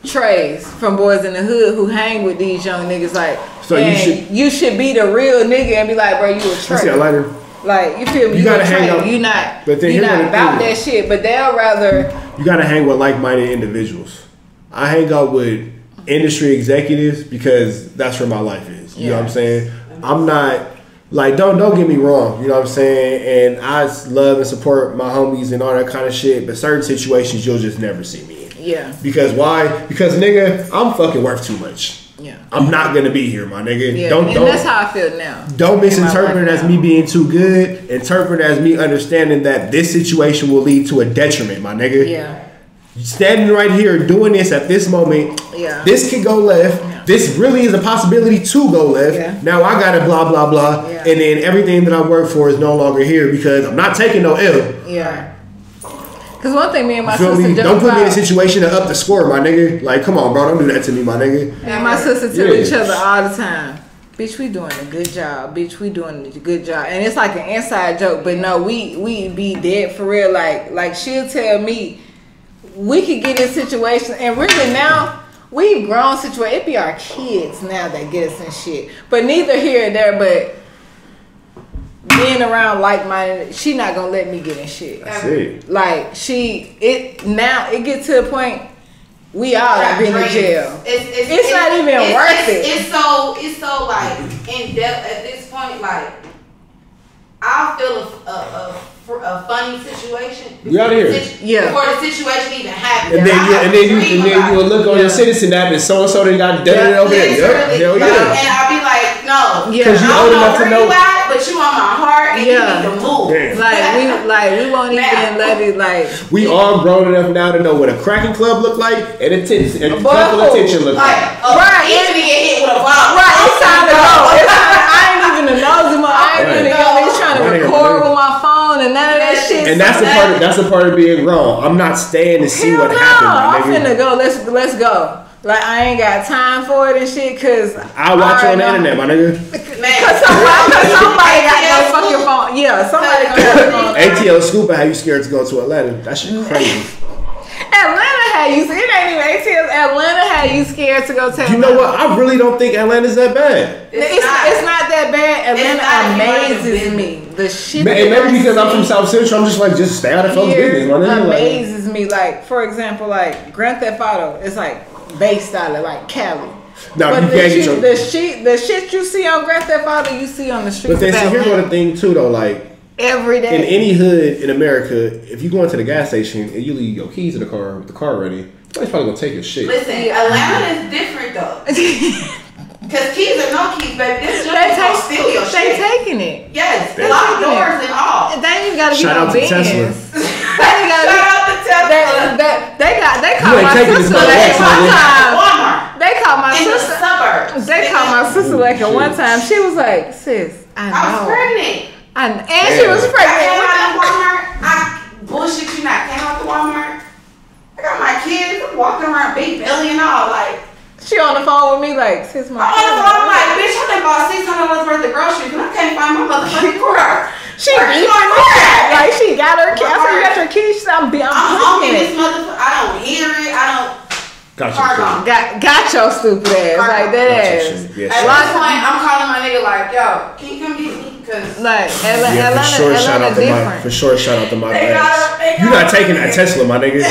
trays from boys in the hood who hang with these young niggas. Like, so you should be the real nigga and be like, bro, you a tray. See, I lighter. Like, you feel me? You gotta hang out. You're not about that shit. But they'll rather. You gotta hang with like-minded individuals. I hang out with industry executives because that's where my life is. You know what I'm saying? I'm not. Like, don't get me wrong, you know what I'm saying? And I love and support my homies and all that kind of shit, but certain situations you'll just never see me in. Yeah. Because why? Because, nigga, I'm fucking worth too much. Yeah. I'm not gonna be here, my nigga. Yeah. Don't, that's how I feel now. Don't misinterpret it as me being too good. Interpret it as me understanding that this situation will lead to a detriment, my nigga. Yeah. Standing right here doing this at this moment, this could go left. Yeah. This really is a possibility to go left. Yeah. Now I gotta blah blah blah, and then everything that I work for is no longer here because I'm not taking no L. Yeah. Because one thing me and my sister don't put me in a situation to up the score, my nigga. Like, come on, bro, don't do that to me, my nigga. And my sister tell each other all the time, bitch, we doing a good job. Bitch, we doing a good job. And it's like an inside joke, but no, we be dead for real. Like she'll tell me, we could get in situations, and really now we've grown situations. It be our kids now that get us in shit. But neither here or there, but being around like-minded, she not gonna let me get in shit. That's it. Like it gets to a point we all got been in jail. It's not even worth it. It's so like in depth at this point. Like, I'll feel a funny situation before the situation even happens. And then you will look on your citizen app and so they got done over there. Hell yeah. And I'll be like, no, because you old enough to know. But you on my heart and you need to move. We won't even let it we all grown enough now to know what a cracking club look like and a couple of attention look like. Right, even to get hit with a ball. Right, it's time to go. I ain't even the nosy one. I ain't even trying to record with my phone and none of that shit. And that's the part of being grown. I'm not staying to see what happened. I'm finna go. Let's go. Like, I ain't got time for it and shit, cause I watch on the internet, my nigga. Cause somebody got no fucking phone. Yeah, somebody got no phone. ATL Scooper had you scared to go to Atlanta. That shit crazy. Atlanta had you. It ain't even ATL. Atlanta had you scared to go to Atlanta. You know what? I really don't think Atlanta's that bad. It's not that bad. Atlanta amazes me. The shit. Maybe because I'm from South Central, I'm just stay out of folks' business. Amazes me. Like, for example, like Grand Theft Auto. It's like based out of like Cali. No, but you can't the shit you see on Grand Theft Auto, you see on the streets. But here's the thing too, though. Like, every day in any hood in America, if you go into the gas station and you leave your keys in the car with the car ready, somebody's probably gonna take your shit. Listen, Atlanta is different though. Cause keys or no keys, baby, this just gonna steal your shit. They taking it. Yes, locked doors and all. They even gotta Shout get on out to Tesla. Shout out to Tesla. They called my sister like one time. Walmart. They called my in sister. The suburbs. They called my sister like at one time. She was like, "Sis, I know." I was pregnant. And she was pregnant. I came out of Walmart. Bullshit you not. Came out to Walmart. I got my kids. I'm walking around big belly and all like. She on the phone with me like, sis, my. I'm on the phone like, bitch, I done bought $600 worth of groceries and I can't find my motherfucking car. She like she got her key. I said, you got your keys. I'm hungry this motherfucker. I don't hear it. Got your stupid ass. Like that ass. Yeah, at one point, I'm calling my nigga like, yo, can you come get me? Cause like Atlanta, for sure, shout out to my ass. You not taking that Tesla, my nigga.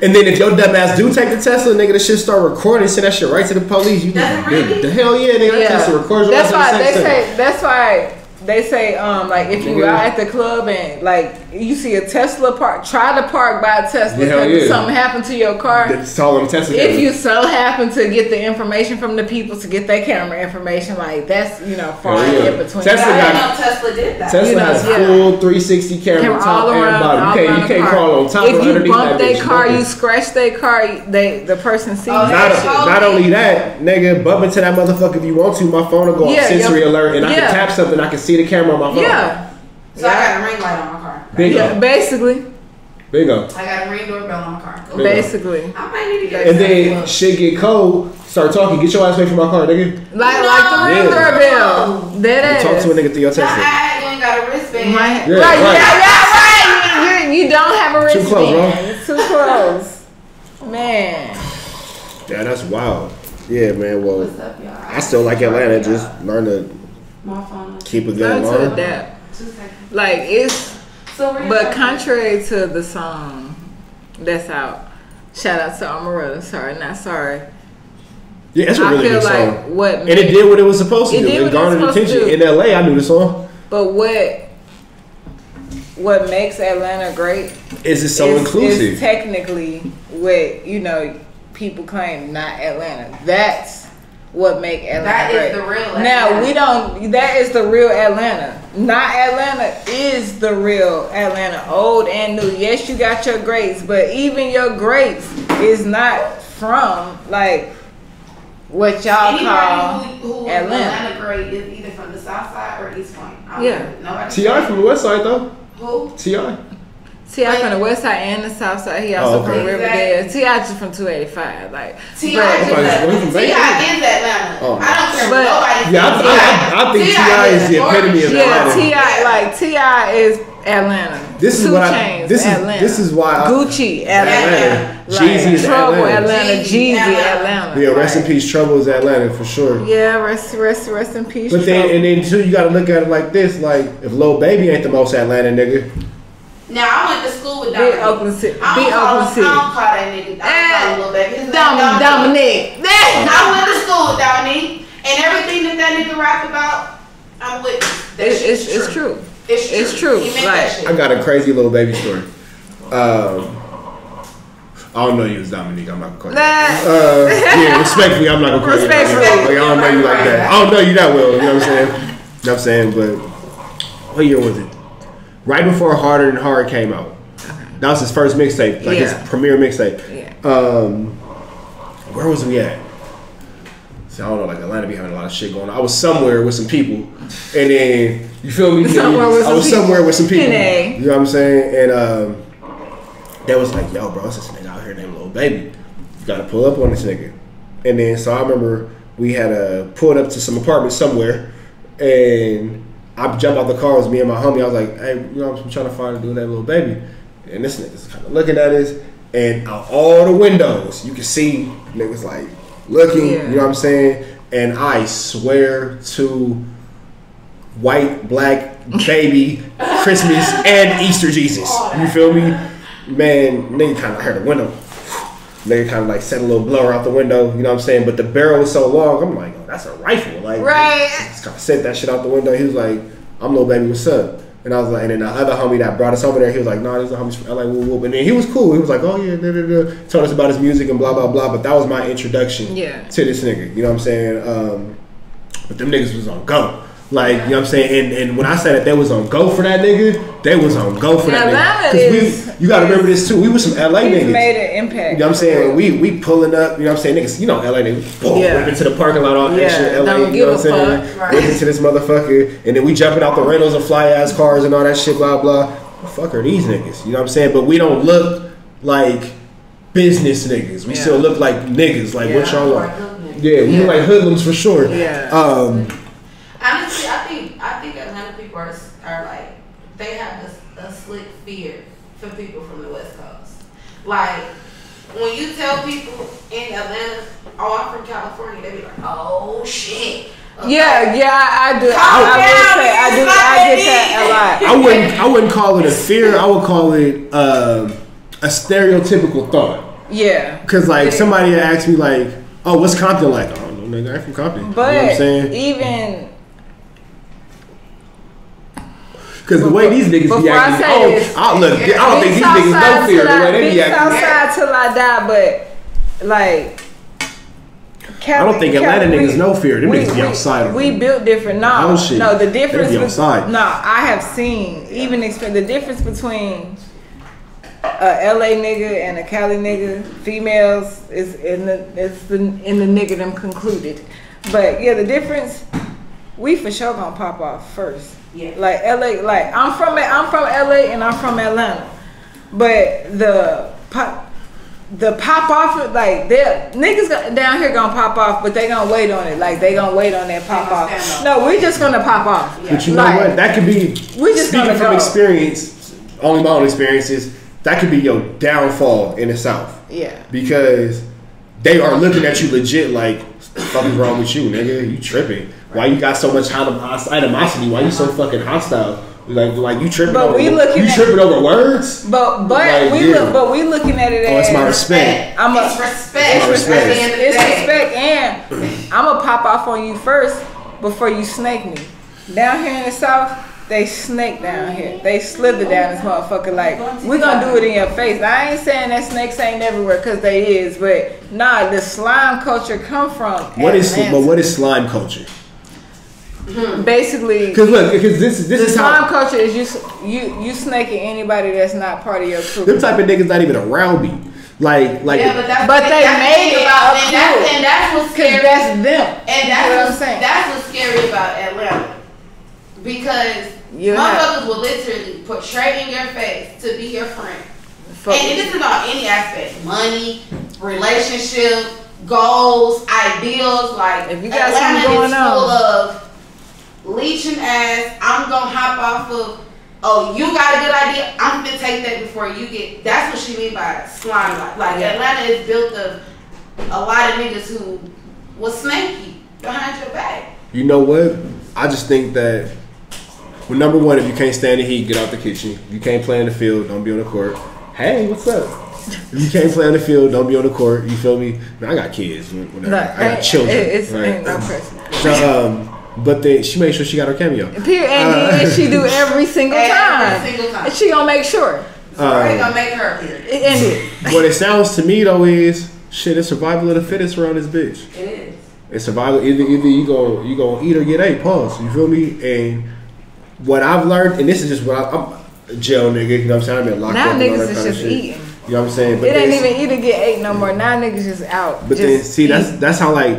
And then if your dumb ass do take the Tesla, nigga, the shit start recording, send that shit right to the police. You really? The hell yeah, nigga. That Tesla records. That's why they say like if you out at the club and like you see a Tesla park, try to park by a Tesla because something happened to your car. It's all on Tesla. If you so happen to get the information from the people to get their camera information, like that's far in between. Tesla did that. Tesla has full 360 camera top and bottom. You can't crawl on top. If you bump their car, you scratch their car, the person sees. Not only that, nigga, bump into that motherfucker if you want to. My phone will go off sensory alert, and I can tap something. I can see the camera on my phone. So I got a ring light on my car. Basically. Bingo. I got a ring doorbell on my car. Bingo. Basically. I might need to get. And then shit get cold. Start talking. Get your ass away from my car, nigga. Like the ring doorbell. That ass. Talk to a nigga through your Tesla. You ain't got a wristband. Right. You don't have a wristband. Too close, bro. It's too close. Man. Yeah, that's wild. Yeah, man. Well, What's up, y'all? I still like Atlanta. Just learn to keep it good. Learn to adapt. Like it's. But contrary to the song that's out, shout out to Amaretta. Sorry, not sorry. Yeah, it's a really good song. And it did what it was supposed to do. It garnered attention. In LA, I knew the song. But what makes Atlanta great is it so inclusive? Is technically what people claim not Atlanta. That's what make Atlanta great. That is the real Atlanta. Now that is the real Atlanta. Not Atlanta is the real Atlanta. Old and new. Yes, you got your greats, but even your greats is not from like what y'all call who Atlanta. Great is either from the South Side or East Point. T.I. from the West Side though. Who? T.I. T.I. from the West Side and the South Side. He also from Riverdale. T.I. just from 285. Like T.I. is Atlanta. I don't care what nobody. I think T.I. is the epitome of Atlanta. T.I. is Atlanta. This is why Gucci Atlanta. Jeezy is Atlanta. Jeezy Atlanta. Yeah, rest in peace. Trouble is Atlanta for sure. Yeah, rest in peace. But then too, you gotta look at it like this: like if Lil Baby ain't the most Atlanta nigga. Now I went to school with Dominic. Oakland City. I don't call that nigga. I don't call Lil Baby. Dominic. I went to school with Dominic, and everything that nigga rap about, I'm with. It's true. It's true. Like I got a crazy Lil Baby story. I don't know you as Dominique. I'm not gonna call you. Yeah, respectfully, I'm not gonna call you. Like, I don't know you like that. I don't know you that well. You know what I'm saying? But what year was it? Right before Harder Than Hard came out. That was his first mixtape, like his premiere mixtape. Where was we at? See, I don't know, like Atlanta be having a lot of shit going on. I was somewhere with some people, and then you feel me? I was somewhere with some people. You know what I'm saying? And they was like, "Yo, bro, it's this nigga out here named Lil Baby. You gotta pull up on this nigga." And then so I remember we had pulled up to some apartment somewhere, and I jumped out the car. It was me and my homie. I was like, "Hey, I'm trying to find a dude named Lil Baby." And this nigga's kind of looking at us, and out all the windows, you can see niggas like looking. You know what I'm saying? And I swear to white, black, baby, Christmas, and Easter Jesus. You feel me? Man, nigga kind of heard the window. Nigga kind of like set a little blower out the window. You know what I'm saying? But the barrel was so long. I'm like, oh, that's a rifle. Like, just kind of set that shit out the window. He was like, I'm Lil Baby, what's up? And I was like, and then the other homie that brought us over there, he was like, nah, these are homies from LA, whoop, whoop. And then he was cool. He was like, oh yeah, told us about his music and blah, blah, blah. But that was my introduction to this nigga. You know what I'm saying? But them niggas was on go. Like, you know what I'm saying? And when I said that they was on go for that nigga, they was on go for that nigga. Because you got to remember this too. We was some LA niggas. Made an impact. You know what I'm saying? We pulling up, you know what I'm saying? Niggas, you know LA niggas, boom, whipping to the parking lot, all extra LA, you know what I'm saying? Whipping to this motherfucker. And then we jumping out the rentals of fly ass cars and all that shit, blah, blah. What the fuck are these niggas? You know what I'm saying? But we don't look like business niggas. We still look like niggas. Like, what y'all are? Yeah, we look like hoodlums for sure. Honestly, I think Atlanta people are like, they have a slick fear for people from the West Coast. Like, when you tell people in Atlanta, oh, I'm from California, they be like, oh shit. Okay. Yeah, I do. I get that a lot. I wouldn't call it a fear. I would call it a stereotypical thought. Yeah. Because like somebody asked me like, oh, what's Compton like? I don't know, nigga, I'm from Compton. But you know what I'm saying? even. Because the way these niggas be acting, I don't think these niggas no fear the way they be acting. Big Southside till I die, but like. I don't think Atlanta niggas no fear. Them niggas be outside. We built different. No, the difference. They be outside. No, I have seen the difference between a LA nigga and a Cali nigga. Females is in the nigga them concluded, but yeah, the difference. We for sure gonna pop off first. Yeah. Like LA, like I'm from LA and I'm from Atlanta, but the pop off, like niggas down here gonna pop off, but they gonna wait on it. Like they gonna wait on that pop off. No, we just gonna pop off. Yeah. But you know what? That could be. We just speaking from experience. Only my own experiences. That could be your downfall in the South. Yeah. Because they are looking at you legit like, what the fuck is wrong with you, nigga? You tripping? Why you got so much animosity? Why you so fucking hostile? Like you tripping over tripping over words? But like, we looking at it as it's my respect. It's respect. It's respect, and I'ma pop off on you first before you snake me. Down here in the South, they snake down here. They slither down this motherfucker like we gonna do it in your face. I ain't saying that snakes ain't everywhere, cause they is, but nah, the slime culture come from what is slime culture? Basically, because this is slime how culture is you snaking anybody that's not part of your crew. Them type of niggas not even around me. Like yeah, but they made it about and that's what's scary. That's them. And that's what I'm saying. That's what's scary about Atlanta, because motherfuckers will literally portray in your face to be your friend, and this is on any aspect: money, relationship, goals, ideals. Like if you got Atlanta something going is full of leeching ass. I'm gonna hop off of. Oh, you got a good idea. I'm gonna take that before you get. That's what she mean by slime. Like Atlanta is built of a lot of niggas who was snaky behind your back. You know what? I just think that. Well, number one, if you can't stand the heat, get out the kitchen. If you can't play in the field, don't be on the court. Hey, what's up? If you can't play on the field, don't be on the court. You feel me? Man, I got kids. Whatever. I got children. It's right? ain't no person. So, but then she made sure she got her cameo. And she do every single time. And she gonna make sure. Right, gonna make her appear. What it sounds to me though is shit. It's survival of the fittest around this bitch. It is. It's survival. Either you gonna eat or get ate. Pause. You feel me? And what I've learned, and this is just what I'm a jail nigga. You know what I'm saying? I've been locked now up. Now niggas is just eating. You know what I'm saying? But it ain't even eat or get ate no more. Now niggas just out. But then see, that's how like.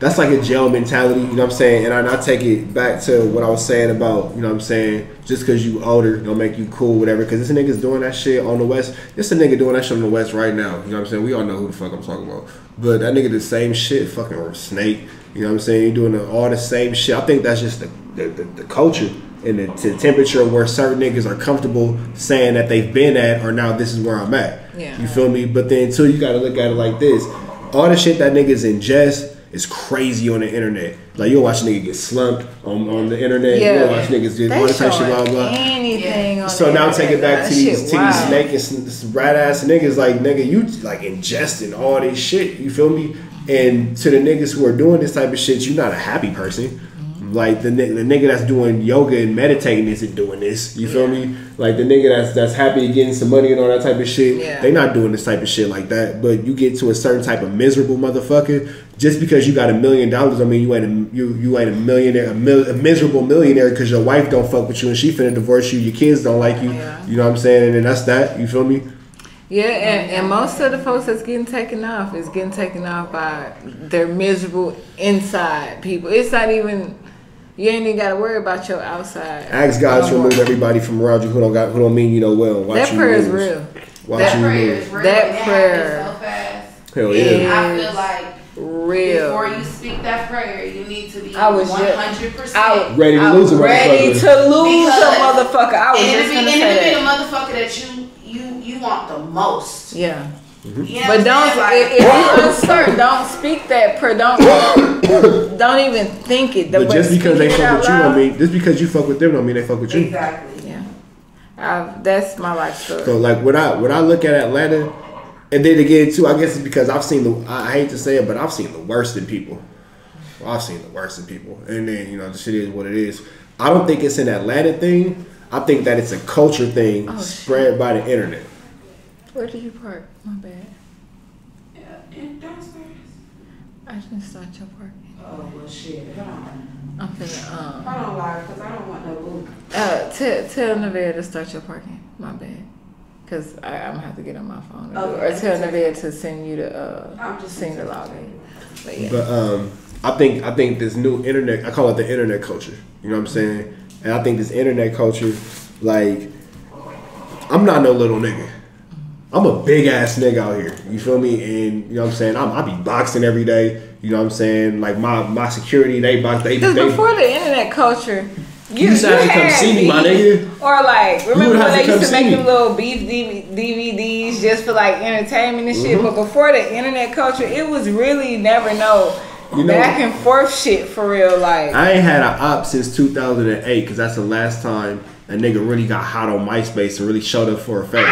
That's like a jail mentality, you know what I'm saying? And I take it back to what I was saying about, you know what I'm saying, just because you older don't make you cool, whatever. Because this nigga's doing that shit on the West. This a nigga doing that shit on the West right now. You know what I'm saying? We all know who the fuck I'm talking about. But that nigga the same shit, fucking snake. You know what I'm saying? He doing all the same shit. I think that's just the culture and the temperature where certain niggas are comfortable saying that they've been at or now this is where I'm at. Yeah. You feel me? But then too, you got to look at it like this. All the shit that niggas ingest is crazy on the internet. Like you'll watch a nigga get slumped on the internet. Yeah. You'll watch niggas do all this type shit, blah blah. Anything on so now take it back to these wow. snake and rat ass niggas. Like nigga, you like ingesting all this shit. You feel me? And to the niggas who are doing this type of shit, you're not a happy person. Like the nigga that's doing yoga and meditating isn't doing this. You feel me? Like the nigga that's happy getting some money and all that type of shit. They not doing this type of shit like that. But you get to a certain type of miserable motherfucker. Just because you got $1 million, I mean you ain't a millionaire, a miserable millionaire because your wife don't fuck with you and she finna divorce you. Your kids don't like you. You know what I'm saying? And then that's that. You feel me? Yeah, and most of the folks that's getting taken off is getting taken off by their miserable inside people. It's not even. You ain't even got to worry about your outside. Ask God to remove everybody from around you who don't mean you know well. That prayer is real. That prayer is real. That prayer so fast. Hell yeah. I feel like real. Before you speak that prayer, you need to be 100%. Ready to lose a motherfucker. Ready to lose a motherfucker. I was just gonna say that. And to be the motherfucker that you want the most. Yeah. Mm-hmm. You know but don't if you insert, don't speak that don't even think it. But just because they fuck with you don't mean just because you fuck with them don't mean they fuck with you. Exactly. Yeah. That's my life story. So like when I look at Atlanta, and then again too, I guess it's because I've seen I hate to say it, but I've seen the worst in people. Well, I've seen the worst in people, and then the shit is what it is. I don't think it's an Atlanta thing. I think that it's a culture thing spread by the internet. Where did you park? My bad. In downstairs. I didn't start your parking. Oh well, shit. Hold on. I'm finna Hold on, live, because I don't want no boo. tell Nevaeh to start your parking. My bad. Cause I'm gonna have to get on my phone. Or tell Nevaeh to send you send the login. But yeah. But I think this new internet, I call it the internet culture. You know what I'm saying? And I think this internet culture, like, I'm not no little nigga. I'm a big ass nigga out here. You feel me? And you know what I'm saying? I be boxing every day. You know what I'm saying? Like my security, they box. Because before the internet culture, you decided to come see me, my nigga. Or like, remember when they used to make them little beef DVDs just for like entertainment and shit? But before the internet culture, it was really never back and forth shit for real. Like, I ain't had an op since 2008 because that's the last time a nigga really got hot on MySpace and really showed up for a fade.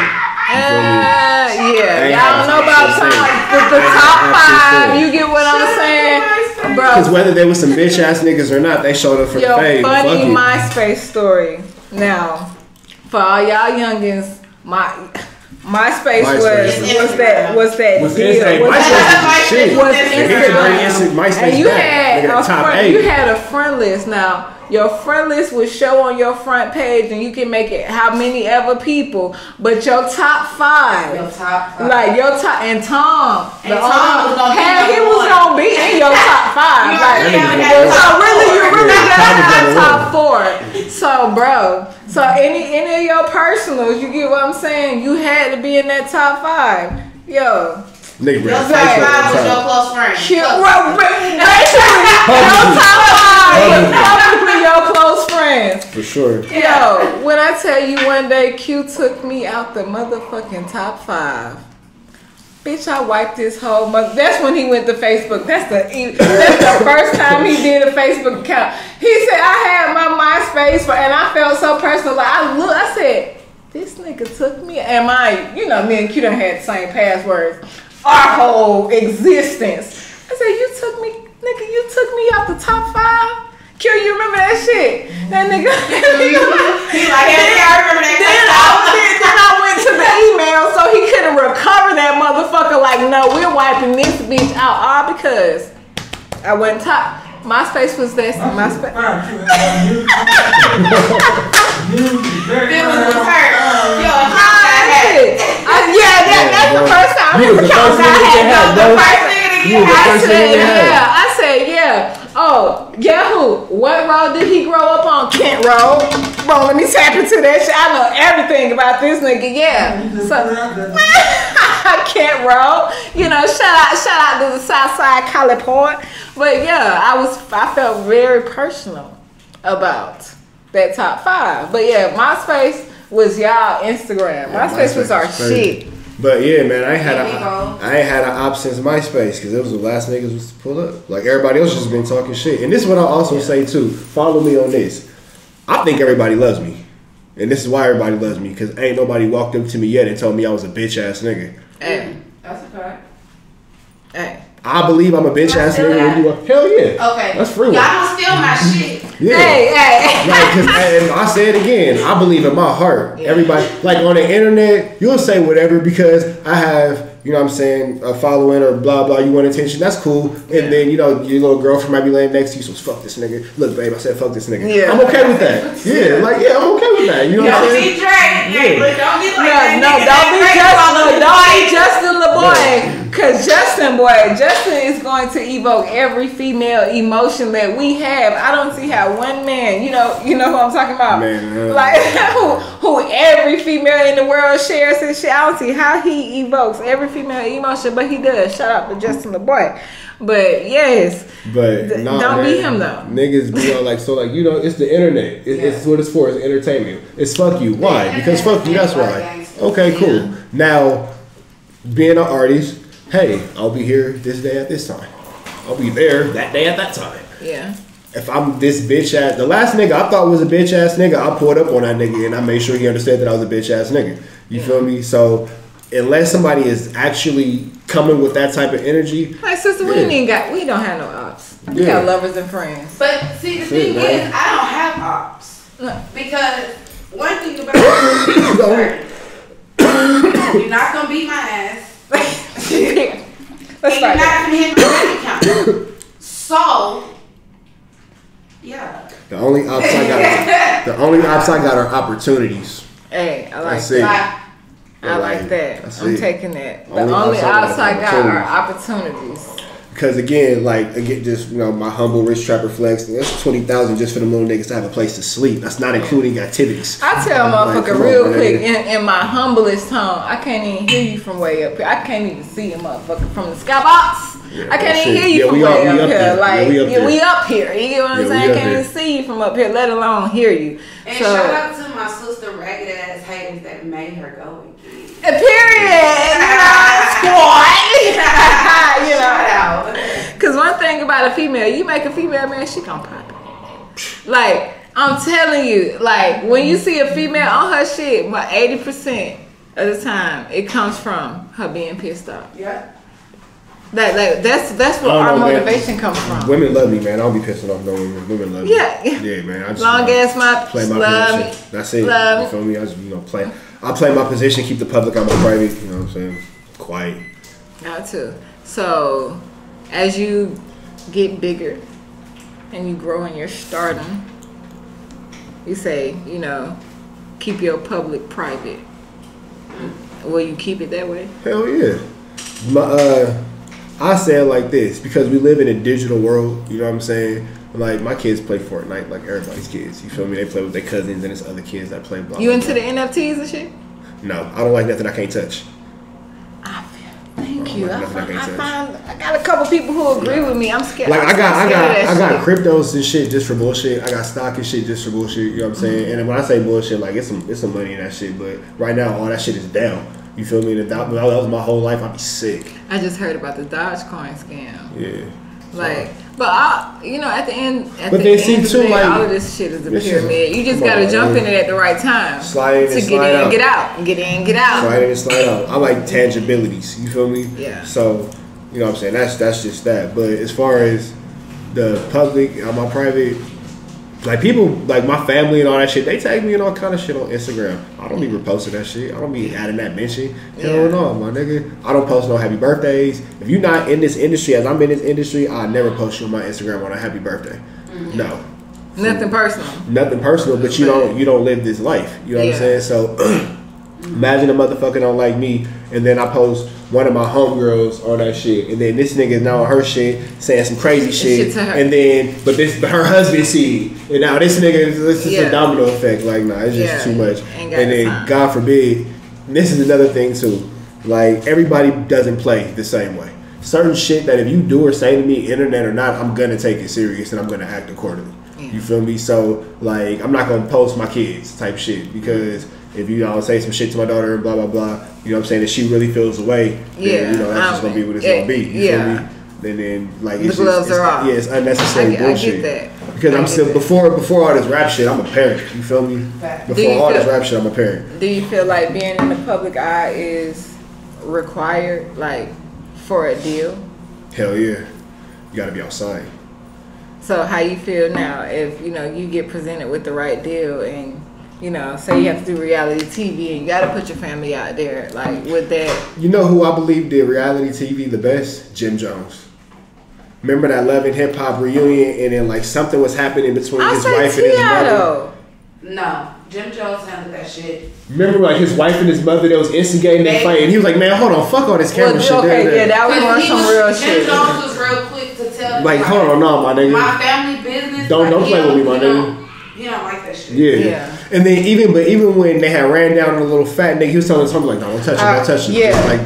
Yeah, y'all don't know about the top 5. You get what I'm saying, bro? Because whether they was some bitch ass niggas or not, they showed up for the fade. Funny MySpace story. Now, for all y'all youngins, MySpace was that Instagram. And you had a friend list. Now, your friend list would show on your front page, and you can make it how many ever people, but your top 5, like your top, and Tom he was gonna be in your top 5. Like, you really got top 4. So, bro, any of your personals, you get what I'm saying? You had to be in that top 5, yo. Nigga, your top 5 was your close friend. Probably your close friends. For sure. Yo, when I tell you one day Q took me out the motherfucking top 5. Bitch, I wiped this whole month. That's when he went to Facebook. That's the first time he did a Facebook account. He said, I had my MySpace, and I felt so personal. Like, I said, this nigga took me, and me and Q done had the same passwords our whole existence. I said, you took me out the top 5? Q, you remember that shit? That nigga. He like, yeah, I remember that. Then I went to the email so he couldn't recover that motherfucker. Like, no, we're wiping this bitch out all because I went top. MySpace was that. MySpace. Feelings was hurt. Yo, that's the first time. You was the first nigga to have. I said, yeah. Oh, yeah, who? What road did he grow up on? Kent Road. Bro, let me tap into that shit. I know everything about this nigga. Yeah. So, Kent Road. Shout out to the Southside College Port. But yeah, I felt very personal about that top 5. But yeah, MySpace was y'all Instagram. MySpace was our shit. But yeah, man, I ain't had an op since MySpace because it was the last niggas was to pull up. Like everybody else just been talking shit. And this is what I also say too. Follow me on this. I think everybody loves me, and this is why everybody loves me because ain't nobody walked up to me yet and told me I was a bitch ass nigga. Hey, that's a fact. Hey. I believe I'm a bitch ass nigga. Hell yeah. Okay. That's free. Y'all don't steal my shit. Yeah. Hey. And I say it again. I believe in my heart. Yeah. Everybody, like on the internet, you'll say whatever because I have, you know what I'm saying, a following or blah, blah, you want attention. That's cool. And then, your little girlfriend might be laying next to you, so fuck this nigga. Look, babe, I said fuck this nigga. Yeah. I'm okay with that. I'm okay with that. You know what I'm saying? Don't be like don't be Justin the boy. Because Justin is going to evoke every female emotion that we have. I don't see how one man, you know who I'm talking about, man, like who every female in the world shares his shit. I don't see how he evokes every female emotion, but he does. Shout out to Justin the boy. But yes, don't be him though. Niggas be on it's the internet. It's what it's for. It's entertainment. It's fuck you. Why? Because fuck you. That's why. Okay, cool. Now, being an artist, hey, I'll be here this day at this time. I'll be there that day at that time. Yeah. If I'm this bitch ass, the last nigga I thought was a bitch ass nigga, I pulled up on that nigga and I made sure he understood that I was a bitch ass nigga. You feel me? So unless somebody is actually coming with that type of energy, like sister, we don't have no ops. We got lovers and friends. But see, the thing is, I don't have ops because one thing about it, you're not gonna beat my ass. And you're not gonna hit my bank account. So. Yeah. The only ops I got are opportunities. Hey, I like that. I like that. I'm taking that. The only ops I got are opportunities. Because again, just my humble rich trapper flex. That's 20,000 just for them little niggas to have a place to sleep. That's not including activities. I tell motherfucker real quick in my humblest tone. I can't even hear you from way up here. I can't even see a motherfucker from the skybox. Yeah, I can't even hear you from way up here. We up here. You get what I'm saying? I can't even see you from up here, let alone hear you. And shout out to my sister ragged ass haters that made her go again. Period. Squad. Shout out. Because one thing about a female, you make a female man, she gon' pop it. Like, I'm telling you, like, when you see a female on her shit, about 80% of the time, it comes from her being pissed off. Yeah. That's where our motivation comes from. Women love me, man. I don't be pissing off no women. Women love me. Yeah, man. I just long ass my play my love position. That's it. You feel me? I just play. I play my position, keep the public out my private. You know what I'm saying? Quiet. Got to. So, as you get bigger and you grow in your stardom, you say, keep your public private. Will you keep it that way? Hell yeah. I say it like this because we live in a digital world. You know what I'm saying? Like my kids play Fortnite, like everybody's kids. You feel me? They play with their cousins and there's other kids that play. Blah, you blah, into blah. the NFTs and shit? No, I don't like nothing I can't touch. Thank you. I got a couple people who agree with me. I'm scared. Like I got cryptos and shit just for bullshit. I got stock and shit just for bullshit. You know what I'm saying? And when I say bullshit, like it's some money in that shit. But right now, all that shit is down. You feel me? That was my whole life. I'd be sick. I just heard about the Dogecoin scam. Yeah. Like, but at the end of the day, all of this shit is a pyramid. You just gotta jump in it at the right time. Slide in and slide out. Get out. Get in, get out. Slide in and slide out. I like tangibilities. You feel me? Yeah. So, you know what I'm saying? That's just that. But as far as the public, my private, like people, like my family and all that shit, they tag me and all kind of shit on Instagram. I don't be reposting that shit. I don't be adding that mention. Hell no, my nigga. I don't post no happy birthdays. If you're not in this industry, as I'm in this industry, I never post you on my Instagram on a happy birthday. Mm-hmm. No. Nothing personal. Nothing personal, but you don't live this life. You know what I'm saying? So imagine a motherfucker don't like me, and then I post one of my homegirls on that shit, and then this nigga is now on her shit saying some crazy shit, and then but her husband see it, and now this nigga it's just a domino effect. Like it's just too much. And then God forbid, this is another thing too. Like everybody doesn't play the same way. Certain shit that if you do or say to me, internet or not, I'm gonna take it serious and I'm gonna act accordingly. You feel me? So like I'm not gonna post my kids type shit because if you say some shit to my daughter and blah blah blah, you know what I'm saying, if she really feels the way, then that's just gonna be what it's gonna be. You feel me? And then like the gloves are off. Yeah, it's unnecessary bullshit. I get that. Because I'm still before all this rap shit, I'm a parent. You feel me? Before all this rap shit, I'm a parent. Do you feel like being in the public eye is required, like for a deal? Hell yeah, you gotta be outside. So how you feel now if you get presented with the right deal and say you have to do reality TV and you got to put your family out there, like with that? You know who I believe did reality TV the best? Jim Jones. Remember that Love and Hip Hop reunion, and then like something was happening between his wife and his mother? No, Jim Jones handled that shit. Remember like his wife and his mother that was instigating that fight, and he was like, "Man, hold on, fuck all this camera shit." Okay, that was some real shit. Jim Jones was real quick to tell. Like, hold on, no, my nigga. My family business. Don't play with me, my nigga. He don't like that shit. Yeah. And then even when they had ran down on the little fat nigga, he was telling something like, "Don't touch him, don't touch him." Yeah. Like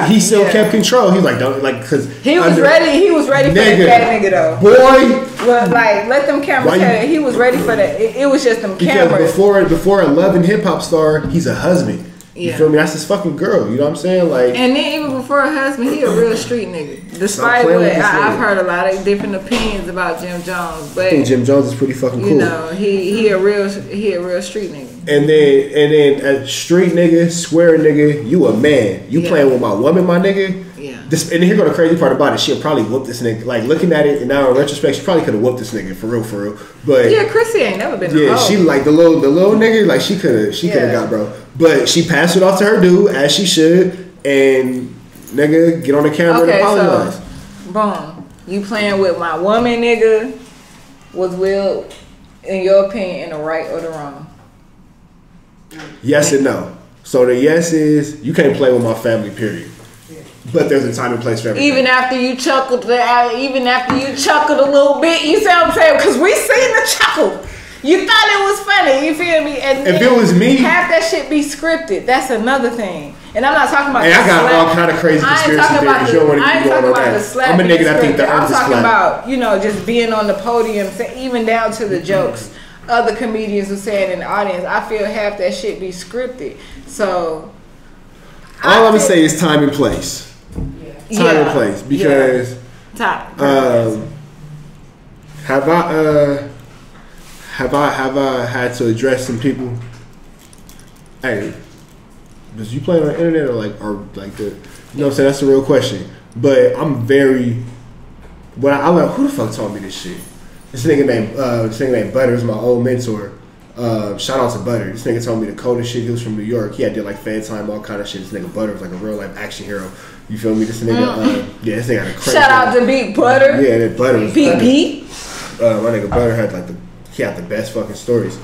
he still kept control. He was like, "Don't," like because he was ready. He was ready for that fat nigga though. Boy. Well, like let them cameras tell you, he was ready for that. It was just them cameras. Because before a Love and Hip Hop star, he's a husband. You feel me? That's his fucking girl. You know what I'm saying? Like, and then even before her husband, he a real street nigga. Despite what I've heard a lot of different opinions about Jim Jones, but I think Jim Jones is pretty fucking cool. You know, he a real street nigga. And then a street nigga, square nigga, you a man. You playing with my woman, my nigga. Yeah. And here go the crazy part about it. She'll probably whoop this nigga. Like, looking at it, and now in retrospect, she probably could have whooped this nigga for real. But yeah, Chrissy ain't never been. Yeah, she like the little nigga. Like, she could have got bro. But she passed it off to her dude as she should. And nigga, get on the camera and apologize. So, boom, you playing with my woman, nigga. Was Will, in your opinion, in the right or the wrong? Yes and no. So the yes is you can't play with my family, period. But there's a time and place for everything. Even after you chuckled a little bit, you see what I'm saying? Because we seen the chuckle. You thought it was funny, you feel me? And if it was me, half that shit be scripted. That's another thing. And I'm not talking about. Hey, I got all kind of crazy conspiracy theories. You don't want to keep going on that. I'm a nigga that think the earth is flat. I'm talking about, you know, just being on the podium, even down to the jokes. Other comedians who saying in the audience, I feel half that shit be scripted. So all I'm gonna say is time and place. Time and place, because have I had to address some people? Hey, was you playing on the internet or like the? You know what I'm saying? That's the real question. But I'm very. I'm like, who the fuck taught me this shit? This nigga named Butter is my old mentor. Shout out to Butter. This nigga told me the coldest shit. He was from New York. He had did like fan time, all kind of shit. This nigga Butter was like a real life action hero. You feel me? This nigga, this nigga had a crazy. Shout out to Big Butter. Yeah, that Butter was BB. My nigga Butter had he had the best fucking stories.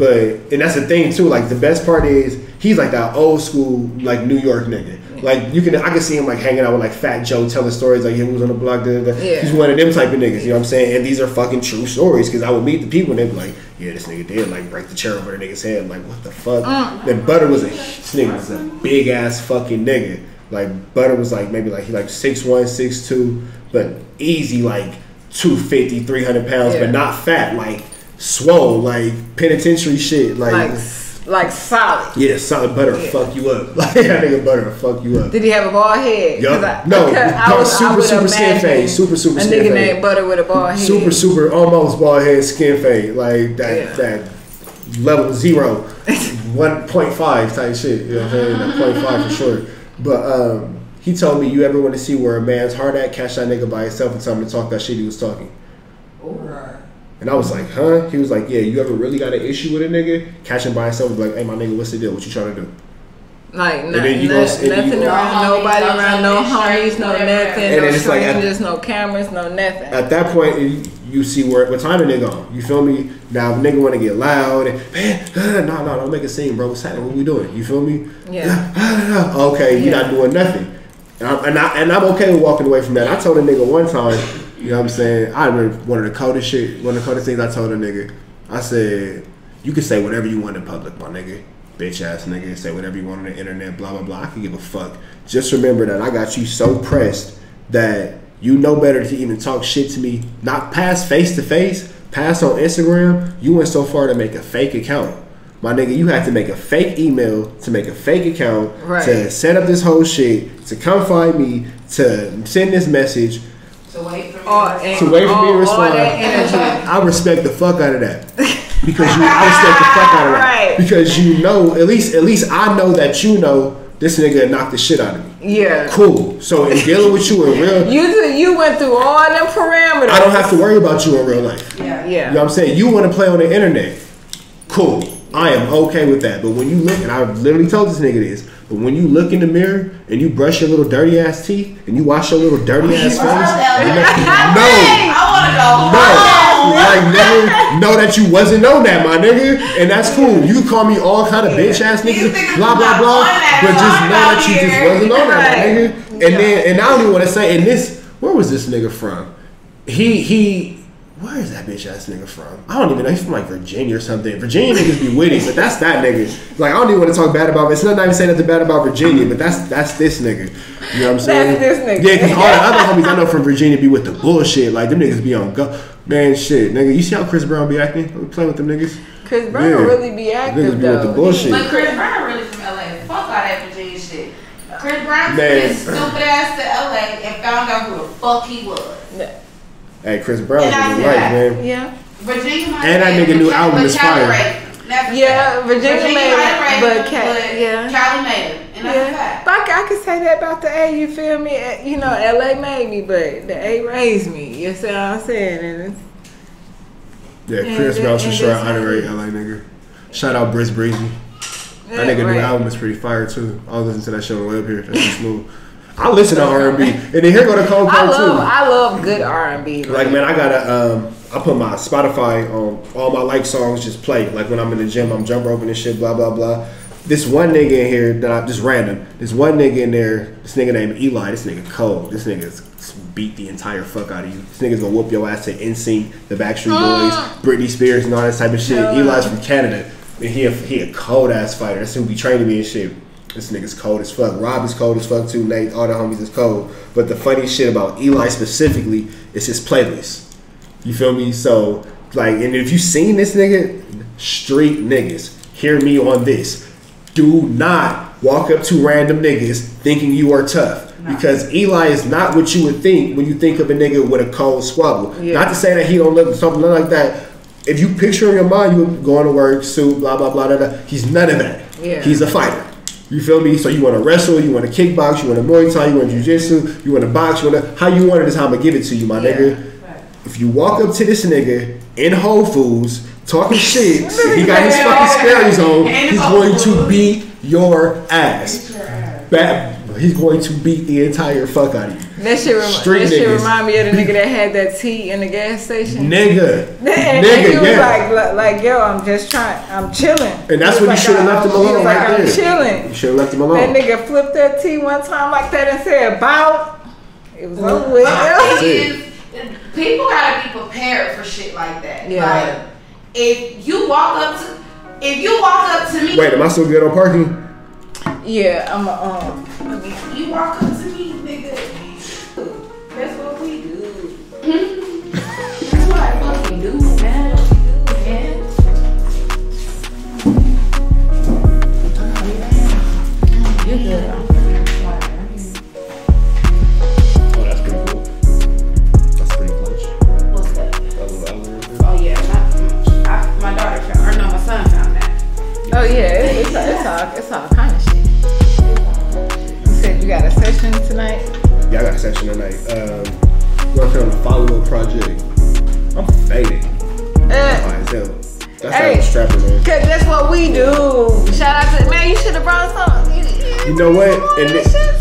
And that's the thing too. Like, the best part is he's like that old school like New York nigga. Like, I can see him like hanging out with like Fat Joe telling stories like he was on the block. Yeah. He's one of them type of niggas. You know what I'm saying? And these are fucking true stories, because I would meet the people and they'd be like, yeah, this nigga did like break the chair over the nigga's head. I'm like, what the fuck? Then Butter was this nigga was a big ass fucking nigga. Like, Butter was like maybe like he like 6'1", 6'2", but easy like 250, 300 pounds, but not fat, like swole, like penitentiary shit, like solid. Yeah, solid. Butter will fuck you up. Like, that nigga Butter will fuck you up. Did he have a bald head? Yup. No, super skin fade. Super skin fade. A nigga named Butter with a bald head. Super almost bald head skin fade. Like that level 0, 1.5 type shit. You know what I'm saying? That 0.5 for sure. But he told me, you ever want to see where a man's heart at? Catch that nigga by himself and tell him to talk that shit he was talking. Right. And I was like, huh? He was like, yeah, you ever really got an issue with a nigga? Catch him by himself and be like, hey, my nigga, what's the deal? What you trying to do? Like, nothing around nobody, around no homies, no nothing, no strangers, no cameras, no nothing. At that point, you see what time a nigga on. You feel me? Now, if a nigga want to get loud, and, man, no, don't make a scene, bro. What's happening? What we doing? You feel me? Yeah. Okay, you're not doing nothing. And I'm okay with walking away from that. I told a nigga one time, you know what I'm saying? I remember one of the coldest things I told a nigga. I said, you can say whatever you want in public, my nigga. Bitch ass nigga. Say whatever you want on the internet, blah, blah, blah. I can give a fuck. Just remember that I got you so pressed that you know better to even talk shit to me. Not pass face to face, pass on Instagram. You went so far to make a fake account. My nigga, you had to make a fake email, to make a fake account, to set up this whole shit, to come find me, to send this message. To wait for me to respond. I respect the fuck out of that. Because I respect the fuck out of that. Right. Because you know, at least I know that you know this nigga knocked the shit out of me. Yeah. Cool. So in dealing with you in real, you went through all them parameters. I don't have to worry about you in real life. Yeah. You know what I'm saying? You want to play on the internet. Cool. I am okay with that. But when you look, and I literally told this nigga this, but when you look in the mirror and you brush your little dirty ass teeth and you wash your little dirty ass face, like, nigga, know that you wasn't on that, my nigga, and that's cool. You can call me all kind of bitch ass niggas, blah blah blah, but just know that you just wasn't on that, my nigga. And I don't even want to say. And this, where was this nigga from? Where is that bitch ass nigga from? I don't even know. He's from like Virginia or something. Virginia niggas be witty, but that's that nigga. Like, I don't even want to talk bad about it. It's not even saying nothing bad about Virginia, but that's this nigga. You know what I'm saying? That's this nigga. Yeah, because all the other homies I know from Virginia be with the bullshit. Like, them niggas be on go. Man, shit, nigga. You see how Chris Brown be acting? We playing with them niggas? Chris Brown really be active, niggas be with the bullshit. But Chris Brown really from LA. fuck all that Virginia shit. Chris Brown took his stupid ass to LA and found out who the fuck he was. Hey, Chris Brown was right, man. Yeah. Virginia might and that nigga new album is fire. Yeah, Virginia made it, but Cali made it. And that's a fact. But I could say that about the A, you feel me? You know, LA made me, but the A raised me. You see what I'm saying? And it's, yeah, Chris Brown for sure, honorary LA nigga. Shout out Briz Breezy. That nigga new album is pretty fire too. I'll listen to that shit on the way up here. That's just smooth. I listen to R&B, and then here go the cold part too. I love good R&B. Like man, I gotta I put my Spotify on all my like songs just play. Like when I'm in the gym, I'm jump roping and shit, blah blah blah. This one nigga in here that I just random. This one nigga in there. This nigga named Eli. This nigga cold. This nigga's beat the entire fuck out of you. This nigga's gonna whoop your ass to NSYNC, the Backstreet Boys, Britney Spears, and all that type of shit. Eli's from Canada. And he a cold ass fighter. That's who be training me and shit. This nigga's cold as fuck. Rob is cold as fuck too. Nate, all the homies is cold. But the funny shit about Eli specifically is his playlist. You feel me? So like, and if you seen this nigga, street niggas, hear me on this. Do not walk up to random niggas thinking you are tough. No. Because Eli is not what you would think when you think of a nigga with a cold squabble. Yeah. Not to say that he don't look something like that. If you picture in your mind, you going to work, suit, blah, blah, blah, blah, blah. He's none of that. Yeah. He's a fighter. You feel me? So you want to wrestle, you want to kickbox, you want to Muay Thai, you want to jiu-jitsu, you want to box, you want to, how you want it is how I'm going to give it to you, my nigga. Right. If you walk up to this nigga in Whole Foods, talking shit, he got his fucking Sperry's on, he's going to beat your ass. He's going to beat the entire fuck out of you. That shit remind me of the nigga that had that tea in the gas station. Nigga. And he was like, yo, I'm just trying, I'm chilling. And that's when you should have left him alone right there. I'm chilling. You should have left him alone. That nigga flipped that tea one time like that and said, bow. It was over with. People gotta be prepared for shit like that. Yeah. Like, if you walk up to me. Wait, am I still good on parking? Yeah, I'm you walk up to me, nigga. That's what we do. That's what I fucking do, man. You're good. Oh, that's pretty cool. That's pretty clutch. What's that? That little algorithm. Oh yeah, my daughter found, or no, my son found that. Oh yeah, it's all kind of shit. You said you got a session tonight? Yeah, I got a session tonight. Working on a follow-up project. I'm faded. That's how I'm strapping, man. Cause that's what we do. Shout out to man. You should have brought some. You know what? And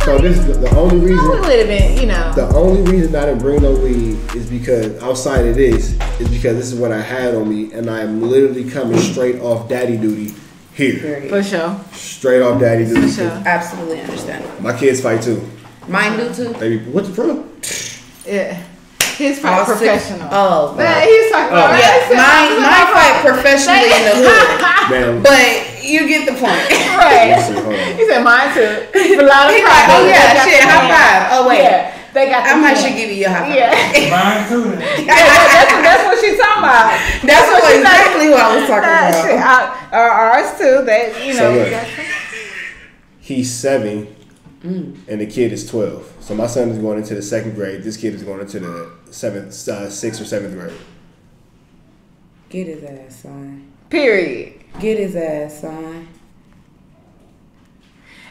so this is the only reason. We would have been, you know. The only reason I didn't bring no weed is because outside of this is because this is what I had on me, and I am literally coming straight off daddy duty here. For sure. Straight off daddy duty. For sure. Absolutely understand. My kids fight too. Mine do too. Baby, what the fuck? Yeah. His fight professional. Oh, man, he's talking about my fight professionally in the hood. Man. But you get the point. Right. He said mine too. A lot of He's like, oh yeah, shit, high five. Oh wait. Yeah. They got I might should give you a high five. Yeah. Mine too. That's what she's talking about. That's exactly what I was talking about. Ours too. That you know. So he's 7, and the kid is 12. So my son is going into the 2nd grade. This kid is going into the 6th or 7th grade. Get his ass, son. Period. Get his ass, son.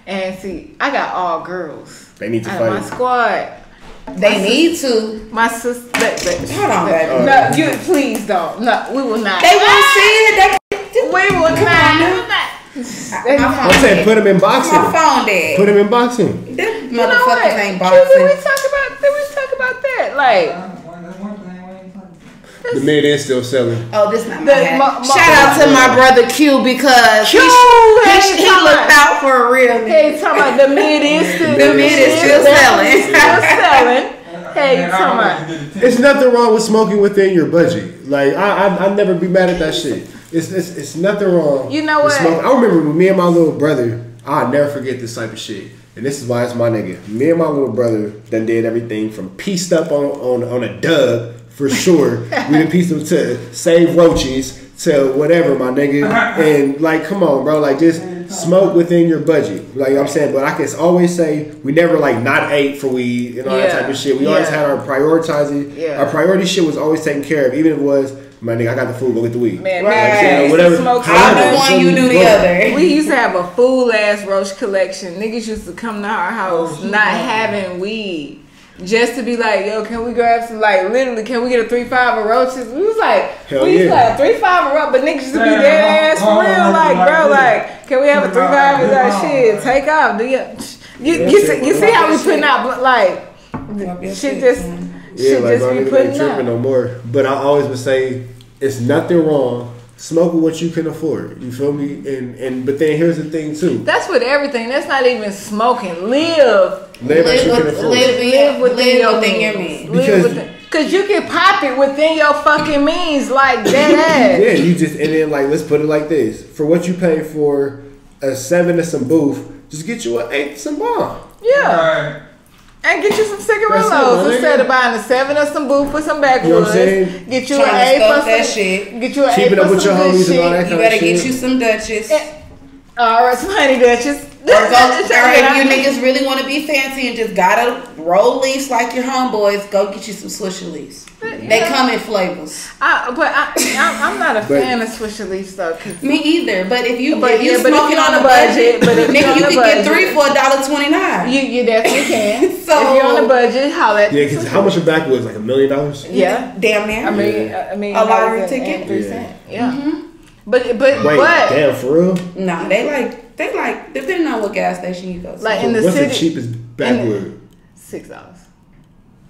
And see, I got all girls. They need to fight. My squad. They need to. My sister. Hold on, baby. No, you please don't. No, we will not. They won't see it. We will not. I'm saying put him in boxing. My phone dead. Put him in boxing. Them motherfuckers ain't boxing. Did we talk about that? Like. The mid is still selling. Oh, this not my shout out to my brother Q because he looked out for a real nigga. Hey, talking about the mid is still selling. Hey, you talking about? There's nothing wrong with smoking within your budget. Like I'd never be mad at that shit. It's nothing wrong. You know what? I remember when me and my little brother. I'll never forget this type of shit. And this is why it's my nigga. Me and my little brother done did everything from pieced up on a dub. For sure, we done pieced them to save roaches, to whatever, my nigga. And like, come on, bro. Like, just smoke within your budget. Like I'm saying, but I can always say we never like not ate for weed and all that type of shit. We always had our prioritizing. Yeah. Our priority shit was always taken care of, even if it was, my nigga, I got the food, go get the weed. Man, right. Whatever. I'm the one, you knew the other. We used to have a full ass roach collection. Niggas used to come to our house not having weed. Just to be like, yo, can we grab some, like, literally, can we get a 3-5 of roaches? We was like, we used to like 3-5 of roaches, but niggas used to be dead ass for real. Like, bro, like, can we have a 3-5 of that shit? Take off. Do you see how we putting out, like, shit just, yeah, like, bro, niggas ain't tripping no more. But I always would say, it's nothing wrong. Smoke with what you can afford. You feel me? But then here's the thing too. That's with everything. That's not even smoking. Live within your means. Because you can pop it within your fucking means like that. Yeah, you just, and then like, let's put it like this. For what you pay for a 7 of some booth, just get you an 8 of some bomb. Yeah. And get you some cigarillos instead of buying a 7 or some booth for some backwoods. You know what I'm saying? Get you an 8 for some shit. Get you an 8 Keep it up with your homies and all that kind of shit. You better get you some Dutchess. Alright, some honey Dutchess. Or if you niggas really want to be fancy and just gotta roll leaves like your homeboys, go get you some Swisher Leaves. They come in flavors. I'm not a fan of Swisher Leaves though. Me either. But if you smoking on a budget, nigga, you can get 3 for $1.29. You definitely can. So if you're on a budget, holla at because how much a backwoods? Like $1 million? Yeah, damn near. I mean, a lottery ticket. 3 cents. Yeah. Mm-hmm. But damn, for real? Nah, they like depending on what gas station you go to. Like in the what's city, the cheapest backwood? $6.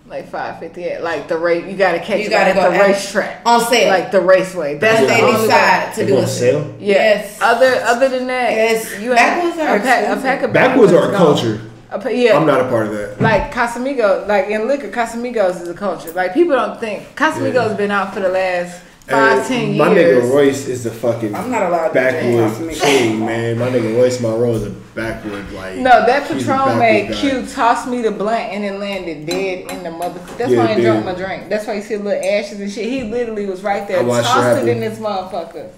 Like $5.58. Like the rate, you gotta catch. You gotta go at the racetrack on sale, like the raceway. That's they decide to do a sale. Yes. Other than that, yes. You backwoods are a pack of backwoods are a culture. Yeah, I'm not a part of that. Like Casamigos, like in liquor, Casamigos is a culture. Like people don't think Casamigos has been out for the last 5-10 years. My nigga Royce is the fucking I'm not allowed to backwoods king, man. My nigga Royce Monroe is a backwoods like. No, that Patron made Q tossed me the blunt and it landed dead in the mother. That's why I ain't drunk my drink. That's why you see little ashes and shit. He literally was right there, tossed it in this motherfucker,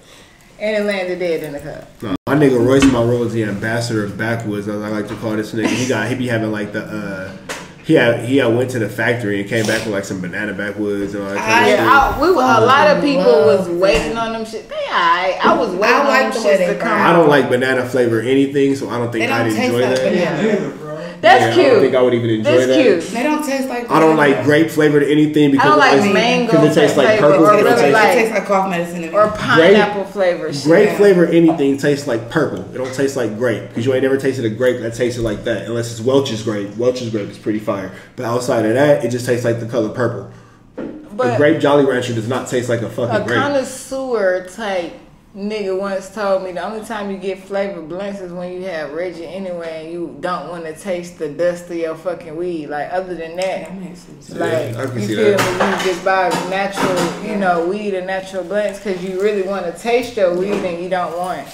and it landed dead in the cup. No, my nigga Royce Monroe is the ambassador of backwoods, as I like to call this nigga. He be having like the He went to the factory and came back with like some banana backwoods and all that kind of shit. A lot of people was waiting on them shit. I was waiting on them shit to come. I don't like banana flavor anything, so I don't think I'd enjoy that. That's cute. I don't think I would even enjoy that. Cute. They don't taste like. I don't like grape flavored anything because I don't like mango because it tastes like purple. Or it tastes like cough medicine. Or pineapple flavor. Grape flavor anything tastes like purple. It don't taste like grape because you ain't never tasted a grape that tasted like that unless it's Welch's grape. Welch's grape is pretty fire, but outside of that, it just tastes like the color purple. But a grape Jolly Rancher does not taste like a fucking grape. A connoisseur type nigga once told me the only time you get flavored blunts is when you have Reggie anyway and you don't want to taste the dust of your fucking weed. Like other than that makes sense. Like you feel me? You just buy natural, weed and natural blunts because you really want to taste your weed and you don't want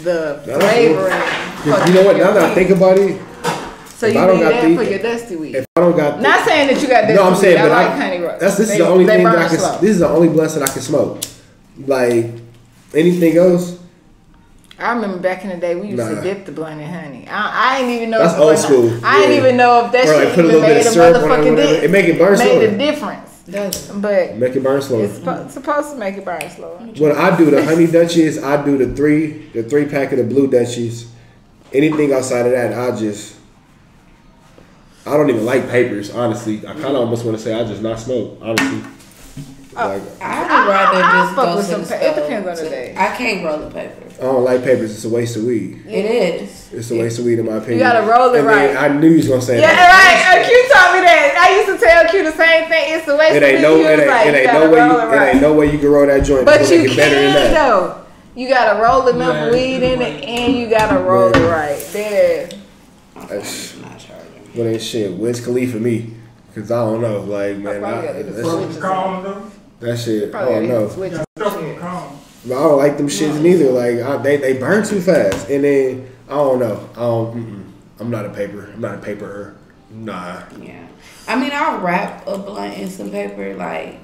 the flavoring. You know what? Now that I think about it. So you need that for your dusty weed. If I don't got, not saying that you got dusty weed. No, I'm saying, but I like Honey Rush. This is the only thing that I can. This is the only blunt that I can smoke. Like anything else. I remember back in the day we used to dip the blunt in honey. I didn't even know. That's old school. I didn't even know if that shit like put a little bit of syrup on it. It make it burn slower. Made a difference. But make it burn slower. It's supposed to make it burn slower. When I do the honey Dutchies, I do the three pack of the blue Dutchies. Anything outside of that, I don't even like papers, honestly. I kind of almost want to say I just not smoke, honestly. I would rather just go to the stove. It depends on the day. I can't roll the papers. I don't like papers. It's a waste of weed. It is. It's a waste of weed in my opinion. You gotta roll it right. I knew you was gonna say that. Yeah, right. Q told me that. I used to tell Q the same thing. It's a waste of weed. It ain't no way you can roll that joint. But you can though. You gotta roll enough weed in it, and you gotta roll it right. There. That's not charging. But ain't shit. Wiz Khalifa me, cause I don't know. Like man, that shit. I don't know. But I don't like them shits neither. Like they burn too fast, and then I don't know. I'm not a paperer. Nah. Yeah. I mean, I'll wrap a blunt in some paper, like.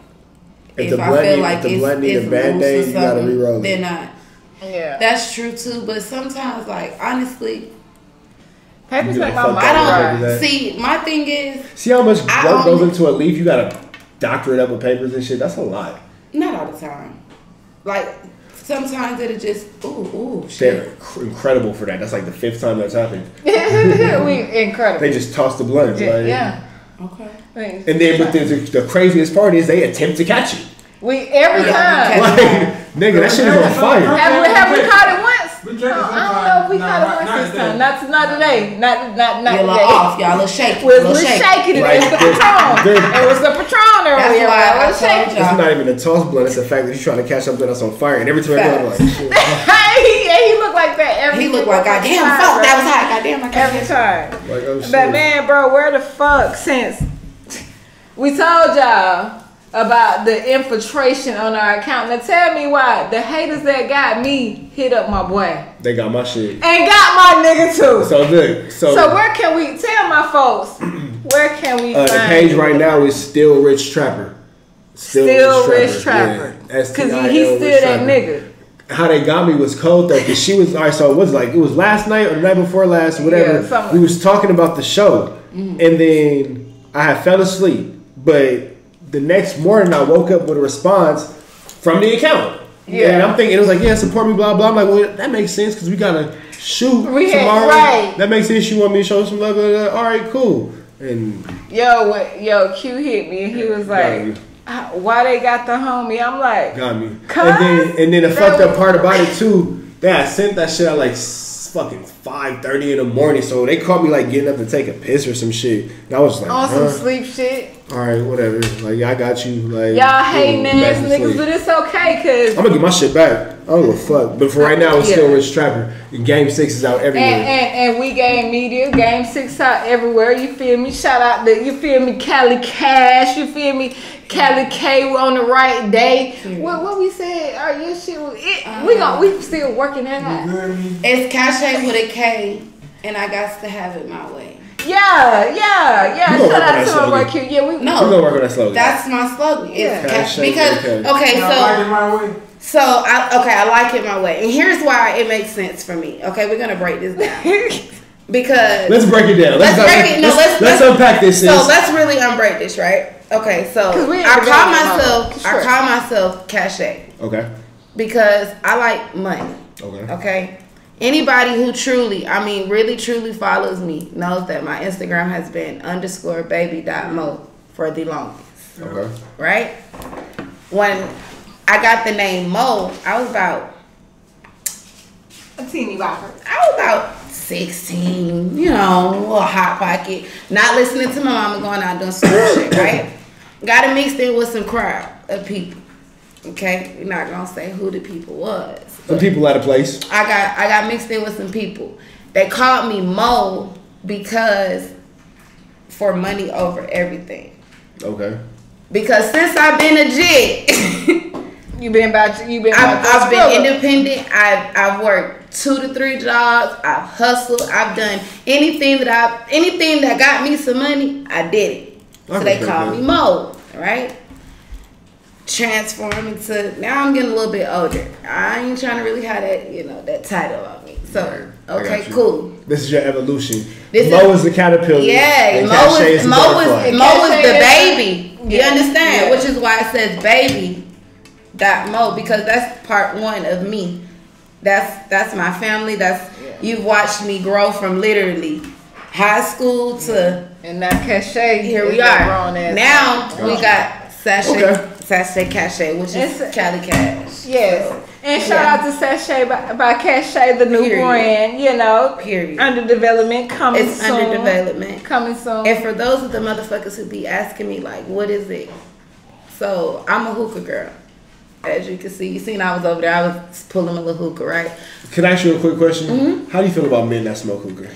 If I feel like it's loose or something, then Yeah, that's true too. But sometimes, like honestly, papers make my mind. I don't see. My thing is, see how much work goes into a leaf. You gotta doctor it up with papers and shit. That's a lot. Not all the time. Like sometimes it'll just shit. They're incredible for that. That's like the 5th time that's happened. We incredible. They just toss the blunt. Yeah. Okay. And then, but the craziest part is they attempt to catch it. Every time. Like, nigga, that shit is on fire. Have we caught it once? We catch it I don't know if we caught it once this time. Not today. Not You're a little today. off, y'all. A little shaky. We're shaking it. Like, It was the Patron. It was the Patron earlier. That's why I told It's not even a toss blunt. It's the fact that he's trying to catch something that's on fire. And every time I go, I'm like, shit. He looked like that He looked like, goddamn, fuck, that was hot. Goddamn, I can't every time. Like, oh shit. But man, bro, where the fuck since we told y'all about the infiltration on our account? Now tell me why the haters that got me hit up my boy They got my shit. and got my nigga too. So good. So where can we tell my folks? Where can we find the page right now is Still Rich Trapper. Still Rich Trapper. Yeah. Cause he's still that nigga. How they got me was cold though, cause she was alright. So it was last night or the night before last, whatever. Yeah, we was talking about the show, and then I had fell asleep. But the next morning, I woke up with a response from the account. Yeah, and I'm thinking it was like, yeah, support me, blah blah. I'm like, well, that makes sense because we gotta shoot tomorrow. Right. That makes sense. You want me to show some love? All right, cool. And Q hit me and he was like, why they got the homie? I'm like, got me. And then the fucked up part about it too, I sent that shit at like fucking 5:30 in the morning. So they caught me like getting up to take a piss or some shit. And I was just like, on some sleep shit. All right, whatever. Like, yeah, I got you. Like, y'all hating ass niggas, but it's okay, cause I'm gonna get my shit back. I don't give a fuck. But for right now, it's Still Rich Trapper. And Game 6 is out everywhere. And we game media. Game 6 out everywhere. You feel me? Shout out to, you feel me, Cali Cash. You feel me? Cali K on the right day. What we said? Your shit was it. We still working that out. It's Cache with a K, and I got to have it my way. Yeah. Shout out to my boy Q. Yeah, we gonna work on that slogan. That's my slogan. It's because I like it my way, and here's why it makes sense for me. Okay, we're gonna break this down because let's break it down. Let's unpack this. So let's really unbreak this, right? Okay, so I call myself Cache. Okay. Because I like money. Okay. Anybody who really truly follows me knows that my Instagram has been _baby.mo for the longest. Okay. Right? When I got the name Mo, I was about a teeny bopper. I was about 16, a little hot pocket. Not listening to my mama going out doing some shit, right? Got it mixed in with some crowd of people. Okay? We're not gonna say who the people was. Some people at a place. I got mixed in with some people. They called me Mo because for money over everything. Okay. Because since I've been a jit, I've been independent. I've worked 2 to 3 jobs. I've hustled. I've done anything that got me some money. I did it. So they called me Mo, right? Transform into, now I'm getting a little bit older. I ain't trying to really have that, that title on me. So, okay, cool. This is your evolution. Mo is the caterpillar. Yeah, Mo is the baby. You understand? Yeah. Which is why it says baby.mo, because that's part 1 of me. That's my family. You've watched me grow from literally high school to and that Cache. Here we are. Now we got Sachet Cache, which is Cali Cash. Yes. So, and shout out to Sachet by Cache, the new brand, Period. Under development, coming soon. It's under development. Coming soon. And for those of the motherfuckers who be asking me, like, what is it? So, I'm a hookah girl. As you can see. You seen I was over there. I was pulling a little hookah, right? Can I ask you a quick question? Mm-hmm. How do you feel about men that smoke hookah?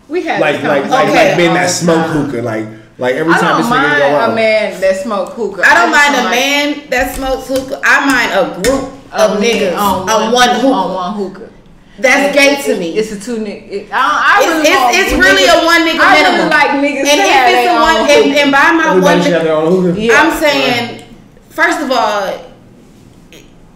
We had like men that smoke hookah, like every time this nigga go out. A man that smoke hookah. I don't mind a man that smokes hookah. I mind a group of niggas on one hookah. That's gay to me. It's a 2 nigga. It's really a 1 nigga minimum. I really like niggas. And if it's a 1, and by my everybody should have their own hookah. I'm saying First of all,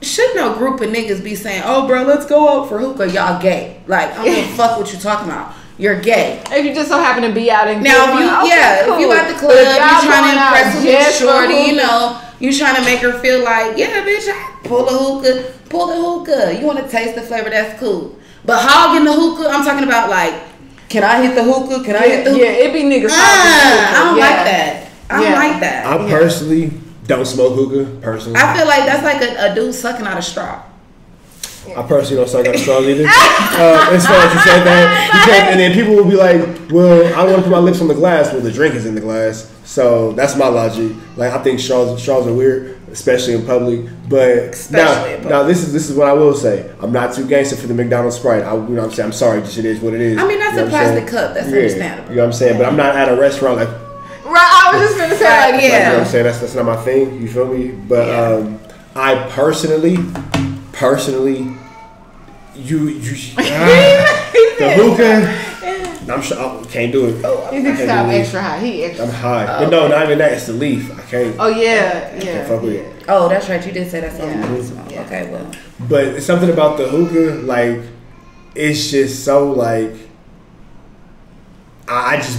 should no group of niggas be saying, "Oh, bro, let's go out for hookah"? Y'all gay? Like, I don't give a fuck what you talking about. You're gay. If you just so happen to be out in now, if you at the club, you trying to impress with your shorty, you know, you trying to make her feel like, yeah, bitch, I pull the hookah. You want to taste the flavor? That's cool. But hogging the hookah, I'm talking about like, can I hit the hookah? Can I hit the hookah? Yeah, it be niggas. I don't like that. I don't like that. I personally don't smoke hookah. Personally, I feel like that's like a dude sucking out a straw. I personally don't suck out the straws either. As far as you said that, and then people will be like, "Well, I don't want to put my lips on the glass." Well, the drink is in the glass, so that's my logic. Like, I think straws are weird, especially in public. But now this is what I will say. I'm not too gangster for the McDonald's Sprite. You know what I'm saying? I'm sorry, just it is what it is. I mean, that's a plastic cup. That's understandable. You know what I'm saying? But I'm not at a restaurant like. Right, I was just gonna say like, yeah. You know what I'm saying? That's not my thing. You feel me? But I personally, the hookah. I'm sure I can't do it. He thinks I'm extra high. He extra. I'm high, but no, not even that. It's the leaf. I can't. Oh yeah, I can't fuck with it. Oh, that's right. You did say that's something. Yeah. Okay, well. But it's something about the hookah, like it's just so like I just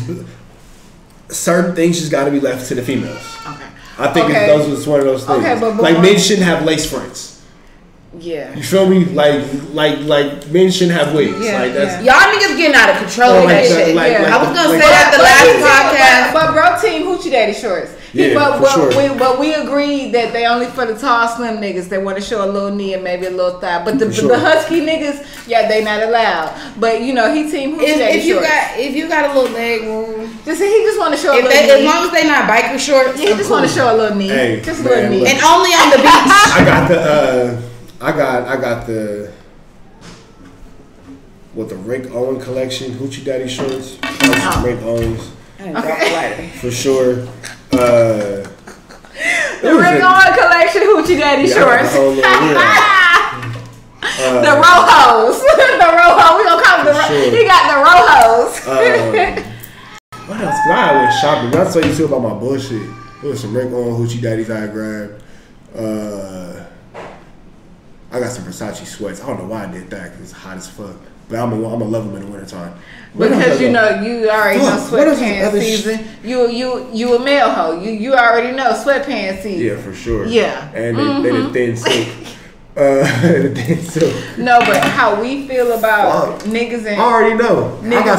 certain things just got to be left to the females. Okay. I think those was one of those things. Okay, but like men shouldn't have lace fronts. Yeah. You feel me? Like men shouldn't have wigs. Yeah, like that's y'all niggas getting out of control with that shit. I was gonna say that the last podcast. But bro, team Hoochie Daddy shorts. But we agreed that they only for the tall, slim niggas. They want to show a little knee and maybe a little thigh. But the husky niggas, yeah, they not allowed. But you know, he team Hoochie Daddy shorts. If you got a little leg room, he just want to show a little knee. As long as they not biker shorts, he just want to show a little knee. Hey, just a little knee. And only on the beach. I got the the Rick Owen collection Hoochie Daddy shorts. Rick Owens. For sure. The Rick Owen collection Hoochie Daddy shorts. The Rojos. The Rojo. We gonna call him the Rojo. He got the Rojos. What else? I went shopping. I'll tell you too about my bullshit. There was some Rick Owen Hoochie Daddies I grabbed. I got some Versace sweats. I don't know why I did that because it's hot as fuck. But I'm gonna love them in the wintertime. Because you know you already know sweatpants season. You a male hoe. You already know sweatpants season. Yeah, for sure. Yeah, and they the thin silk. The thin silk. No, but how we feel about niggas and I already know. I got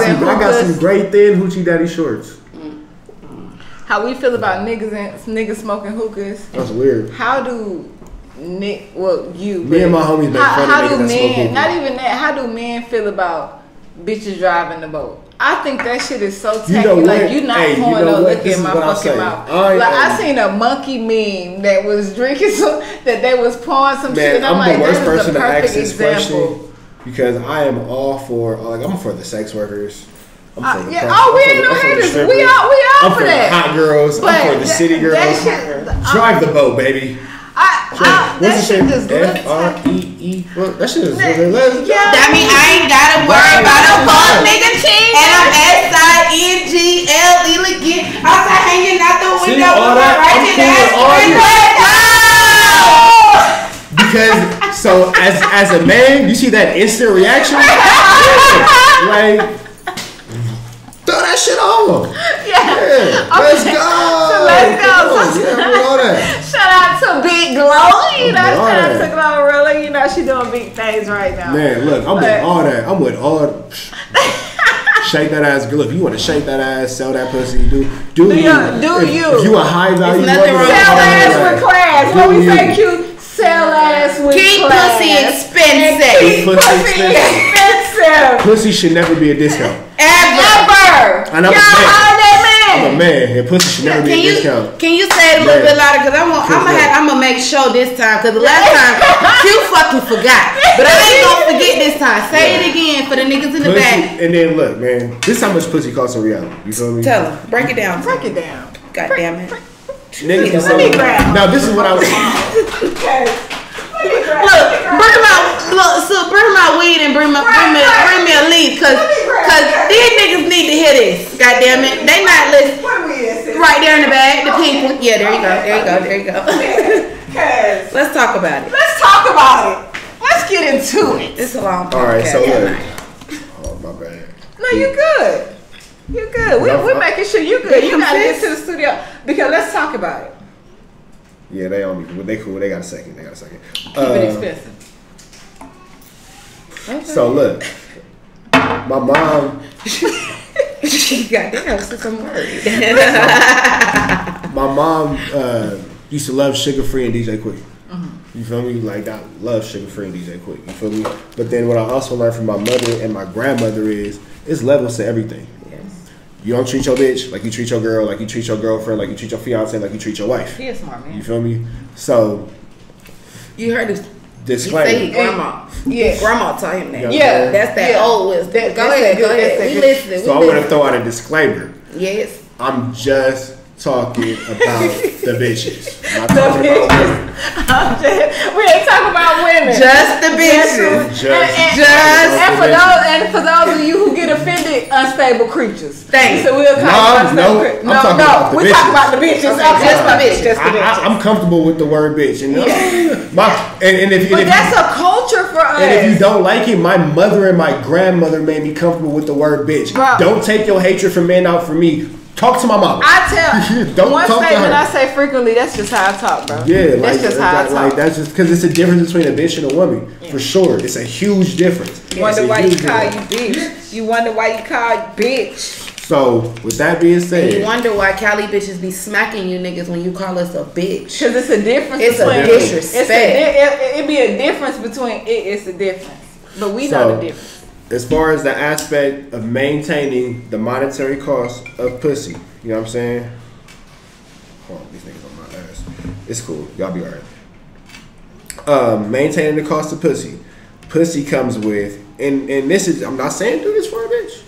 some great thin Hoochie Daddy shorts. How we feel about niggas smoking hookahs. That's weird. How do me and my homies make fun of niggas that smoke hookah. Not even that. How do men feel about bitches driving the boat? I think that shit is so tacky. Like, you not pouring no liquor in my fucking mouth. I seen a monkey meme that was drinking that they was pouring some shit. And I'm the worst person to ask this question because I am all for I'm for the sex workers. We ain't no haters. We all for that. I'm for the hot girls. I'm for the city girls. Drive the boat, baby. That shit just F-R-E-E. Well, that shit is that mean I ain't gotta worry about a fuck nigga cheat. And I'm S-I-N-G-L-E again. Outside hanging out the window. Because so as a man, you see that instant reaction. Like, throw that shit on. Yeah. Let's go. All that. Shout out to Big Glow. You know, shout out to Glorilla. You know, she doing big things right now. Man, look, I'm with all that. I'm with all. Shake that ass, girl. If you want to shake that ass, sell that pussy, do you? If you a high value, sell ass with class. What we say, cute. Sell ass with keep class. Pussy expensive. Pussy expensive. Pussy should never be a discount. Ever. And I'm a man, and pussy should never be a discount. Can you say it a little bit louder? Because I'm gonna make sure this time. Because the last time, you fucking forgot. But I ain't gonna forget this time. Say it again for the niggas in the back. And then look, man, this is how much pussy costs in reality. You feel me? Tell them. Break it down. Break it down. God damn it. Niggas can say, now this is what I was. Look, bring my weed and bring me a leaf, cause these niggas need to hear this. God damn it, they not listening. Right there in the bag, the pink one. Yeah, there you go. Let's talk about it. Let's get into it. It's a long podcast. All right, so look. Oh, my bad. No, you good. You good. We're making sure you good. You gotta get to the studio because let's talk about it. Yeah, they on me. They cool. They got a second. Keep it expensive. Okay. So look, my mom. Goddamn, since I'm worried. My mom used to love Sugar Free and DJ Quick. You feel me? Like, I love Sugar Free and DJ Quick. You feel me? But then what I also learned from my mother and my grandmother is it's levels to everything. Yes. You don't treat your bitch like you treat your girl, like you treat your girlfriend, like you treat your fiance, like you treat your wife. He a smart man. You feel me? So You heard this. disclaimer. He say grandma. Yeah. Grandma taught him that. Yeah. That's that old wisdom. Go ahead. We listening. So I want to throw out a disclaimer. Yes. I'm just talking about the bitches. I'm not talking about women. We ain't talking about women. Just the bitches. And for those of you who get offended, unstable creatures. Thanks. So we'll call unstable creatures. I'm talking about the we're bitches. talking about the bitches. Okay, just the bitches. Just the bitches. I'm comfortable with the word bitch. And, But that's a culture for us. And if you don't like it, my mother and my grandmother made me comfortable with the word bitch. Bro. Don't take your hatred for men out for me. Talk to my mama. I tell Don't one talk to statement her. I say frequently. That's just how I talk, bro. Yeah, that's just how I talk. Like that's just because it's a difference between a bitch and a woman, for sure. It's a huge difference. You wonder why you call you bitch. You wonder why you call you bitch. So with that being said, And you wonder why Cali bitches be smacking you niggas when you call us a bitch. Because it's a difference. It's between a disrespect. It'd be a difference between it's a difference, but we know the difference. As far as the aspect of maintaining the monetary cost of pussy, you know what I'm saying? Hold on, these niggas on my ass. It's cool. Y'all be alright. Maintaining the cost of pussy. Pussy comes with, and this is, I'm not saying do this for a bitch.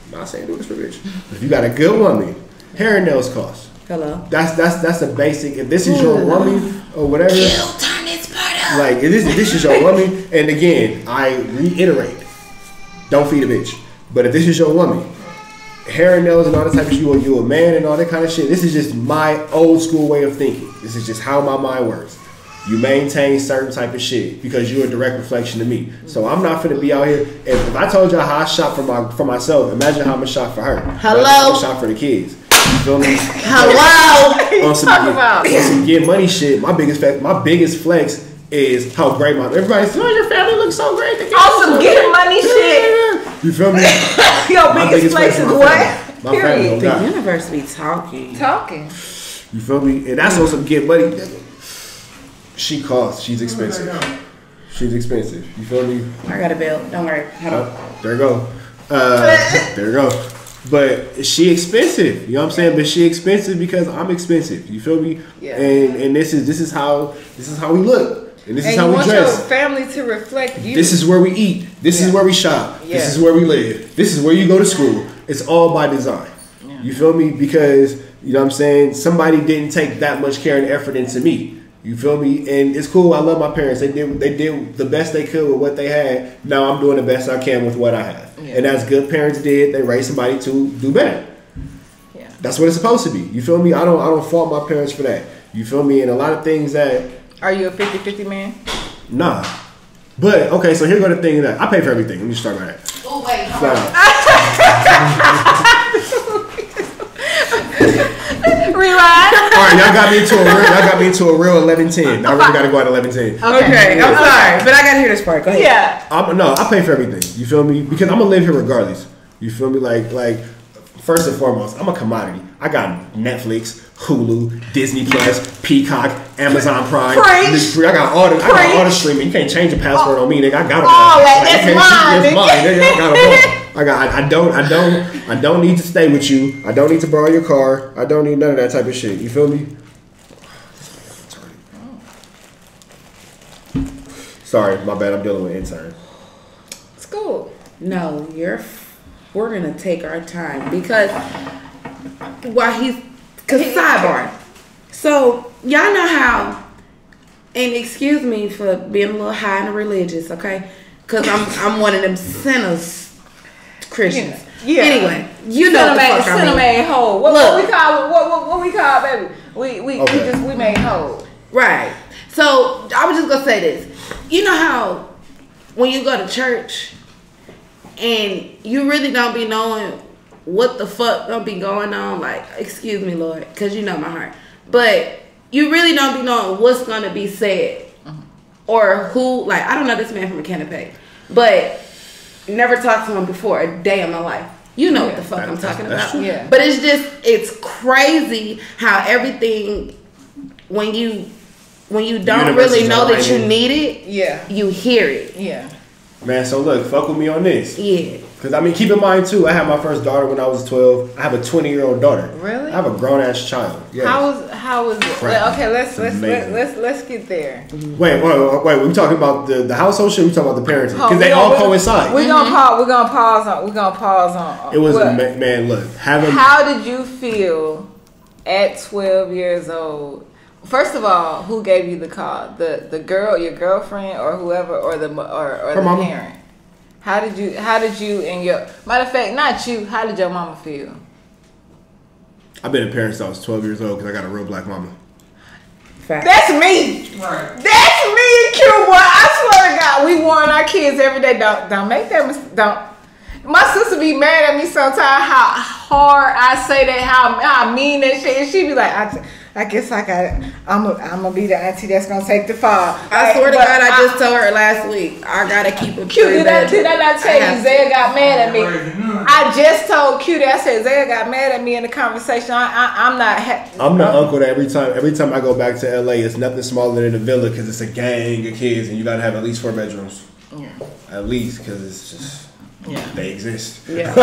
I'm not saying do this for a bitch. But if you got a good woman, hair and nails cost. Hello. That's a basic. If this is your woman or whatever, turn this part up. like if this is your woman, and again, I reiterate, don't feed a bitch. But if this is your woman, hair and nails and all that type of shit, you a man and all that kind of shit. This is just my old school way of thinking. This is just how my mind works. You maintain certain type of shit because you're a direct reflection of me. So I'm not finna be out here. If I told y'all how I shop for myself, imagine how I'm gonna shop for her. Hello. I'm gonna shop for the kids. You feel me? Hello. On some get money shit. My biggest flex is how great everybody says, oh, your family looks so great. Awesome get money shit. You feel me? Your biggest flex is what? My family. The universe be talking. You feel me? And that's on some get money. She costs. She's expensive. She's expensive. You feel me? I got a bill. Don't worry. Hold on. There you go. There you go. But she expensive. You know what I'm saying? But she expensive because I'm expensive. You feel me? Yeah. And this is how we look. And this is how we dress. And you want your family to reflect you. This is where we eat. This is where we shop. Yeah. This is where we live. This is where you go to school. It's all by design. Yeah. You feel me? Because, you know what I'm saying, somebody didn't take that much care and effort into me. You feel me? And it's cool. I love my parents. They did the best they could with what they had. Now I'm doing the best I can with what I have. Yeah. And as good parents did, they raised somebody to do better. Yeah. That's what it's supposed to be. You feel me? I don't fault my parents for that. You feel me? And a lot of things that... Are you a 50-50 man? Nah. But, okay, so here go the thing that I pay for everything. Let me start by that. Oh, wait. Rewind. All right, y'all got me into a real 11-10. I really got to go at 11-10. Okay, I'm sorry, but I got to hear this part. Go ahead. Yeah. I pay for everything. You feel me? Because I'm going to live here regardless. You feel me? Like first and foremost, I'm a commodity. I got Netflix, Hulu, Disney Plus, Peacock, Amazon Prime. I got all the streaming. You can't change your password on me, nigga. I got all that. That's mine. It's mine. Nigga. I got them all. I don't need to stay with you. I don't need to borrow your car. I don't need none of that type of shit. You feel me? Sorry, my bad. I'm dealing with intern. It's cool. No, we're gonna take our time because sidebar. So y'all know how, and excuse me for being a little high and religious, okay? Because I'm one of them sinners, Christians. Yeah. Anyway, you know what the fuck I mean. Made whole. What we call baby? We made whole. Right. So I was just gonna say this. You know how when you go to church and you really don't be knowing what the fuck gonna be going on, like, excuse me, Lord, because you know my heart. But you really don't be knowing what's gonna be said or who. Like, I don't know this man from a canopy, but never talked to him before a day in my life. You know what the fuck I'm talking about. Yeah. But it's crazy how everything when you don't really know that you need it, you hear it. Yeah. Man, so look, fuck with me on this. Yeah. Because, I mean, keep in mind, too, I had my first daughter when I was 12. I have a 20-year-old daughter. Really? I have a grown-ass child. Yes. How was it? Crap. Okay, let's get there. Wait. We talking about the household shit? We talking about the parenting? Because they all coincide. We're gonna pause on. It was man. Look, how did you feel at 12 years old? First of all, who gave you the call? The girl, your girlfriend, or whoever, or the mama. parent? How did you and your matter of fact, not you? How did your mama feel? I've been a parent since I was 12 years old because I got a real black mama. Fact. That's me. Right. That's me and Q, boy. I swear to God, we warn our kids every day. Don't make that mistake. Don't. My sister be mad at me sometimes how hard I say that, how mean that shit. And she be like, I guess I'm gonna be the auntie that's gonna take the fall. I swear to God, I just told her last week, I gotta keep it Q, did I not tell you Zaya got mad at me? I just told Q that I said Zaya got mad at me in the conversation. I'm the uncle that every time I go back to LA, it's nothing smaller than a villa because it's a gang of kids and you gotta have at least 4 bedrooms. Yeah. At least because it's just they exist. Yeah.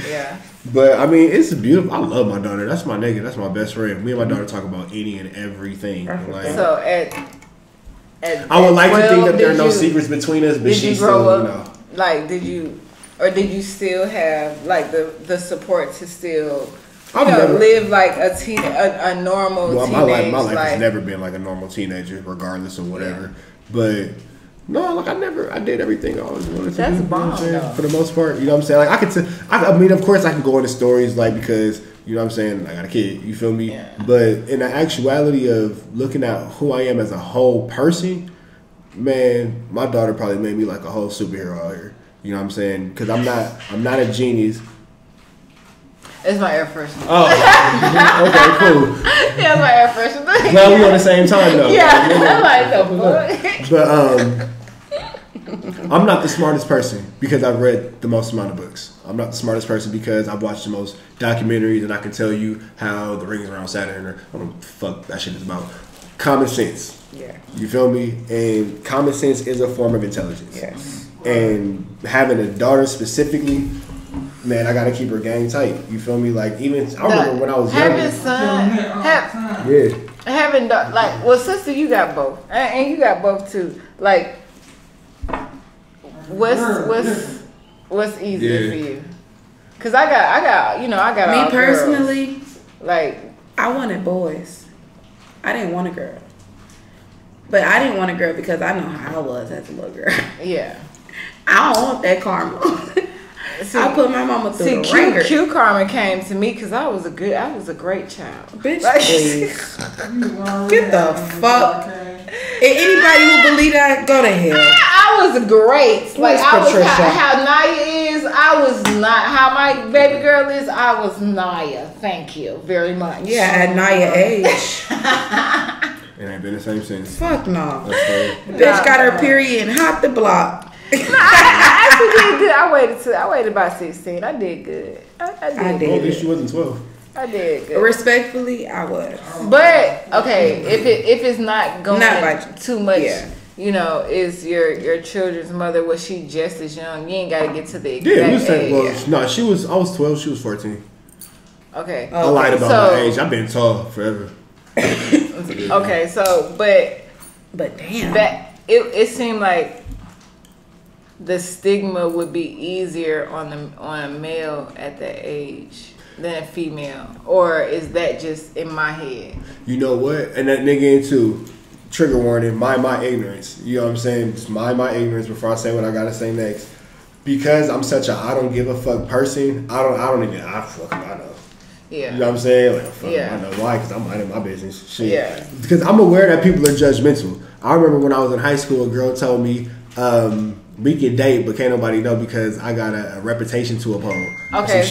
Yeah. But I mean, it's beautiful. I love my daughter. That's my nigga. That's my best friend. Me and my daughter talk about any and everything. Like, so I would like to think that there are no secrets between us, but she's still, you know. Like, did you still have like the support to still live like a normal teenage my life life? has never been like a normal teenager, regardless of whatever. But no, like I did everything I always wanted to do. That's bomb, for the most part. You know what I'm saying? Like I mean, of course I can go into stories like because you know what I'm saying, I got a kid, you feel me? Yeah. But in the actuality of looking at who I am as a whole person, man, my daughter probably made me like a whole superhero out here. You know what I'm saying? Because I'm not a genius. It's my air freshener. Oh, okay, cool. Yeah, it's my air freshener. Well, we on the same time though. Yeah, I'm like the fuck. But I'm not the smartest person because I've read the most amount of books. I'm not the smartest person because I've watched the most documentaries and I can tell you how the rings around Saturn or I don't know what the fuck that shit is about. Common sense. Yeah. You feel me? And common sense is a form of intelligence. Yes. And having a daughter specifically, man, I gotta keep her gang tight. You feel me? Like even I remember when I was younger. Having like, well, sister, you got both, and you got both too. Like, what's easier for you? Cause I got me personally. Girls. Like, I wanted boys. I didn't want a girl, but I didn't want a girl because I know how I was as a little girl. Yeah. I don't want that karma. I put my mama through the ringer. Q karma came to me because I was a great child. Bitch, please. Get the fuck. And anybody who believe that, go to hell. I was great. Like I was Patricia? How Naya is, I was not. How my baby girl is, I was Naya. Thank you very much. Yeah, at Naya age. It ain't been the same since. Fuck no. Bitch got her period and hopped the block. No, I actually did good. I waited about 16. I did good. I did. Well, at least she wasn't 12. I did good. Respectfully, I was. But okay, if it's not going too much, you know, is your children's mother, was she just as young? You ain't got to get to the exact age. Well, no, I was 12. She was 14. Okay. I lied about my age. I've been tall forever. Okay, so but damn, that it seemed like the stigma would be easier on a male at that age than a female, or is that just in my head? You know what? And that nigga into trigger warning, mind my ignorance. You know what I'm saying? Just mind my ignorance before I say what I gotta say next. because I'm such a I don't give a fuck person. I know. Yeah. You know what I'm saying? Like, fuck, I know why, because I'm minding my business. Shit. Yeah. Because I'm aware that people are judgmental. I remember when I was in high school, a girl told me we can date, but can't nobody know because I got a reputation to uphold. Okay,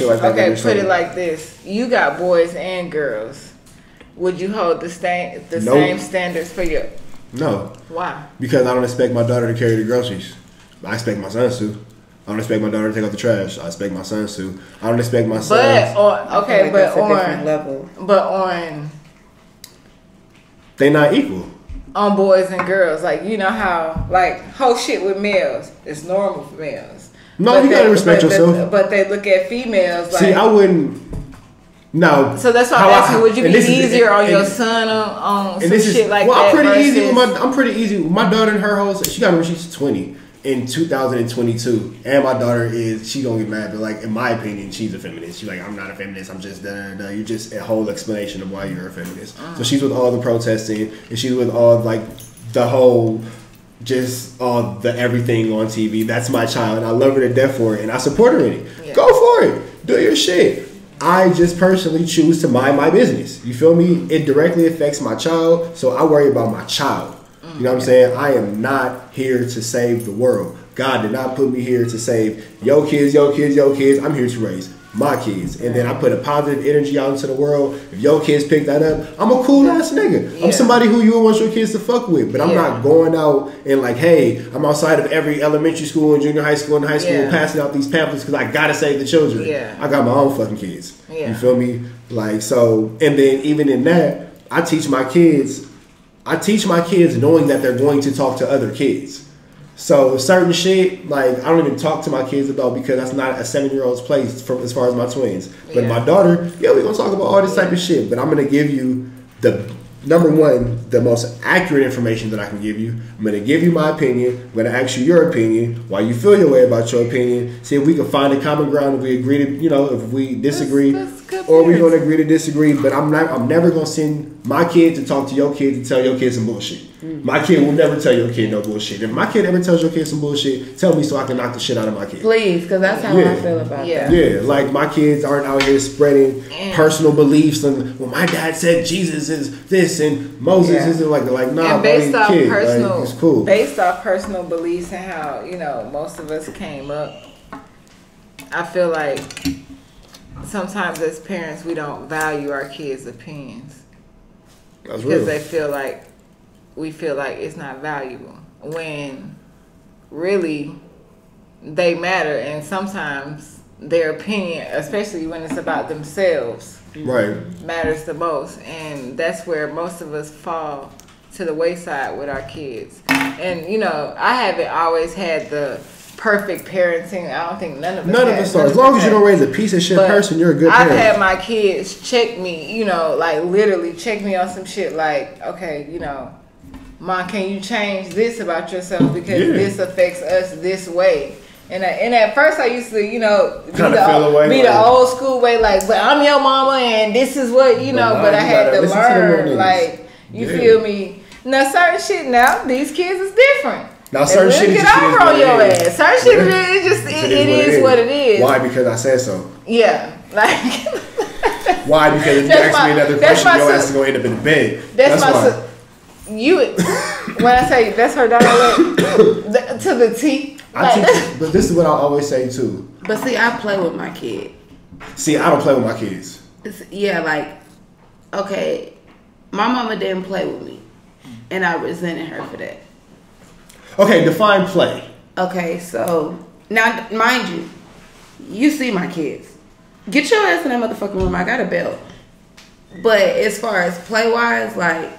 put it like this. You got boys and girls. Would you hold the same standards for your... No. Why? Because I don't expect my daughter to carry the groceries. I expect my sons to. I don't expect my daughter to take out the trash. I expect my sons to. I don't expect my sons. But on they not equal. On boys and girls, like you know how like whole shit with males is normal for males. No, you gotta respect yourself. But they look at females like. See, I wouldn't. No. So that's why I'm asking. Would you be easier on your son on some shit like that? Well, I'm pretty easy with my. I'm pretty easy with my daughter and her whole. She got me when she's 20. In 2022, and my daughter she gonna get mad, but like in my opinion, she's a feminist. She's like, I'm not a feminist. I'm just You're just a whole explanation of why you're a feminist. So she's with all the protesting, and she's with all like the whole, just all the everything on TV. That's my child, and I love her to death for it, and I support her in it. Yeah. Go for it. Do your shit. I just personally choose to mind my business. You feel me? It directly affects my child, so I worry about my child. You know what I'm saying? I am not here to save the world. God did not put me here to save your kids. I'm here to raise my kids. And then I put a positive energy out into the world. If your kids pick that up, I'm a cool ass nigga. Yeah. I'm somebody who you would want your kids to fuck with. But I'm not going out and like, hey, I'm outside of every elementary school and junior high school and high school passing out these pamphlets because I gotta save the children. Yeah. I got my own fucking kids. Yeah. You feel me? Like, so, and then even in that, I teach my kids knowing that they're going to talk to other kids. So certain shit, like I don't even talk to my kids about because that's not a 7-year-old's place as far as my twins. But my daughter, we're gonna talk about all this type of shit. But I'm gonna give you the number one, the most accurate information that I can give you. I'm gonna give you my opinion. I'm gonna ask you your opinion. Why you feel your way about your opinion. See if we can find a common ground. If we agree to, if we disagree, or we're gonna agree to disagree. But I'm never gonna send my kid to talk to your kid to tell your kid some bullshit. My kid will never tell your kid no bullshit. If my kid ever tells your kid some bullshit, tell me so I can knock the shit out of my kid. Please, because that's how I feel about that. Yeah, like my kids aren't out here spreading personal beliefs and well, my dad said Jesus is this and Moses isn't like nah. And based off personal, like, it's cool. Based off personal beliefs and how most of us came up, I feel like sometimes as parents we don't value our kids' opinions because we feel like it's not valuable when really they matter, and sometimes their opinion, especially when it's about themselves, matters the most, and that's where most of us fall to the wayside with our kids. And I haven't always had the perfect parenting. I don't think none of us are. As long as you don't raise a piece of shit person, you're a good parent. I've had my kids check me, like literally check me on some shit like, okay, Mom, can you change this about yourself because this affects us this way? And at first I used to, be the old school way, like, but I'm your mama and this is what, but I had to learn, like, you feel me? Now certain shit these kids is different. Now certain shit get over on your ass. Certain shit it is what it is. Why? Because I said so. Yeah. Like why? Because if you ask me another question, your ass is gonna end up in the bed. That's why. When I say that's her dialect to the T. But this is what I always say too. But see, I play with my kid. See, I don't play with my kids. Okay, my mama didn't play with me, and I resented her for that. Okay, define play. Okay, so now, mind you, you see my kids. Get your ass in that motherfucking room. I got a belt. But as far as play wise, like.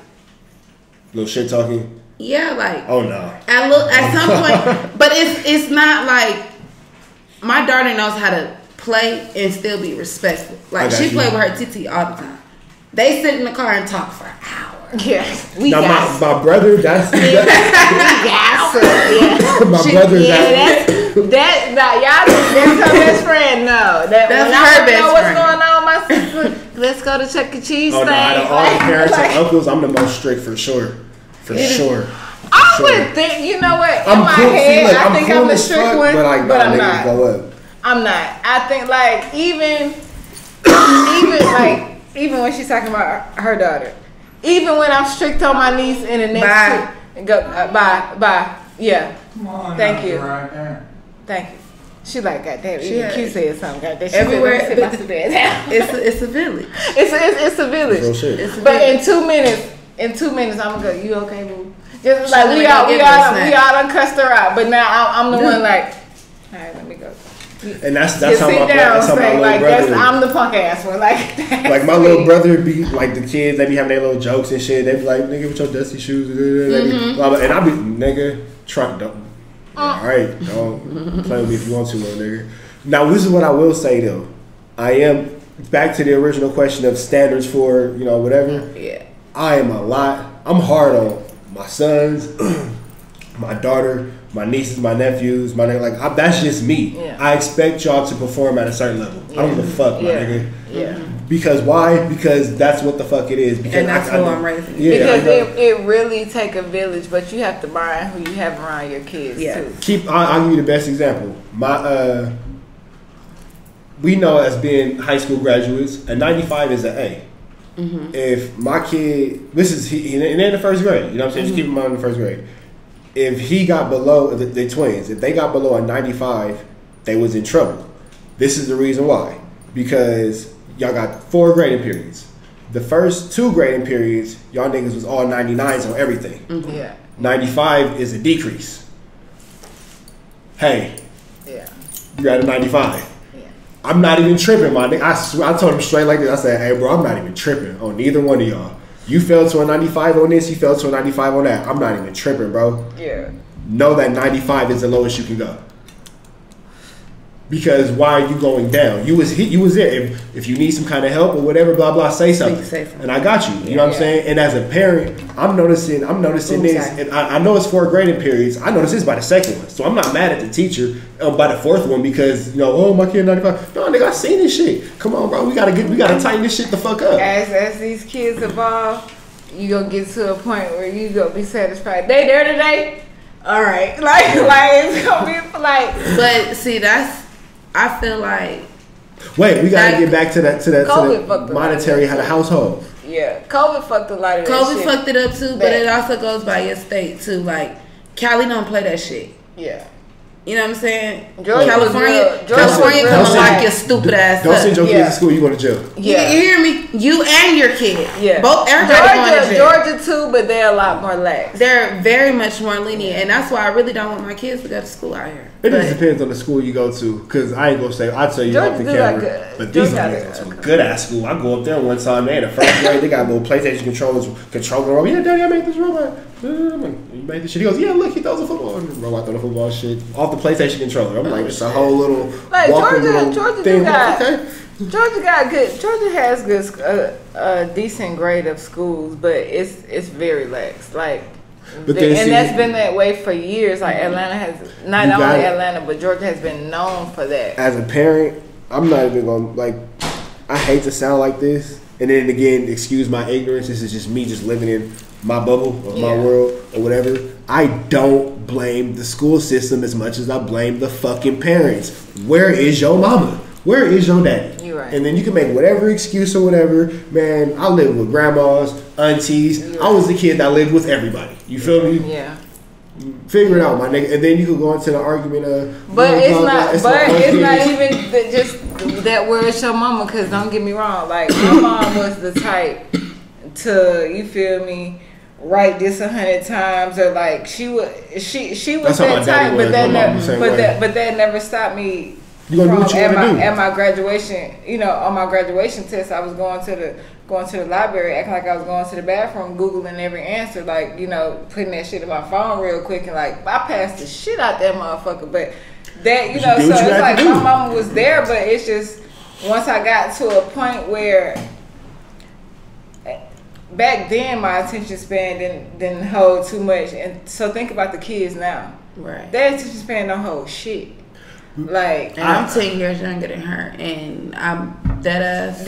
Little shit talking? Yeah, like. Oh, no. At some point. But it's not like. My daughter knows how to play and still be respectful. Like, she play with her TT all the time. They sit in the car and talk for hours. Yeah. My brother, that's. My brother, that's her best friend. No, that's her best friend. What's going on, my sister? Let's go to Chuck E. Cheese. Out of all the parents and uncles, I'm the most strict for sure. For sure. I would think, you know what? In my head, I think I'm a strict one, but I'm not. I'm not. I think like even when she's talking about her daughter, even when I'm strict on my niece in the next bye. Yeah. Come on, thank you. Right, thank you. She like, goddamn, even Q said something. Goddamn, everywhere. It's a village. It's a village. But in 2 minutes, I'm gonna go. You okay, boo? Just like we all done cussed her out. But now I'm the one like, all right, let me go. And that's how my little brother. I'm the punk ass one. Like my little brother be like the kids. They be having their little jokes and shit. They be like, nigga, with your dusty shoes, and I be nigga, try don't. All right, don't play with me if you want to, little nigga. Now this is what I will say though. I am back to the original question of standards for whatever. Yeah. I'm hard on my sons, my daughter, my nieces, my nephews, that's just me. Yeah. I expect y'all to perform at a certain level. I don't give a fuck, my nigga. Yeah. Because why? Because that's what the fuck it is. Because and that's who I'm raising. Yeah, because it really take a village, but you have to mind who you have around your kids too. I'll give you the best example. We know as being high school graduates, a 95 is an A. Mm-hmm. If my kid, and they're in the first grade, you know what I'm saying? Just keep in mind in the first grade. If he got below, the twins, if they got below a 95, they was in trouble. This is the reason why. Because y'all got 4 grading periods. The first 2 grading periods, y'all niggas was all 99s on everything. Mm-hmm. Yeah. 95 is a decrease. Hey. Yeah. You got a 95. I'm not even tripping, my nigga. I told him straight like this. I said, hey, bro, I'm not even tripping on neither one of y'all. You fell to a 95 on this, you fell to a 95 on that. I'm not even tripping, bro. Yeah. Know that 95 is the lowest you can go. Because why are you going down? You was there. If you need some kind of help or whatever, blah blah, say something. And I got you. You know what I'm saying? And as a parent, I'm noticing this. And I know it's 4 grading periods. I noticed this by the second one. So I'm not mad at the teacher by the 4th one because oh, my kid 95. No, nigga, I seen this shit. Come on, bro. We gotta tighten this shit the fuck up. As these kids evolve, you gonna get to a point where you gonna be satisfied. They there today? All right. Like it's gonna be like. But see, I feel like. Wait, we gotta get back to the monetary how the household. Yeah, COVID fucked a lot of that COVID shit. fucked it up too, but it also goes by your state too. Like Cali don't play that shit. Yeah. You know what I'm saying? California come like your stupid ass. Don't send your kids to school. You go to jail. Yeah, you hear me? You and your kid. Yeah, both. Everybody going to jail. Georgia too, but they're a lot more lax. They're very much more lenient, and that's why I really don't want my kids to go to school out here. It just depends on the school you go to, because I ain't gonna say I'll tell you off the camera. But these are some good ass school. I go up there one time, they in the first grade, they got little PlayStation controllers controlling the robot. Yeah, Daddy, I made this robot. I'm like, you made this shit? He goes, yeah, look, he throws a football. And the robot throw the football shit off the PlayStation controller. I'm like, it's a whole little Georgia thing. Georgia got good. Georgia has good, a decent grade of schools, but it's very lax. Like. That's been that way for years. Like Atlanta has not only Atlanta, but Georgia has been known for that. As a parent, I'm not even gonna I hate to sound like this, and then again, excuse my ignorance. This is just me, just living in my bubble of my world or whatever. I don't blame the school system as much as I blame the fucking parents. Where is your mama? Where is your daddy? You're right. And then you can make whatever excuse or whatever. Man, I lived with grandmas, aunties. Right. I was the kid that lived with everybody. You feel me? Yeah. Figure it out, my nigga. And then you could go into the argument of. But it's not even just that where it's your mama. Because don't get me wrong. Like my mom was the type to, you feel me, write this 100 times, or like she was that type. But that never stopped me. You gonna do what you want to do. At my graduation, on my graduation test, I was going to the library, acting like I was going to the bathroom, Googling every answer, like, putting that shit in my phone real quick, and like, I passed the shit out that motherfucker. But that, so it's like my mama was there, but it's just, once I got to a point where, back then my attention span didn't hold too much, and so think about the kids now. Right. Their attention span don't hold shit. Like, and I'm 10 years younger than her, and I'm dead ass.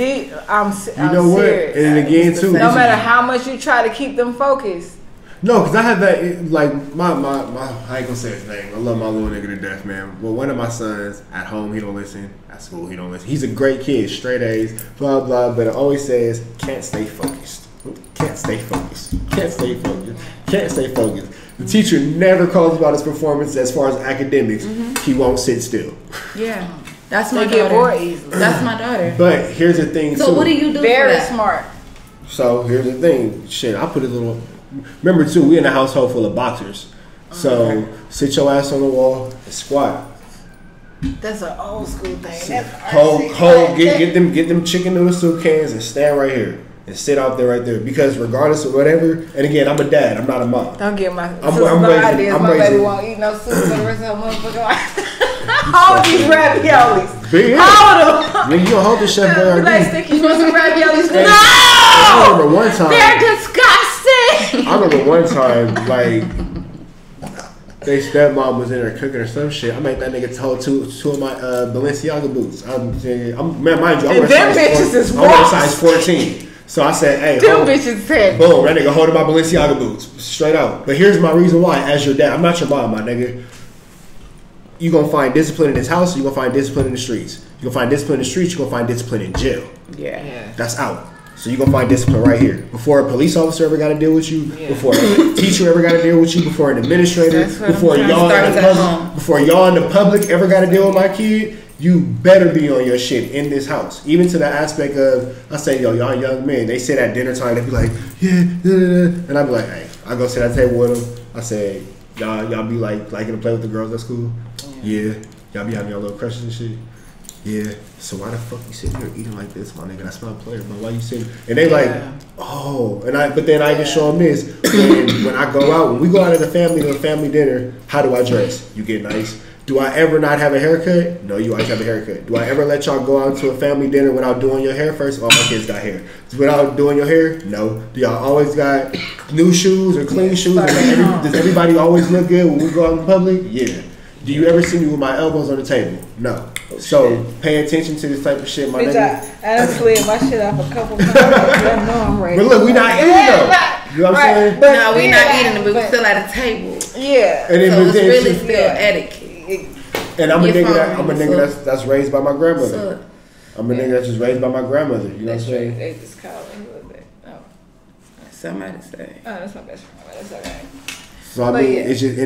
I'm you know what? serious. And again, too, no matter how much you try to keep them focused, No, because I have that, like, my I ain't gonna say his name. I love my little nigga to death, man. Well, one of my sons, at home, he don't listen. At school, he don't listen. He's a great kid, straight A's, blah, blah, but it always says, can't stay focused. Can't stay focused. Can't stay focused. Can't stay focused. The teacher never calls about his performance as far as academics. He won't sit still. Yeah. That's my daughter. That's my daughter. But here's the thing, so what do you do Very for that? smart. So here's the thing. Shit, I put a little... Remember, too, we in a household full of boxers. So sit your ass on the wall and squat. That's an old school thing. Get them chicken noodle soup cans and stand right here. And sit out there right there. Because regardless of whatever, and again, I'm a dad, I'm not a mom. Don't get my ideas. My baby won't eat no soup for the rest of her motherfucking life. Hold these raviolis. Hold them. Nigga, you don't hold the chef there. Like, Sticky, you want some raviolis? No! I remember one time. They're disgusting. I remember one time, like, they stepmom was in there cooking or some shit. I made that nigga hold two of my Balenciaga boots. Man, mind you, I'm wearing size 14. So I said, hey, them bitches said, boom, that nigga holding my Balenciaga boots. Straight out. But here's my reason why, as your dad, I'm not your mom, my nigga. You gonna find discipline in this house, you gonna find discipline in the streets. You gonna find discipline in the streets, you gonna find discipline in jail. Yeah. That's out. So you gonna find discipline right here. Before a police officer ever gotta deal with you, before a teacher ever gotta deal with you, before an administrator, before y'all in the public ever gotta deal with my kid, you better be on your shit in this house. Even to the aspect of, I say, yo, y'all young men, they sit at dinner time, they be like, yeah, and I be like, hey, I go sit at the table with them. I say, y'all be liking to play with the girls at school? Yeah. Y'all be having your little crushes and shit? Yeah. So why the fuck you sitting here eating like this, my nigga? That's not a player, but why you sitting? And they like, oh. But then I even show them this. When I go out, when we go out as a family to a family dinner, how do I dress? You get nice. Do I ever not have a haircut? No, you always have a haircut. Do I ever let y'all go out to a family dinner without doing your hair first? All my kids got hair. Without doing your hair? No. Do y'all always got new shoes or clean shoes? Does everybody always look good when we go out in public? Yeah. Do you ever see me with my elbows on the table? No. So pay attention to this type of shit, my nigga. I done slid my shit off a couple times. I know I'm ready. But look, we not eating though. You know what I'm saying? But no, we not eating, but we still at a table. Yeah. And so it's really still etiquette. And I'm a nigga that's raised by my grandmother. I'm a nigga that's just raised by my grandmother. You know what I'm saying? They just called me a little bit. Oh. Somebody say. Oh, that's my best friend. That's okay. So I mean, it's just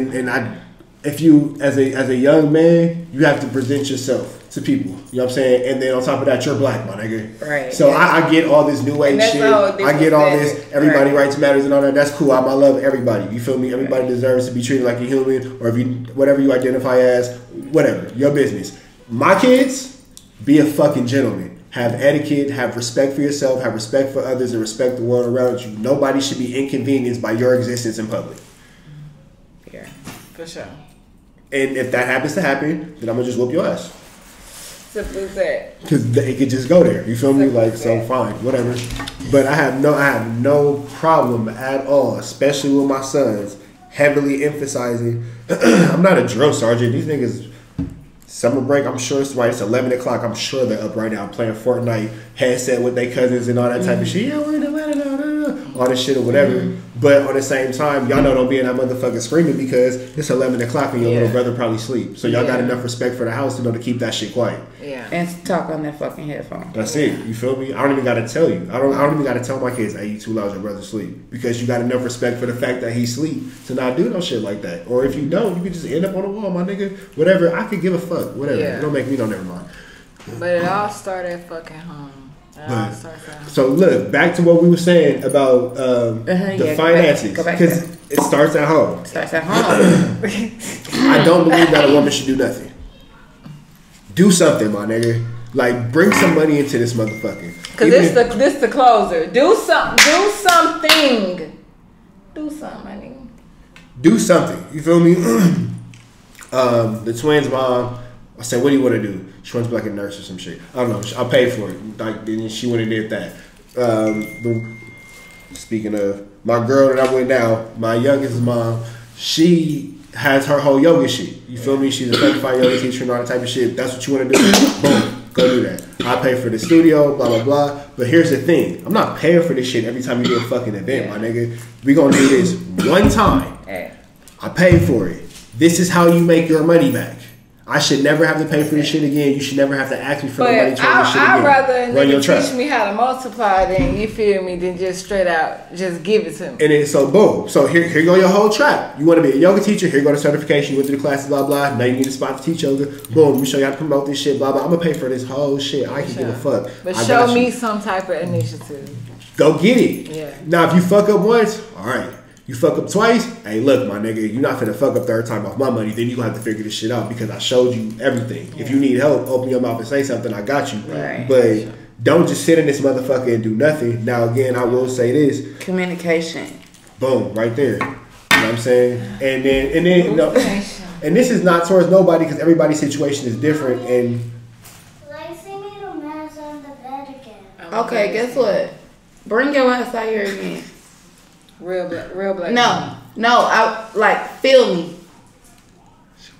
if you as a young man, you have to present yourself to people. You know what I'm saying? And then on top of that, you're black, my nigga. Right. So I get all this new age shit. I get all this everybody rights matters and all that. That's cool. I love everybody. You feel me? Everybody deserves to be treated like a human, or if you whatever you identify as, whatever. Your business. My kids, be a fucking gentleman. Have etiquette, have respect for yourself, have respect for others, and respect the world around you. Nobody should be inconvenienced by your existence in public. Yeah, for sure. And if that happens to happen, then I'm gonna just whoop your ass. Simple as that. Because it could just go there. You feel me? Like, so fine, whatever. But I have no problem at all, especially with my sons, heavily emphasizing. I'm not a drill sergeant. These niggas, summer break, I'm sure it's right. It's 11 o'clock. I'm sure they're up right now playing Fortnite, headset with their cousins and all that type of shit. Yeah, we're in Atlanta, all this shit or whatever. But on the same time, y'all know don't be in that motherfucker screaming because it's 11 o'clock and your little brother probably sleep. So y'all got enough respect for the house to know to keep that shit quiet. Yeah. And talk on that fucking headphone. That's it. You feel me? I don't even got to tell you. I don't even got to tell my kids, hey, you too loud, your brother sleep. Because you got enough respect for the fact that he sleep to not do no shit like that. Or if you don't, you can just end up on the wall, my nigga. Whatever. I could give a fuck. Whatever. It don't make me never mind. But it all started at fucking home. So look, back to what we were saying about the finances. Because it starts at home. Starts at home. I don't believe that a woman should do nothing. Do something, my nigga. Like, bring some money into this motherfucker. Because this the closer. Do something. Do something. Do something, my nigga. Do something. You feel me? The twins' mom, I said, what do you want to do? She wants to be like a nurse or some shit. I don't know. I'll pay for it. Like, then she went and did that. Speaking of, my girl that I'm with now, my youngest mom, she has her whole yoga shit. You feel me? She's a certified yoga teacher and all that type of shit. That's what you want to do. Boom, go do that. I pay for the studio, blah blah blah. But here's the thing: I'm not paying for this shit every time you do a fucking event, my nigga. We gonna do this one time. I paid for it. This is how you make your money back. I should never have to pay for this shit again. You should never have to ask me for the money to this shit again. I'd rather nigga teach me how to multiply than, you feel me, than just straight out just give it to me. And then so boom. So here go your whole trap. You want to be a yoga teacher, here go the certification, you went through the classes, blah blah. Now you need a spot to teach yoga. Boom, let me show you how to promote this shit, blah blah. I'm gonna pay for this whole shit. I can give a fuck. But show me some type of initiative. Go get it. Yeah. Now if you fuck up once, alright. You fuck up twice, hey look my nigga, you're not finna fuck up third time off my money, then you gonna have to figure this shit out because I showed you everything. Yeah. If you need help, open your mouth and say something, I got you. Right. But don't just sit in this motherfucker and do nothing. Now again, I will say this. Communication. Boom, right there. You know what I'm saying? And then you know, and this is not towards nobody because everybody's situation is different and okay, guess what? Bring your ass out here again. Real black. No, I like feel me.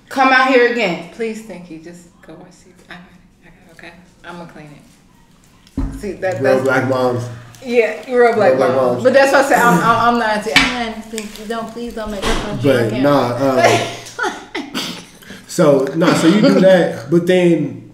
Come out here again. Please, thank you. Just go watch TV. I got it. Okay, I'm gonna clean it. See that? Real black moms. Yeah, real black moms. But that's what I said. I'm not. Please don't make us. But So you do that, but then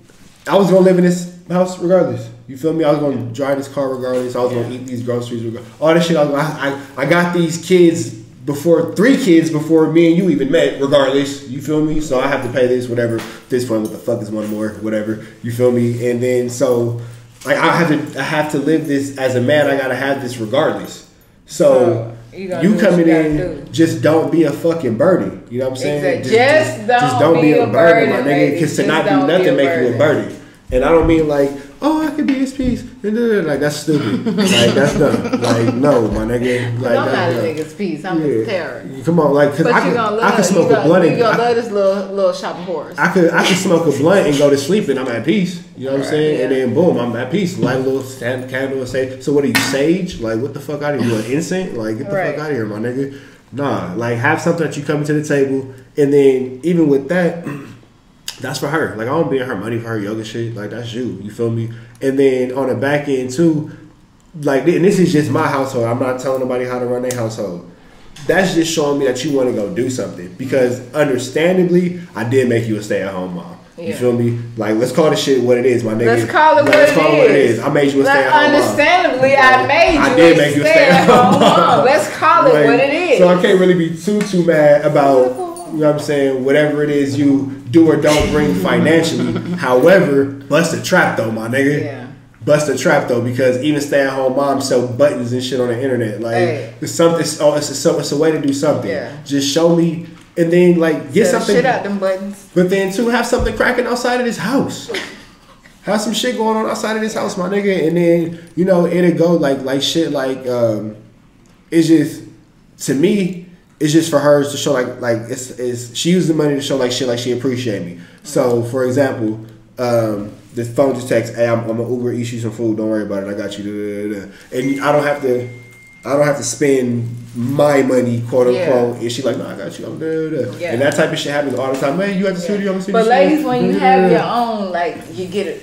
I was gonna live in this house regardless. You feel me? I was gonna drive this car regardless. I was gonna eat these groceries regardless. All this shit. I got these kids before 3 kids before me and you even met. Regardless, you feel me? So I have to pay this, whatever. At this point, what the fuck is one more? Whatever. You feel me? And then so like I have to live this as a man. I gotta have this regardless. So you coming in, just don't be a fucking burden. You know what I'm saying? Exactly. Just don't be a burden, my nigga. Because to not do nothing make you a burden. And I don't mean like, oh, I could be his piece. Like, that's stupid. Like, that's dumb. Like, no, my nigga. Like, I'm not a nigga's piece. I'm a terrorist. Come on, like, because I could smoke a blunt. You're going to love this little shopping horse. I could smoke a blunt and go to sleep and I'm at peace. You know what I'm saying? Yeah. And then, boom, I'm at peace. Light a little candle and say, so what are you, sage? Like, what the fuck out of here? You an incense? Like, get the fuck out of here, my nigga. Nah, like, have something that you come to the table. And then, even with that... That's for her. Like, I don't be in her money for her yoga shit. Like, that's you. You feel me? And then on the back end, too, like, and this is just my household. I'm not telling nobody how to run their household. That's just showing me that you want to go do something. Because, understandably, I did make you a stay-at-home mom. Yeah. You feel me? Like, let's call this shit what it is, my nigga. Let's call it what it is. I made you a stay-at-home mom. Understandably, I made you a stay-at-home mom. Let's call it like, what it is. So I can't really be too mad about... You know what I'm saying? Whatever it is you do or don't bring financially. However, bust a trap though, my nigga. Yeah. Bust a trap though, because even stay-at-home moms sell buttons and shit on the internet. Like it's something. It's a way to do something. Yeah. Just show me, and then like get something. Shit out them buttons. But then too, have something cracking outside of this house. Have some shit going on outside of this house, my nigga, and then you know it'll go like shit like it's just to me. It's just for her to show like it's she used the money to show like shit like she appreciate me. So for example, the phone just texts, "Hey, I'm gonna Uber eat you some food. Don't worry about it. I got you." And I don't have to spend my money, quote unquote. And she like, "No, I got you." And that type of shit happens all the time. Man, you at the studio. I'm but ladies, when you have your own, like you get it.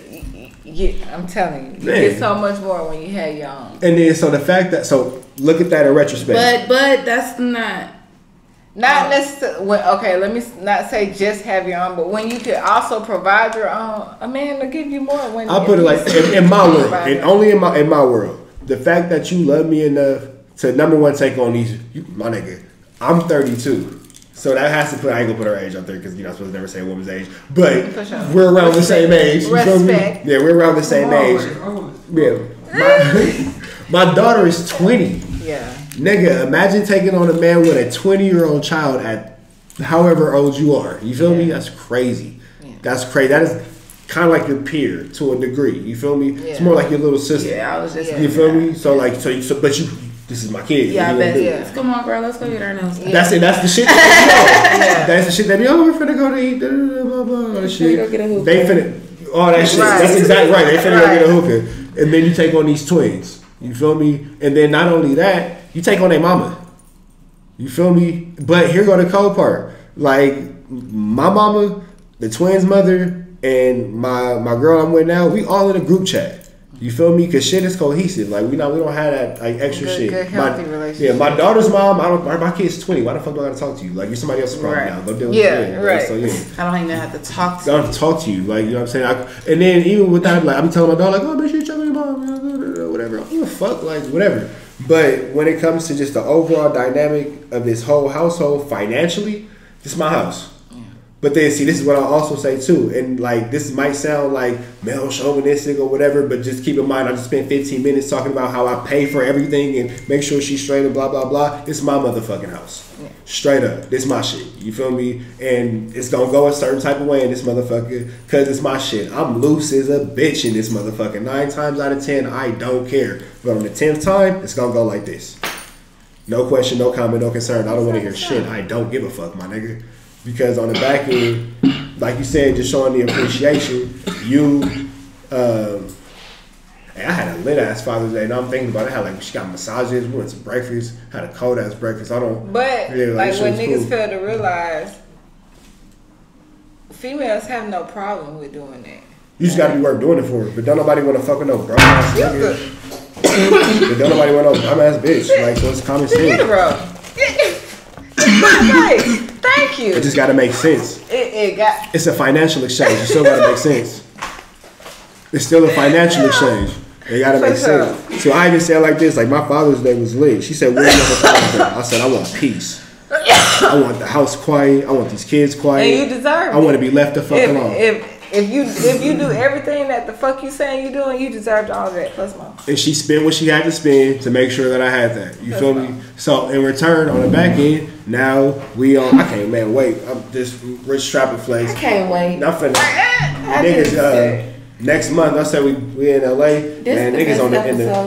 I'm telling you, get so much more when you have your own. And then so the fact that look at that in retrospect. But that's not necessarily. Okay, let me not say just have your own, but when you could also provide your own, a man will give you more. When I'll put it like in my world, and only in my world, the fact that you love me enough to number one take on these, my nigga. I'm 32, so that has to put. I ain't gonna put her age up there because you're not supposed to never say a woman's age, but we're around the same age. You feel me? Yeah, we're around the same age. Yeah, my daughter is 20. Yeah. Nigga, imagine taking on a man with a 20-year-old child at however old you are. You feel me? That's crazy. Yeah. That's crazy. That is kind of like your peer to a degree. You feel me? Yeah. It's more like your little sister. Yeah, I was just. You feel me? So like, but you. This is my kid. Yeah, I bet. Yeah. Come on, girl. Let's go get our nails. That's it. That's the shit. That's the shit that be. Oh, we're finna go to eat. Blah blah blah. Shit. Go get a hookah. They finna. All that shit. Right. That's exactly right. They finna go get a hookah, and then you take on these twins. You feel me? And then not only that, you take on their mama. You feel me? But here go the cold part. Like my mama, the twins' mother, and my girl I'm with now, we all in a group chat. You feel me? Cause shit is cohesive. Like we don't have that like extra shit. Good healthy relationship. Yeah, my daughter's mom. My kid's 20. Why the fuck do I gotta talk to you? Like you're somebody else's problem now. Go deal with it. Right. So, yeah. I don't even have to talk to you. I don't have to talk to you. Like you know what I'm saying. And then even with that, like I'm telling my daughter, like, oh, make sure you check on your mom, whatever. I don't give a fuck, like whatever. But when it comes to just the overall dynamic of this whole household financially, this is my house. But then, see, this is what I'll also say, too. And, like, this might sound like male chauvinistic or whatever, but just keep in mind, I just spent 15 minutes talking about how I pay for everything and make sure she's straight and blah, blah, blah. It's my motherfucking house. Yeah. Straight up. This my shit. You feel me? And it's going to go a certain type of way in this motherfucker because it's my shit. I'm loose as a bitch in this motherfucker. 9 times out of 10, I don't care. But on the 10th time, it's going to go like this. No question, no comment, no concern. I don't want to hear shit. I don't give a fuck, my nigga. Because on the back end, like you said, just showing the appreciation, I had a lit ass Father's Day. Now I'm thinking about it. I had she got massages, we went to breakfast, had a cold ass breakfast. But like what niggas fail to realize, females have no problem with doing that. You just gotta be worth doing it for. But don't nobody want to fuck with no bro ass nigga. But don't nobody want no dumb ass bitch. Like so, it's common sense. Right. Thank you. It just gotta make sense. It's a financial exchange. It still gotta make sense. It's still a financial exchange. It gotta make sense. So I even said like this, like my Father's Day was lit. She said, "What do you want for Father's Day?" I said, "I want peace. I want the house quiet. I want these kids quiet. And you deserve it. I want to be left the fuck alone." If you do everything that the fuck you saying you doing, you deserve all of that plus more. And she spent what she had to spend to make sure that I had that. You feel me? So in return, on the back end, now we on. I can't wait. I'm this rich trapper place. I can't wait. Not finna. Niggas. Next month, I said we in LA. Man, niggas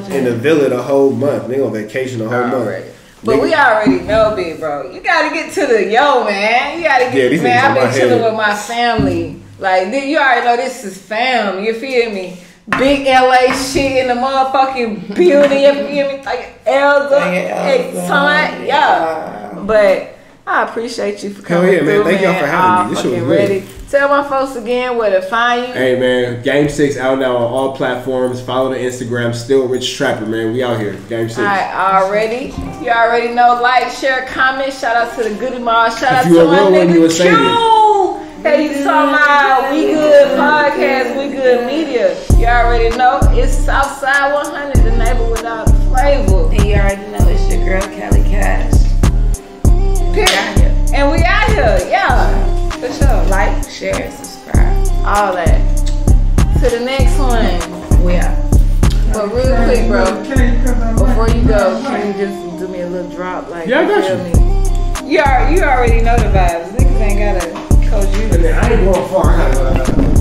in the villa the whole month. Nigga on vacation the whole month. But we already know, big bro. You gotta get to the man. You gotta get man. I've been chilling with my family. Like, you already know this is fam. You feel me? Big LA shit in the motherfucking building. You feel me? Like, Elder, son. Yeah. But I appreciate you for coming through, man. Thank y'all for having me. This shit was ready. Tell my folks again where to find you. Hey, man. Game6 out now on all platforms. Follow the Instagram. Still Rich Trapper, man. We out here. Game6. All right, you already know. Like, share, comment. Shout out to the Goody Mall. Shout out to my nigga Q. Hey, you saw my We Good podcast, We Good Media. You already know it's Southside 100, the neighbor without flavor. And you already know it's your girl Kelly Cash. And we out here, yeah, for sure. Like, share, subscribe, all that. To the next one. We out. But real quick, bro, before you go, can you just do me a little drop? Like, yeah, I got you. You already know the vibes. Niggas ain't gotta coach you. I ain't going far.